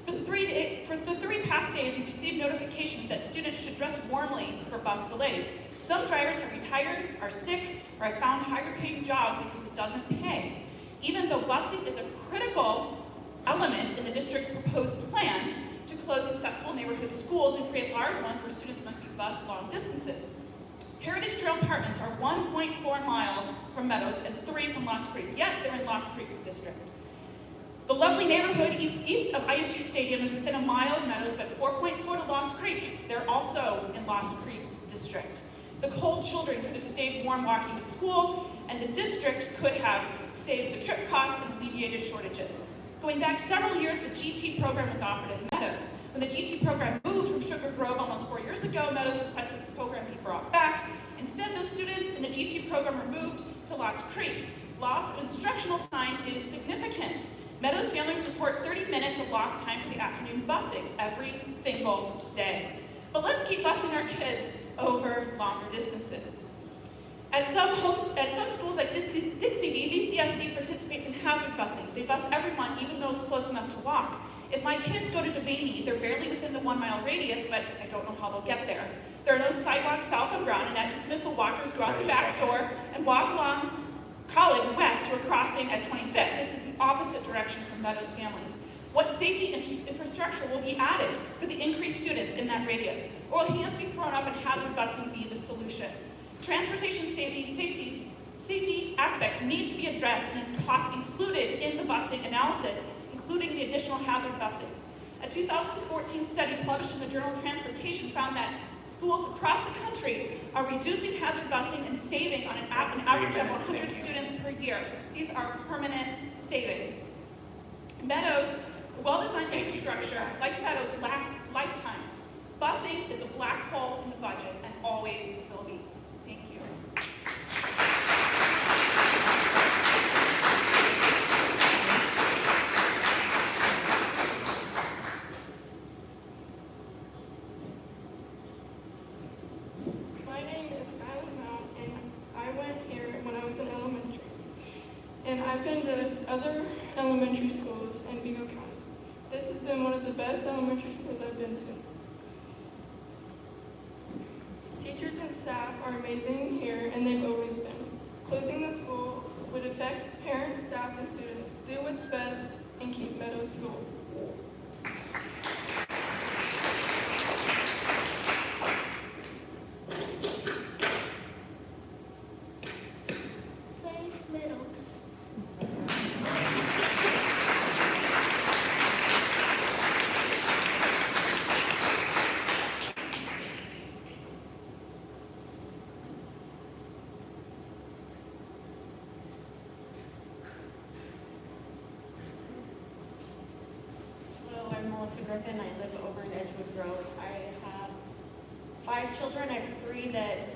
U: For the 3 past days, we received notifications that students should dress warmly for bus delays. Some drivers have retired, are sick, or have found higher paying jobs because it doesn't pay. Even though busing is a critical element in the district's proposed plan to close accessible neighborhood schools and create large ones where students must be bused long distances. Heritage Trail Apartments are 1.4 miles from Meadows and 3 from Lost Creek, yet they're in Lost Creek's district. The lovely neighborhood east of ISU Stadium is within a mile of Meadows, but 4.4 to Lost Creek. They're also in Lost Creek's district. The cold children could have stayed warm walking to school, and the district could have saved the trip costs and alleviated shortages. Going back several years, the GT program was offered at Meadows. When the GT program moved from Sugar Grove almost 4 years ago, Meadows requested the program be brought back. Instead, those students in the GT program were moved to Lost Creek. Loss of instructional time is significant. Meadows families report 30 minutes of lost time for the afternoon busing every single day. But let's keep busing our kids over longer distances. At some schools like Dixie V, VCSC participates in hazard busing. They bus everyone, even those close enough to walk. If my kids go to Devaney, they're barely within the 1 mile radius, but I don't know how they'll get there. There are no sidewalks south of Brown, and at dismissal, walkers go out the back door and walk along College west to a crossing at 25th. This is the opposite direction from Meadows families. What safety infrastructure will be added for the increased students in that radius? Or will hands be thrown up and hazard busing be the solution? Transportation safety aspects need to be addressed, and is cost included in the busing analysis, including the additional hazard busing. A 2014 study published in the Journal of Transportation found that schools across the country are reducing hazard busing and saving on an average of 100 students per year. These are permanent savings. Meadows, well-designed infrastructure, like Meadows, lasts lifetimes. Busing is a black hole in the budget and always will be. Thank you.
K: My name is Skylar Mount, and I went here when I was in elementary. And I've been to other elementary schools in Vigo County. This has been one of the best elementary schools I've been to. Teachers and staff are amazing here, and they've always been. Closing the school would affect parents, staff, and students. Do what's best and keep Meadows School.
I: Save Meadows.
C: Hello, I'm Melissa Griffin. I live over in Edgewood Grove. I have 5 children. I have 3 that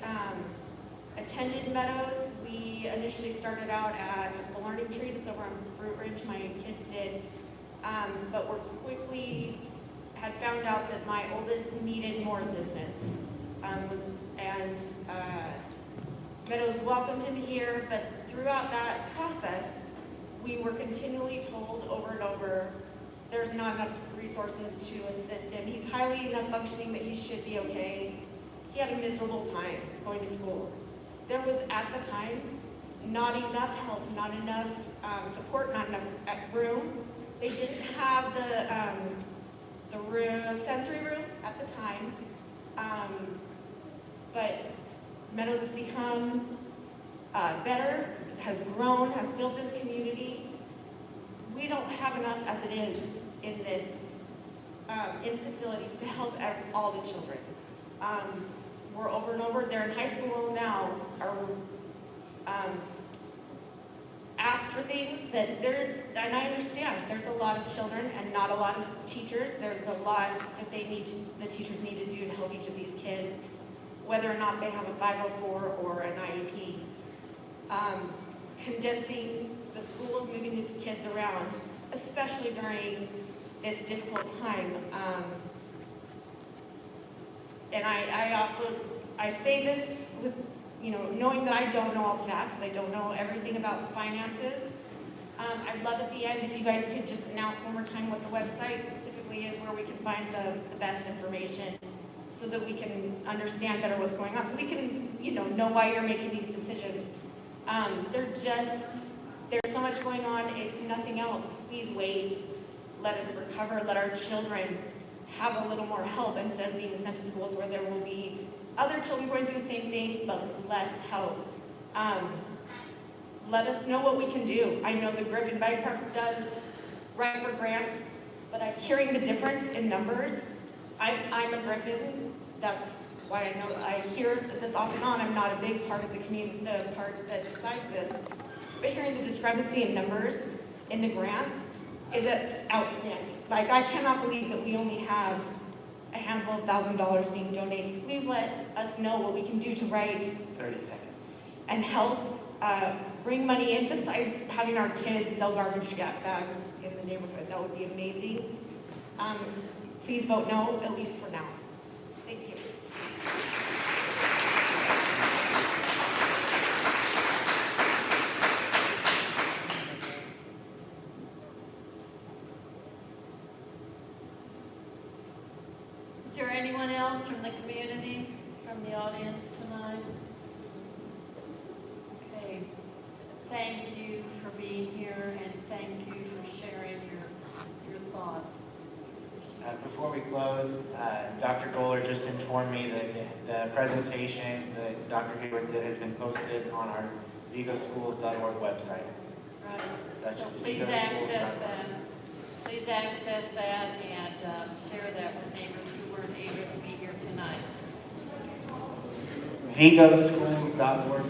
C: attended Meadows. We initially started out at the Learning Tree that's over on Fruit Ridge. My kids did. But we quickly had found out that my oldest needed more assistance. Meadows welcomed him here, but throughout that process, we were continually told over and over, there's not enough resources to assist him. He's highly enough functioning that he should be okay. he had a miserable time going to school. There was, at the time, not enough help, not enough support, not enough room. They didn't have the sensory room at the time, but Meadows has become better, has grown, has built this community. We don't have enough as it is in this, in facilities to help all the children. We're over and over, they're in high school now, are asked for things that and I understand, there's a lot of children and not a lot of teachers. There's a lot that the teachers need to do to help each of these kids, whether or not they have a 504 or an IEP. Condensing the schools, moving the kids around, especially during this difficult time. And I say this with, knowing that I don't know all the facts, I don't know everything about the finances. I'd love at the end if you guys could just announce one more time what the website specifically is, where we can find the best information, so that we can understand better what's going on, so we can, know why you're making these decisions. There's so much going on. If nothing else, please wait. Let us recover. Let our children have a little more help instead of being sent to schools where there will be other children going through the same thing, but with less help. Let us know what we can do. I know the Griffin Bike Park does write for grants, but I'm hearing the difference in numbers. I'm a Griffin. That's why I know I hear this off and on. I'm not a big part of the community, the part that decides this. But hearing the discrepancy in numbers in the grants is outstanding. Like, I cannot believe that we only have a handful of $1,000 being donated. Please let us know what we can do to write
D: 30 seconds.
C: And help bring money in, besides having our kids sell garbage bags in the neighborhood. That would be amazing. Please vote no, at least for now. Thank you.
R: Is there anyone else from the community, from the audience tonight? Okay. Thank you for being here, and thank you for sharing your thoughts.
D: Before we close, Dr. Goller just informed me that the presentation that Dr. Hayward did has been posted on our vigoschools.org website.
R: Right.
D: So that's just
R: Please access that. Please access that and share that with neighbors who weren't able to be here tonight.
D: vigoschools.org.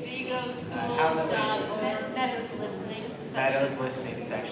R: vigoschools.org.
F: Meadows listening.
D: Meadows listening section.